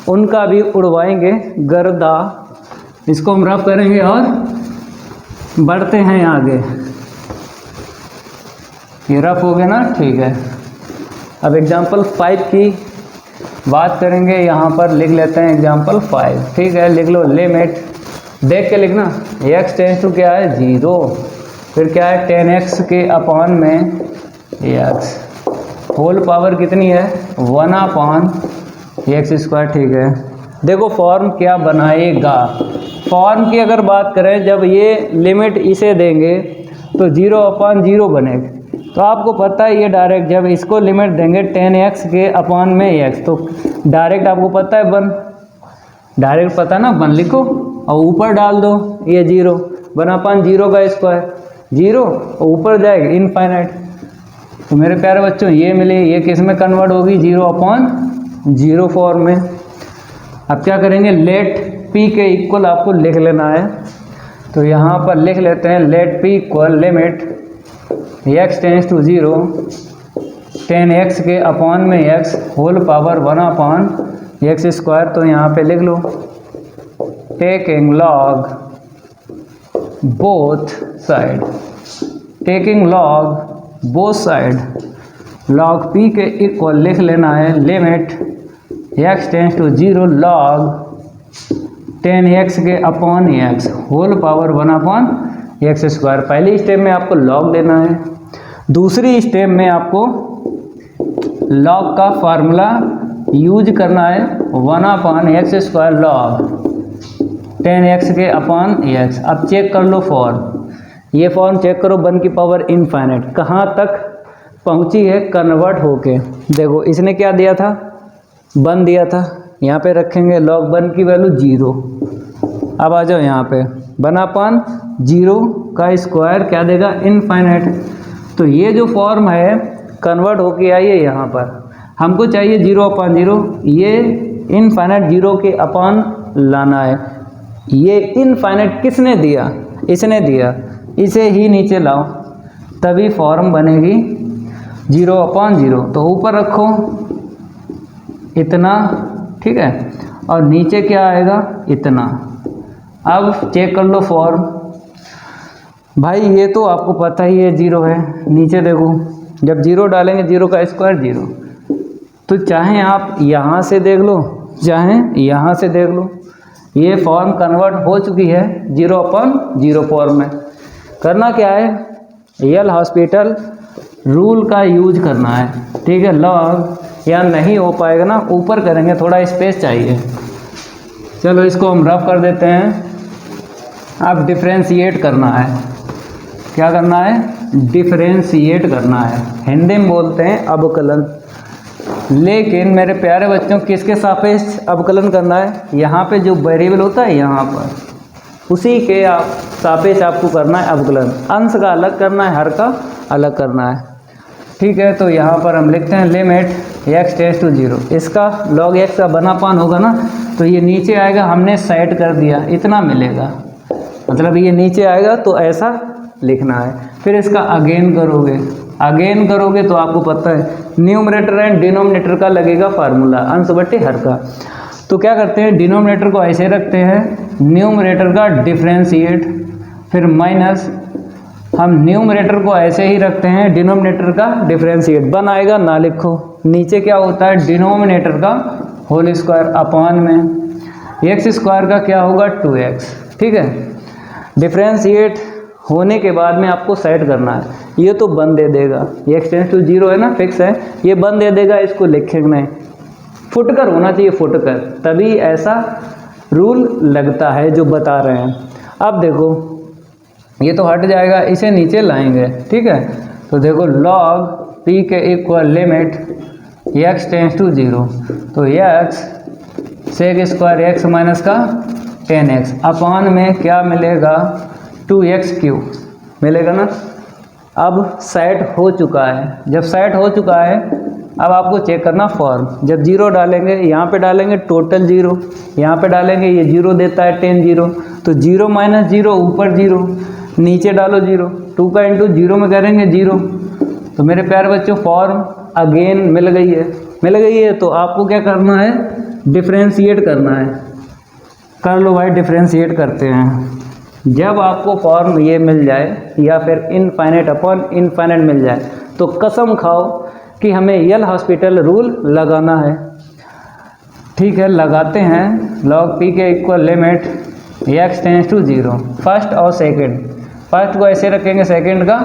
उनका भी उड़वाएंगे गर्दा। इसको हम रफ करेंगे और बढ़ते हैं आगे। ये रफ हो गया ना, ठीक है। अब एग्जाम्पल 5 की बात करेंगे, यहाँ पर लिख लेते हैं एग्जाम्पल 5। ठीक है, लिख लो लिमिट, देख के लिखना, x टेंस टू क्या है 0 फिर क्या है 10x के अपॉन में x, होल पावर कितनी है 1/x²। ठीक है, देखो फॉर्म क्या बनाएगा। फॉर्म की अगर बात करें, जब ये लिमिट इसे देंगे तो 0/0 बनेगा। तो आपको पता है ये डायरेक्ट जब इसको लिमिट देंगे 10x के अपॉन में x, तो डायरेक्ट आपको पता है 1, डायरेक्ट पता ना 1 लिखो और ऊपर डाल दो ये 0, 1/0 का स्क्वायर 0 और ऊपर जाएगा इनफाइनाइट। तो मेरे प्यारे बच्चों ये मिले, ये किस में कन्वर्ट होगी 0/0 फॉर्म में। अब क्या करेंगे, लेट p के इक्वल आपको लिख लेना है। तो यहाँ पर लिख लेते हैं let p equal limit x tends to 0 10x के अपॉन में x होल पावर 1/x²। तो यहाँ पे लिख लो taking log both side, taking log both side, log p के इक्वल लिख लेना है limit x tends to 0 log 10x के upon x whole power 1/x²। पहली स्टेप में आपको लॉग लेना है, दूसरी स्टेप में आपको लॉग का फार्मूला यूज करना है 1/x² लॉग 10x के अपॉन x। अब चेक कर लो फॉर्म, ये फॉर्म चेक करो 1 की पावर इनफाइनाइट कहाँ तक पहुँची है कन्वर्ट होके। देखो इसने क्या दिया था 1 दिया था, यहाँ पे रखेंगे लॉग 1 की वैल्यू 0। अब आ जाओ यहाँ पे 1/0 का स्क्वायर क्या देगा इनफाइनाइट। तो ये जो फॉर्म है कन्वर्ट होके आई है यहाँ पर, हमको चाहिए 0/0, ये इनफाइनाइट 0 के अपॉन लाना है। ये इनफाइनाइट किसने दिया, इसने दिया, इसे ही नीचे लाओ तभी फॉर्म बनेगी 0/0। तो ऊपर रखो इतना, ठीक है, और नीचे क्या आएगा इतना। अब चेक कर लो फॉर्म, भाई ये तो आपको पता ही है 0 है, नीचे देखो जब 0 डालेंगे 0 का स्क्वायर 0। तो चाहे आप यहाँ से देख लो चाहे यहाँ से देख लो, ये फॉर्म कन्वर्ट हो चुकी है 0/0 फॉर्म में। करना क्या है, एल हॉस्पिटल रूल का यूज करना है, ठीक है। लॉग या नहीं हो पाएगा ना, ऊपर करेंगे, थोड़ा स्पेस चाहिए। चलो इसको हम रफ कर देते हैं। अब डिफ्रेंशिएट करना है, क्या करना है डिफ्रेंशिएट करना है, हिंदी में बोलते हैं अवकलन। लेकिन मेरे प्यारे बच्चों किसके सापेक्ष अवकलन करना है, यहाँ पे जो वेरिएबल होता है यहाँ पर उसी के सापेक्ष आपको करना है अवकलन। अंश का अलग करना है, हर का अलग करना है, ठीक है। तो यहाँ पर हम लिखते हैं लिमिट x टेंस टू 0, इसका log x का बनापान होगा ना, तो ये नीचे आएगा, हमने सेट कर दिया इतना मिलेगा, मतलब ये नीचे आएगा तो ऐसा लिखना है। फिर इसका अगेन करोगे तो आपको पता है न्यूमरेटर एंड डिनोमिनेटर का लगेगा फार्मूला, अंश बट्टे हर का। तो क्या करते हैं, डिनोमिनेटर को ऐसे रखते हैं, न्यूमरेटर का डिफ्रेंशिएट, फिर माइनस, हम न्यूमरेटर को ऐसे ही रखते हैं, डिनोमिनेटर का डिफ्रेंशिएट। बन आएगा ना लिखो, नीचे क्या होता है डिनोमिनेटर का होल स्क्वायर अपॉन में एक्स स्क्वायर का क्या होगा 2x, ठीक है। डिफ्रेंशिएट होने के बाद में आपको सेट करना है, ये तो 1 दे देगा, x टेंस टू 0 है ना, फिक्स है, ये 1 दे देगा, इसको लिखेंगे नहीं, फुटकर होना चाहिए, फुटकर, तभी ऐसा रूल लगता है जो बता रहे हैं। अब देखो ये तो हट जाएगा, इसे नीचे लाएंगे, ठीक है। तो देखो log p के equal limit x tends to 0, तो x sec square x minus का 10x अपॉन में क्या मिलेगा 2x³ मिलेगा ना। अब सेट हो चुका है, जब सेट हो चुका है अब आपको चेक करना फॉर्म, जब 0 डालेंगे यहाँ पे डालेंगे टोटल 0, यहाँ पे डालेंगे ये 0 देता है 10 0, तो 0 माइनस 0 ऊपर 0, नीचे डालो 0, 2 का इंटू 0 में करेंगे 0। तो मेरे प्यारे बच्चों फॉर्म अगेन मिल गई है, तो आपको क्या करना है डिफ्रेंशिएट करना है। कर लो भाई, डिफ्रेंशिएट करते हैं। जब आपको फॉर्म ये मिल जाए या फिर इनफाइनाइट अपॉन इनफाइनाइट मिल जाए तो कसम खाओ कि हमें एल हॉस्पिटल रूल लगाना है, ठीक है। लगाते हैं log p के equal limit x tends to 0, first और सेकंड। फर्स्ट को ऐसे रखेंगे, सेकंड का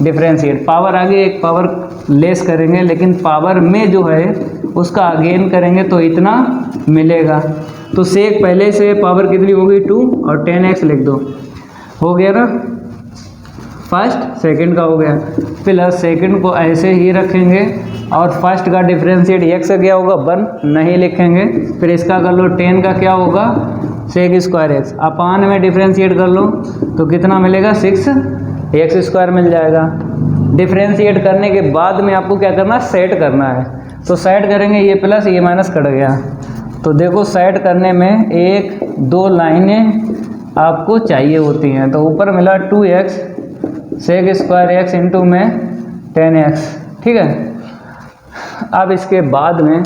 डिफरेंशिएट, पावर आगे एक पावर लेस करेंगे, लेकिन पावर में जो है उसका अगेन करेंगे तो इतना मिलेगा। तो सेक पहले से पावर कितनी होगी 2 और 10x लिख दो, हो गया ना, फर्स्ट सेकंड का हो गया। प्लस सेकंड को ऐसे ही रखेंगे और फर्स्ट का डिफरेंशिएट x का क्या होगा 1 नहीं लिखेंगे, फिर इसका कर लो 10 का क्या होगा सेक स्क्वायर एक्स, अपान में डिफरेंशिएट कर लो तो कितना मिलेगा 6x² मिल जाएगा। डिफरेंशिएट करने के बाद में आपको क्या करना है सेट करना है, तो सेट करेंगे, ये प्लस ये माइनस कट गया। तो देखो सेट करने में 1-2 लाइनें आपको चाहिए होती हैं। तो ऊपर मिला 2x sec square x into में 10x, ठीक है। अब इसके बाद में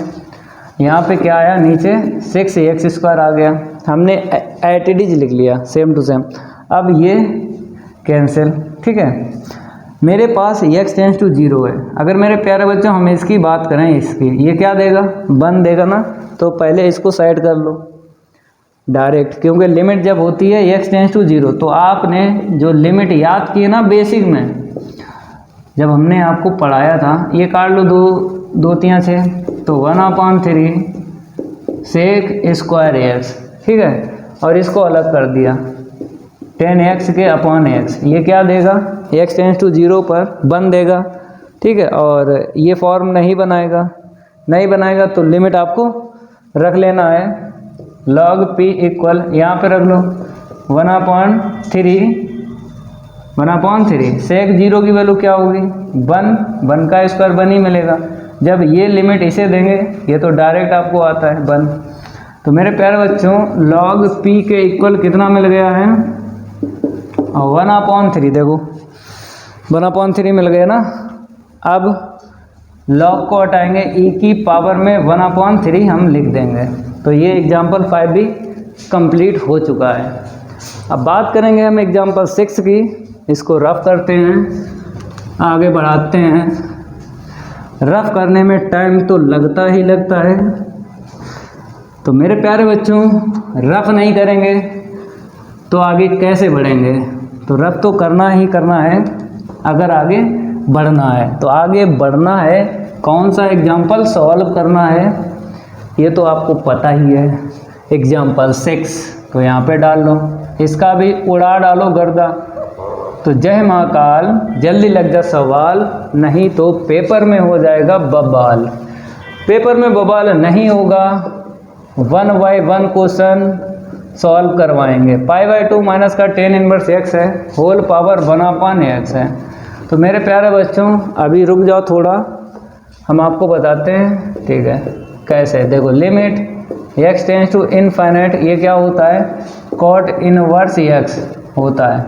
यहाँ पे क्या आया, नीचे 6x² आ गया, हमने एटीडीज लिख लिया सेम टू सेम। अब ये कैंसिल, ठीक है। मेरे पास x टेंस टू 0 है। अगर मेरे प्यारे बच्चों हम इसकी बात करें, इसकी ये क्या देगा 1 देगा ना, तो पहले इसको साइड कर लो डायरेक्ट, क्योंकि लिमिट जब होती है x टेंस टू 0 तो आपने जो लिमिट याद की है ना बेसिक में, जब हमने आपको पढ़ाया था, ये काट लो 2 3 6, तो 1/3 सेक स्क्वायर एक्स, ठीक है, और इसको अलग कर दिया 10x के अपान x, ये क्या देगा x टेंस टू 0 पर 1 देगा, ठीक है। और ये फॉर्म नहीं बनाएगा तो लिमिट आपको रख लेना है log p इक्वल, यहाँ पे रख लो 1/3 सेक 0 की वैल्यू क्या होगी 1 का स्क्वायर 1 ही मिलेगा। जब ये लिमिट इसे देंगे, ये तो डायरेक्ट आपको आता है 1, तो मेरे प्यारे बच्चों log p के इक्वल कितना मिल गया है 1/3, देखो 1/3 मिल गया ना। अब log को हटाएंगे, e की पावर में 1/3 हम लिख देंगे। तो ये एग्जाम्पल 5 भी कंप्लीट हो चुका है। अब बात करेंगे हम एग्जाम्पल 6 की, इसको रफ करते हैं, आगे बढ़ाते हैं। रफ करने में टाइम तो लगता ही लगता है, तो मेरे प्यारे बच्चों रफ नहीं करेंगे तो आगे कैसे बढ़ेंगे, तो रफ तो करना ही करना है अगर आगे बढ़ना है। तो आगे बढ़ना है, कौन सा एग्जाम्पल सॉल्व करना है ये तो आपको पता ही है, एग्जाम्पल 6, तो यहाँ पे डाल लो, इसका भी उड़ा डालो गर्दा। तो जय महाकाल, जल्दी लग जा सवाल, नहीं तो पेपर में हो जाएगा बबाल। पेपर में बबाल नहीं होगा, 1 by 1 क्वेश्चन सॉल्व करवाएंगे। π/2 माइनस का 10 इनवर्स x है, होल पावर 1/x है। तो मेरे प्यारे बच्चों अभी रुक जाओ थोड़ा, हम आपको बताते हैं, ठीक है, कैसे। देखो limit x tends to infinite, ये क्या होता है cot इनवर्स x होता है,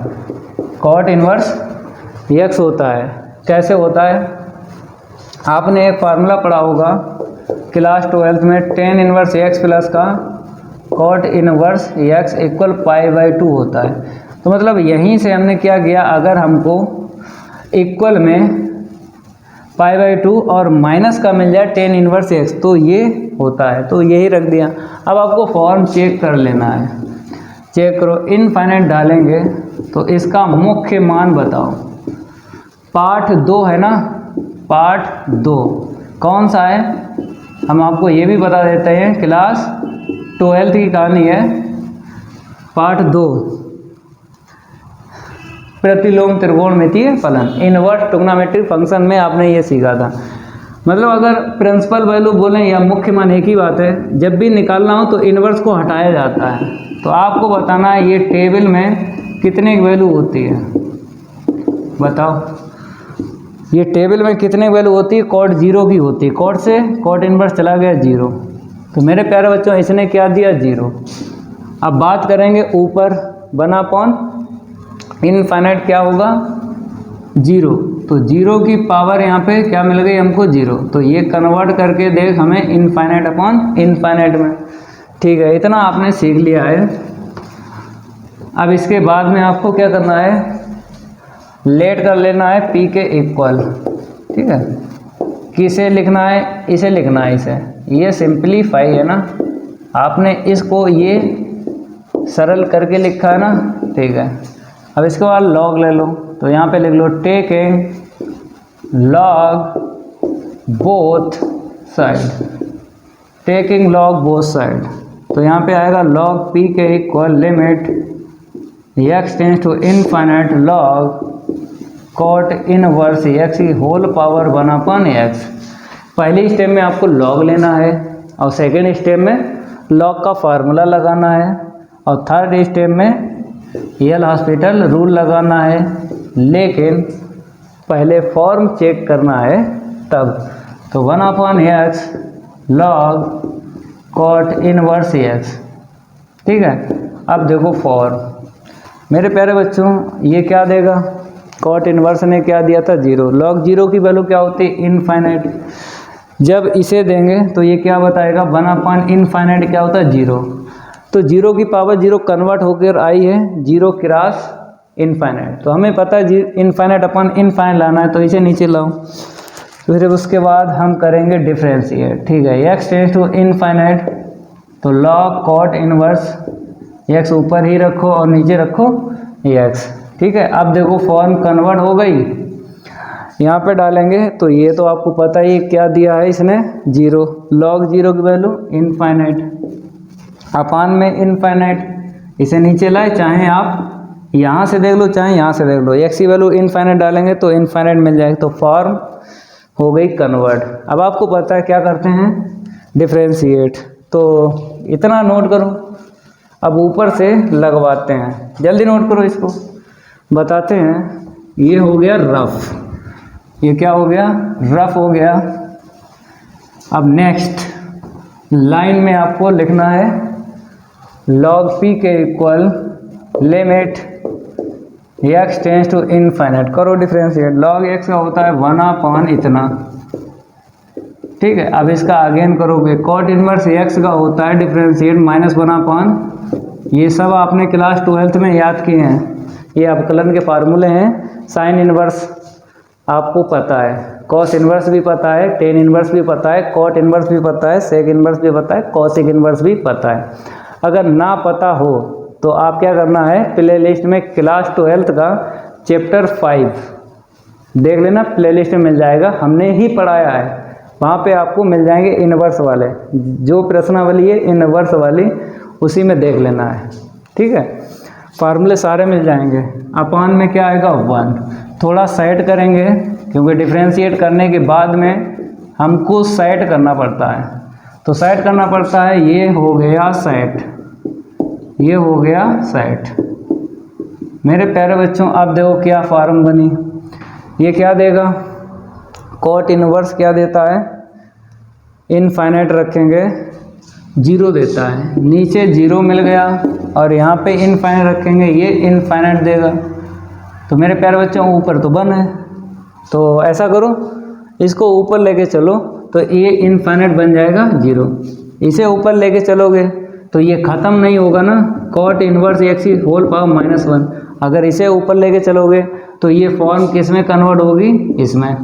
cot इनवर्स x होता है। कैसे होता है, आपने एक फार्मूला पढ़ा होगा क्लास 12th में, 10 इनवर्स x प्लस का cot इनवर्स x इक्वल π/2 होता है। तो मतलब यहीं से हमने क्या किया, अगर हमको इक्वल में π/2 और माइनस का मिल जाए 10 इनवर्स x, तो ये होता है, तो यही रख दिया। अब आपको फॉर्म चेक कर लेना है, चेक करो, इनफाइनाइट डालेंगे तो इसका मुख्य मान बताओ। पार्ट 2 है ना, पार्ट 2 कौन सा है, हम आपको ये भी बता देते हैं, क्लास 12th की कहानी है, पार्ट 2 प्रतिलोम त्रिकोणमितीय फलन, इनवर्स ट्रिग्नोमेट्रिक फंक्शन में आपने ये सीखा था। मतलब अगर प्रिंसिपल वैल्यू बोलें या मुख्य मान एक ही बात है, जब भी निकालना हो तो इनवर्स को हटाया जाता है। तो आपको बताना है ये टेबल में कितने की वैल्यू होती है, बताओ ये टेबल में कितने की वैल्यू होती है, cot 0 की होती है, cot से cot इनवर्स चला गया 0, तो मेरे प्यारे बच्चों इसने क्या दिया 0। अब बात करेंगे ऊपर 1/, इनफाइनाइट क्या होगा 0, तो 0 की पावर यहाँ पे क्या मिल गई हमको 0, तो ये कन्वर्ट करके देख हमें इनफाइनाइट अपॉन इनफाइनाइट में, ठीक है, इतना आपने सीख लिया है। अब इसके बाद में आपको क्या करना है, लेट कर लेना है p के इक्वल, ठीक है, किसे लिखना है, इसे लिखना है, इसे, ये सिंपलीफाई है ना, आपने इसको ये सरल करके लिखा है ना, ठीक है, अब इसके बाद लॉग ले लो, तो यहाँ पे लिख लो taking log both side, taking log both side. तो यहाँ पे आएगा लॉग पी के equal limit x tends to infinite log cot inverse x की होल पावर 1/x। पहली स्टेप में आपको लॉग लेना है और सेकेंड स्टेप में लॉग का फार्मूला लगाना है और थर्ड स्टेप में एल हॉस्पिटल रूल लगाना है, लेकिन पहले फॉर्म चेक करना है तब। तो 1/x log cot inverse x, ठीक है। अब देखो फॉर्म, मेरे प्यारे बच्चों ये क्या देगा, कॉट इनवर्स ने क्या दिया था 0, लॉग 0 की वैल्यू क्या होती है इनफाइनाइट। जब इसे देंगे तो ये क्या बताएगा 1/इनफाइनाइट क्या होता है 0। तो 0 की पावर 0 कन्वर्ट होकर आई है 0 क्रॉस इनफाइनाइट। तो हमें पता है इनफाइनाइट अपन इनफाइनाइट लाना है, तो इसे नीचे लाओ। फिर उसके बाद हम करेंगे डिफ्रेंशिएट, ठीक है। x टेंस टू इनफाइनाइट, तो लॉग कॉट इनवर्स x ऊपर ही रखो और नीचे रखो x, ठीक है। अब देखो फॉर्म कन्वर्ट हो गई, यहाँ पे डालेंगे तो ये तो आपको पता ही क्या दिया है इसने 0, लॉग 0 की वैल्यू इनफाइनाइट अपान में इनफाइनाइट, इसे नीचे लाए, चाहे आप यहाँ से देख लो चाहे यहाँ से देख लो, x की वैल्यू इनफाइनाइट डालेंगे तो इनफाइनाइट मिल जाएगी। तो फॉर्म हो गई कन्वर्ट। अब आपको पता है क्या करते हैं डिफ्रेंशिएट, तो इतना नोट करो। अब ऊपर से लगवाते हैं, जल्दी नोट करो इसको, बताते हैं। ये हो गया रफ, ये क्या हो गया रफ हो गया। अब नेक्स्ट लाइन में आपको लिखना है लॉग पी के equal limit x tends to infinite, करो डिफ्रेंशिएट। लॉग x का होता है 1/, इतना, ठीक है। अब इसका अगेन करोगे, कॉट इनवर्स x का होता है डिफ्रेंशिएट -1/, ये सब आपने क्लास 12th में याद किए हैं, ये अवकलन के फार्मूले हैं। साइन इनवर्स आपको पता है, कॉस इनवर्स भी पता है, टेन इनवर्स भी पता है, कॉट इनवर्स भी पता है, सेक इनवर्स भी पता है, कॉसिक इनवर्स भी पता है। अगर ना पता हो तो आप क्या करना है, प्ले लिस्ट में क्लास 12th का चैप्टर 5 देख लेना, प्ले लिस्ट में मिल जाएगा, हमने ही पढ़ाया है, वहाँ पे आपको मिल जाएंगे इनवर्स वाले, जो प्रश्नावली है इनवर्स वाली उसी में देख लेना है, ठीक है। फार्मूले सारे मिल जाएंगे। अपान में क्या आएगा 1, थोड़ा सेट करेंगे क्योंकि डिफ्रेंशिएट करने के बाद में हमको सेट करना पड़ता है, तो सेट करना पड़ता है। ये हो गया सेट, ये हो गया सेट। मेरे प्यारे बच्चों अब देखो क्या फार्म बनी, ये क्या देगा, कॉट इनवर्स क्या देता है, इनफाइनाइट रखेंगे 0 देता है, नीचे 0 मिल गया और यहाँ पे इनफाइनाइट रखेंगे, ये इनफाइनाइट देगा। तो मेरे प्यारे बच्चों ऊपर तो 1 है, तो ऐसा करो इसको ऊपर लेके चलो, तो ये इनफाइनाइट बन जाएगा 0। इसे ऊपर लेके चलोगे तो ये ख़त्म नहीं होगा ना, कॉट इनवर्स x की होल पावर -1। अगर इसे ऊपर लेके चलोगे तो ये फॉर्म किस में कन्वर्ट होगी, इसमें,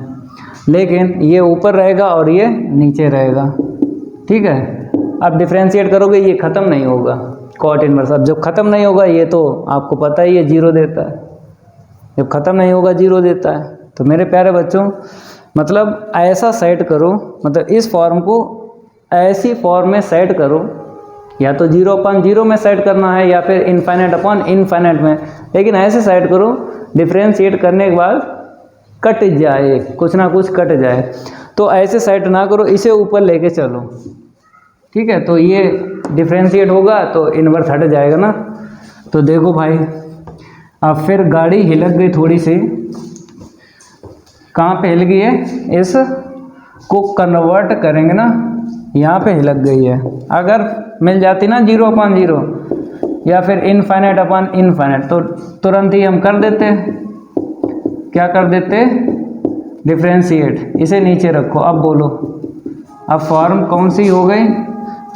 लेकिन ये ऊपर रहेगा और ये नीचे रहेगा, ठीक है। अब डिफ्रेंशिएट करोगे ये ख़त्म नहीं होगा कॉट इनवर्स, अब जब ख़त्म नहीं होगा ये तो आपको पता ही है 0 देता है, जब ख़त्म नहीं होगा 0 देता है। तो मेरे प्यारे बच्चों मतलब ऐसा सेट करो, मतलब इस फॉर्म को ऐसी फॉर्म में सेट करो, या तो 0/0 में सेट करना है या फिर इनफाइनाइट में, लेकिन ऐसे सेट करो डिफ्रेंशिएट करने के बाद कट जाए, कुछ ना कुछ कट जाए। तो ऐसे सेट ना करो, इसे ऊपर लेके चलो, ठीक है। तो ये डिफ्रेंशिएट होगा तो इनवर्स हट जाएगा ना। तो देखो भाई अब फिर गाड़ी हिलक गई थोड़ी सी, कहाँ पे हिल गई है, इस को कन्वर्ट करेंगे ना, यहाँ पे हिलक गई है। अगर मिल जाती ना 0/0 या फिर इनफाइनाइट तो तुरंत ही हम कर देते, क्या कर देते, डिफ्रेंशिएट। इसे नीचे रखो, अब बोलो, अब फॉर्म कौन सी हो गई,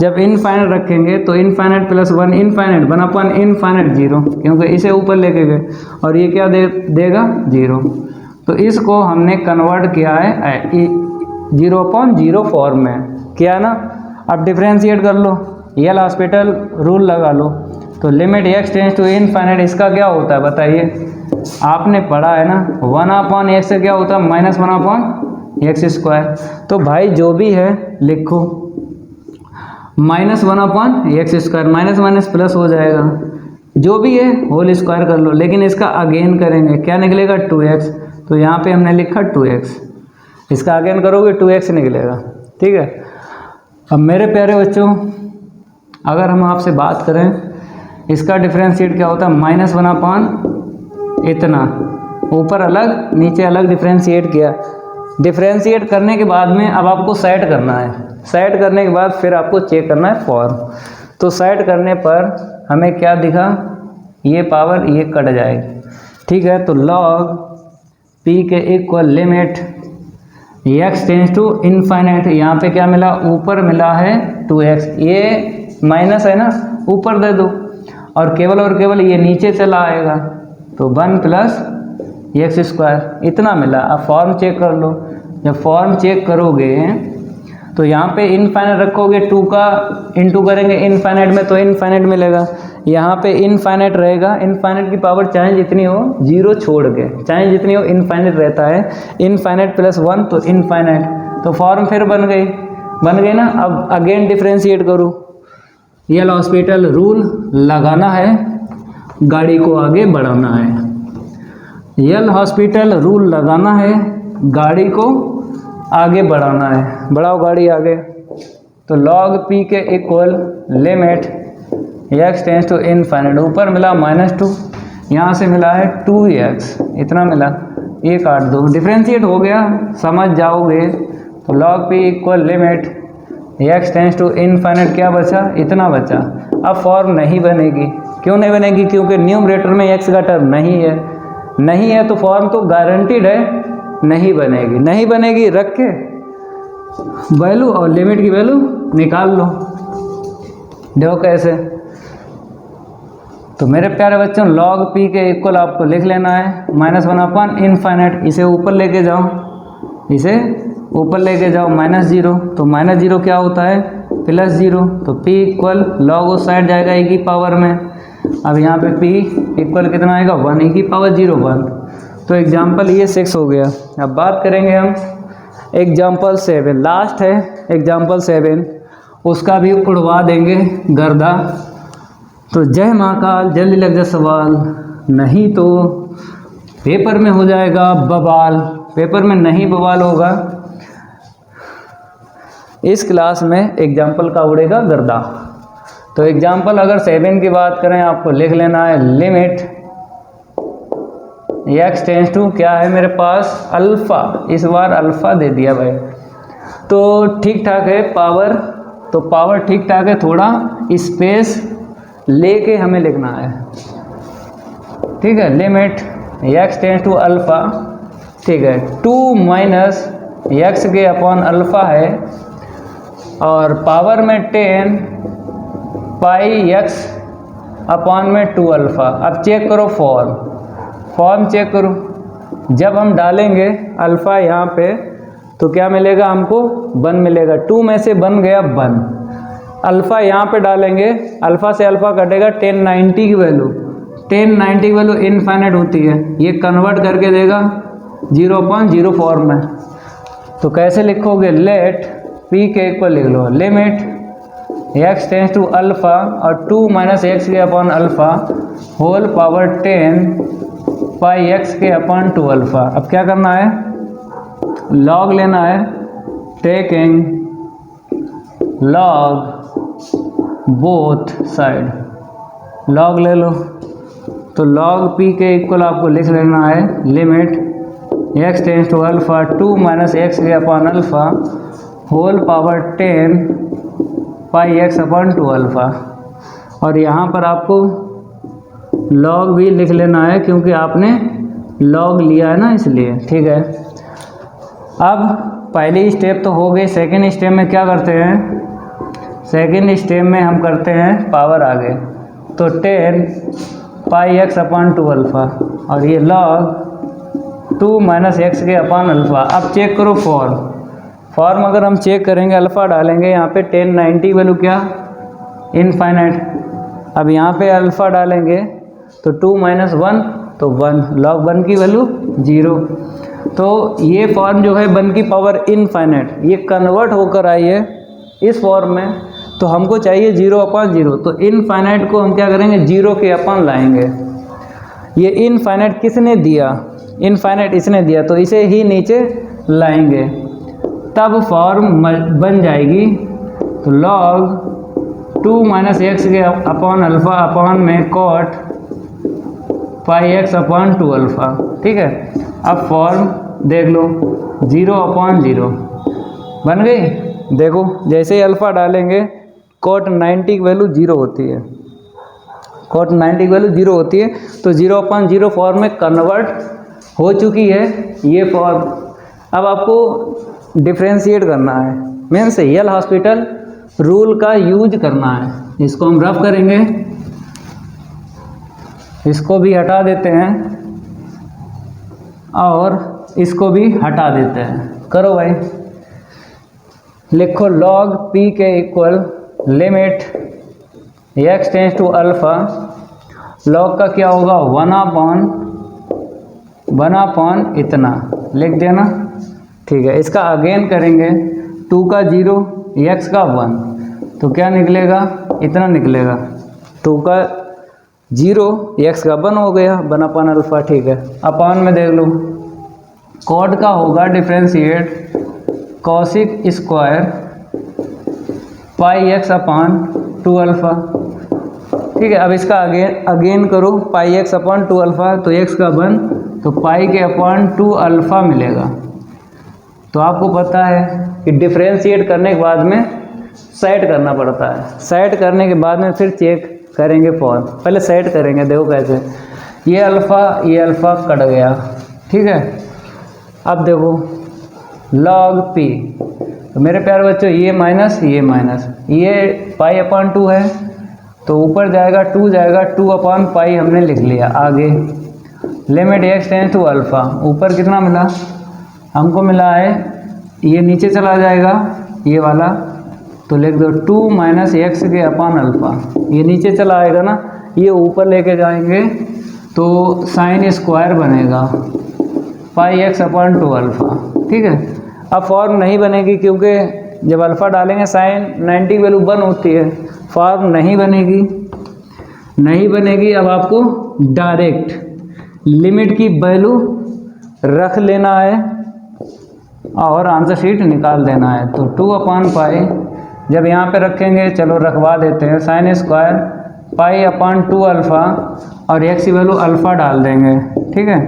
जब इनफाइनाइट रखेंगे तो इनफाइनाइट +1 इनफाइनाइट 1/इनफाइनाइट 0, क्योंकि इसे ऊपर लेके गए और ये क्या देगा 0। तो इसको हमने कन्वर्ट किया है 0/0 फॉर्म में, किया ना। अब डिफ्रेंशिएट कर लो, एल हॉस्पिटल रूल लगा लो, तो limit x tends to infinite इसका क्या होता है बताइए, आपने पढ़ा है ना 1/x से क्या होता है -1/x²। तो भाई जो भी है लिखो -1/x², माइनस माइनस प्लस हो जाएगा, जो भी है होल स्क्वायर कर लो, लेकिन इसका अगेन करेंगे क्या निकलेगा 2x, तो यहाँ पे हमने लिखा 2x, इसका अगेन करोगे 2x निकलेगा। ठीक है, अब मेरे प्यारे बच्चों अगर हम आपसे बात करें इसका डिफरेंशिएट क्या होता है -1/, इतना ऊपर अलग नीचे अलग डिफरेंशिएट किया। डिफरेंशिएट करने के बाद में अब आपको सेट करना है, सेट करने के बाद फिर आपको चेक करना है फॉर्म। तो सेट करने पर हमें क्या दिखा, ये पावर ये कट जाएगी। ठीक है, तो log p के equal limit x tends to infinite, यहाँ पे क्या मिला ऊपर मिला है 2x, ये माइनस है ना ऊपर दे दो और केवल ये नीचे चला आएगा तो 1 + x², इतना मिला। अब फॉर्म चेक कर लो, जब फॉर्म चेक करोगे तो यहाँ पे इनफाइनाइट रखोगे 2 का इंटू करेंगे इनफाइनाइट में तो इनफाइनाइट मिलेगा, यहाँ पे इनफाइनाइट रहेगा, इनफाइनाइट की पावर चाहे जितनी हो 0 छोड़ के चाहे जितनी हो इनफाइनाइट रहता है, इनफाइनाइट +1 तो इनफाइनाइट, तो फॉर्म फिर बन गई ना। अब अगेन डिफरेंशिएट करो, यल हॉस्पिटल रूल लगाना है, गाड़ी को आगे बढ़ाना है, यल हॉस्पिटल रूल लगाना है, गाड़ी को आगे बढ़ाना है, बढ़ाओ गाड़ी आगे। तो log p के equal limit x tends to infinite, ऊपर मिला -2, यहाँ से मिला है 2x, इतना मिला, ये काट दो, डिफरेंशिएट हो गया, समझ जाओगे। तो log p equal limit x tends to infinite क्या बचा, इतना बचा। अब फॉर्म नहीं बनेगी, क्यों नहीं बनेगी, क्योंकि न्यूमरेटर में x का टर्म नहीं है तो फॉर्म तो गारंटीड है नहीं बनेगी। रख के वैल्यू और लिमिट की वैल्यू निकाल लो, देखो कैसे। तो मेरे प्यारे बच्चों log p के इक्वल आपको लिख लेना है -1/इनफाइनाइट, इसे ऊपर लेके जाओ -0, तो -0 क्या होता है +0, तो p इक्वल log उस साइड जाएगा e की पावर में, अब यहाँ पे p इक्वल कितना आएगा 1 e की पावर 0 1। तो एग्जाम्पल ये 6 हो गया। अब बात करेंगे हम एग्जाम्पल 7, लास्ट है एग्जाम्पल 7, उसका भी उड़वा देंगे गर्दा। तो जय महाकाल, जल्दी लग जा सवाल, नहीं तो पेपर में हो जाएगा बवाल, पेपर में नहीं बवाल होगा, इस क्लास में एग्जाम्पल का उड़ेगा गर्दा। तो एग्जाम्पल अगर 7 की बात करें आपको लिख लेना है लिमिट x टेंस टू क्या है मेरे पास अल्फ़ा, इस बार अल्फ़ा दे दिया भाई, तो ठीक ठाक है पावर, तो पावर ठीक ठाक है, थोड़ा स्पेस लेके हमें लिखना है। ठीक है, limit x tends to alpha, ठीक है 2 - x के अपॉन अल्फ़ा है और पावर में 10 πx अपॉन में 2 अल्फ़ा। अब चेक करो फॉर्म चेक करो, जब हम डालेंगे अल्फ़ा यहाँ पे तो क्या मिलेगा हमको 1 मिलेगा, 2 में से बन गया 1, अल्फ़ा यहाँ पे डालेंगे, अल्फ़ा से अल्फ़ा कटेगा 1090 की वैल्यू, 1090 की वैल्यू इनफाइनाइट होती है, ये कन्वर्ट करके देगा 0/0 फॉर्म में। तो कैसे लिखोगे, लेट p के इक्वल लिख लो limit x tends to alpha और 2 - x के upon alpha whole power 10 πx के अपॉन 2 अल्फ़ा। अब क्या करना है, लॉग लेना है, taking log both side, log ले लो। तो log p के इक्वल आपको लिख लेना है limit x tends to alpha 2 - x के upon alpha whole power 10 πx upon 2 alpha, और यहाँ पर आपको log भी लिख लेना है क्योंकि आपने log लिया है ना इसलिए। ठीक है, अब पहली स्टेप तो हो गई, सेकेंड स्टेप में क्या करते हैं, सेकेंड स्टेप में हम करते हैं पावर आगे, तो 10 πx अपॉन 2 अल्फ़ा और ये log 2 - x के अपॉन अल्फ़ा। अब चेक करो फॉर्म अगर हम चेक करेंगे अल्फ़ा डालेंगे यहाँ पे 1090 वैल्यू क्या इनफाइनाइट, अब यहाँ पे अल्फ़ा डालेंगे तो 2 - 1 तो 1, log 1 की वैल्यू 0। तो ये फॉर्म जो है 1 की पावर इनफाइनाइट, ये कन्वर्ट होकर आई है इस फॉर्म में। तो हमको चाहिए 0/0, तो इनफाइनाइट को हम क्या करेंगे, 0 के अपन लाएंगे। ये इनफाइनाइट किसने दिया, इनफाइनाइट इसने दिया, तो इसे ही नीचे लाएंगे, तब फॉर्म बन जाएगी। तो log 2 - x के अपॉन अल्फ़ा अपॉन में cot pi x upon 2 alpha. ठीक है, अब फॉर्म देख लो 0/0 बन गई। देखो जैसे ही अल्फ़ा डालेंगे कॉट 90 की वैल्यू 0 होती है, कॉट 90 की वैल्यू 0 होती है। तो 0/0 फॉर्म में कन्वर्ट हो चुकी है ये फॉर्म। अब आपको डिफ्रेंशिएट करना है, मीन्स यल हॉस्पिटल रूल का यूज करना है। इसको हम रफ करेंगे, इसको भी हटा देते हैं और इसको भी हटा देते हैं। करो भाई, लिखो log p के equal limit x tends to alpha, log का क्या होगा 1/1 इतना लिख देना। ठीक है, इसका अगेन करेंगे 2 का 0 x का 1, तो क्या निकलेगा, इतना निकलेगा। 2 का 0 x का 1 हो गया 1/अल्फ़ा। ठीक है, अपॉन में देख लो, कॉट का होगा differentiate cosec square pi x upon 2 alpha. ठीक है, अब इसका अगेन करो पाई x अपॉन 2 अल्फ़ा, तो x का 1 तो पाई के अपॉन 2 अल्फ़ा मिलेगा। तो आपको पता है कि डिफ्रेंशिएट करने के बाद में सेट करना पड़ता है, सेट करने के बाद में फिर चेक करेंगे फॉर्म। पहले सेट करेंगे, देखो कैसे, ये अल्फ़ा कट गया। ठीक है, अब देखो log p, तो मेरे प्यारे बच्चों ये माइनस ये पाई अपॉन 2 है, तो ऊपर जाएगा 2 जाएगा, 2/पाई हमने लिख लिया। आगे limit x tends to alpha, ऊपर कितना मिला हमको, मिला है ये नीचे चला जाएगा ये वाला, तो लिख दो 2 - x के अपॉन अल्फ़ा। ये नीचे चला आएगा ना, ये ऊपर लेके जाएंगे तो साइन स्क्वायर बनेगा पाई x अपॉन 2 अल्फ़ा। ठीक है, अब फॉर्म नहीं बनेगी क्योंकि जब अल्फ़ा डालेंगे साइन 90 की वैल्यू 1 होती है, फॉर्म नहीं बनेगी। अब आपको डायरेक्ट लिमिट की वैल्यू रख लेना है और आंसर शीट निकाल देना है। तो 2/पाई जब यहाँ पे रखेंगे, चलो रखवा देते हैं, sine square pi upon 2 alpha और x की वैल्यू अल्फ़ा डाल देंगे। ठीक है,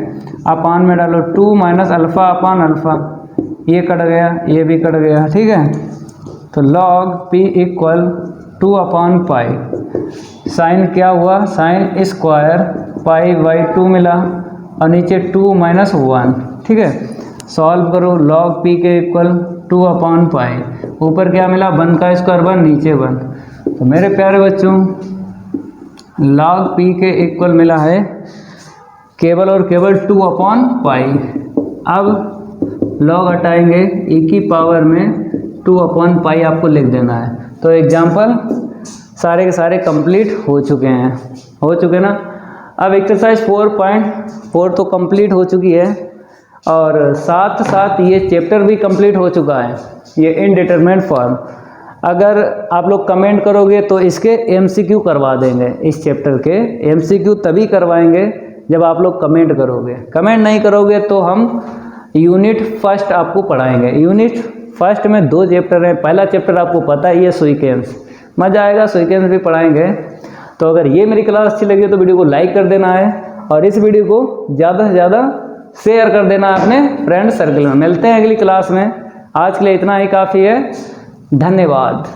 अपान में डालो 2 - अल्फ़ा अपॉन अल्फ़ा, ये कट गया, ये भी कट गया। ठीक है, तो log p इक्वल 2/पाई, साइन क्या हुआ, साइन स्क्वायर पाई/2 मिला और नीचे 2 - 1। ठीक है, सॉल्व करो, log p के इक्वल 2/पाई, ऊपर क्या मिला 1 का स्क्वायर 1, नीचे 1। तो मेरे प्यारे बच्चों log p के इक्वल मिला है केवल और केवल 2/पाई। अब log हटाएंगे, e की पावर में 2/पाई आपको लिख देना है। तो एग्जाम्पल सारे के सारे कंप्लीट हो चुके ना। अब एक्सरसाइज 4.4 तो कंप्लीट हो चुकी है और साथ साथ ये चैप्टर भी कंप्लीट हो चुका है, ये इनडिटरमिनेट फॉर्म। अगर आप लोग कमेंट करोगे तो इसके MCQ करवा देंगे, इस चैप्टर के MCQ तभी करवाएंगे जब आप लोग कमेंट करोगे। कमेंट नहीं करोगे तो हम यूनिट फर्स्ट आपको पढ़ाएंगे। यूनिट फर्स्ट में 2 चैप्टर हैं। पहला चैप्टर आपको पता ही है सीक्वेंस, मज़ा आएगा, सीक्वेंस भी पढ़ाएंगे। तो अगर ये मेरी क्लास अच्छी लगी तो वीडियो को लाइक कर देना है और इस वीडियो को ज़्यादा से ज़्यादा शेयर कर देना अपने फ्रेंड सर्कल में। मिलते हैं अगली क्लास में, आज के लिए इतना ही काफ़ी है। धन्यवाद।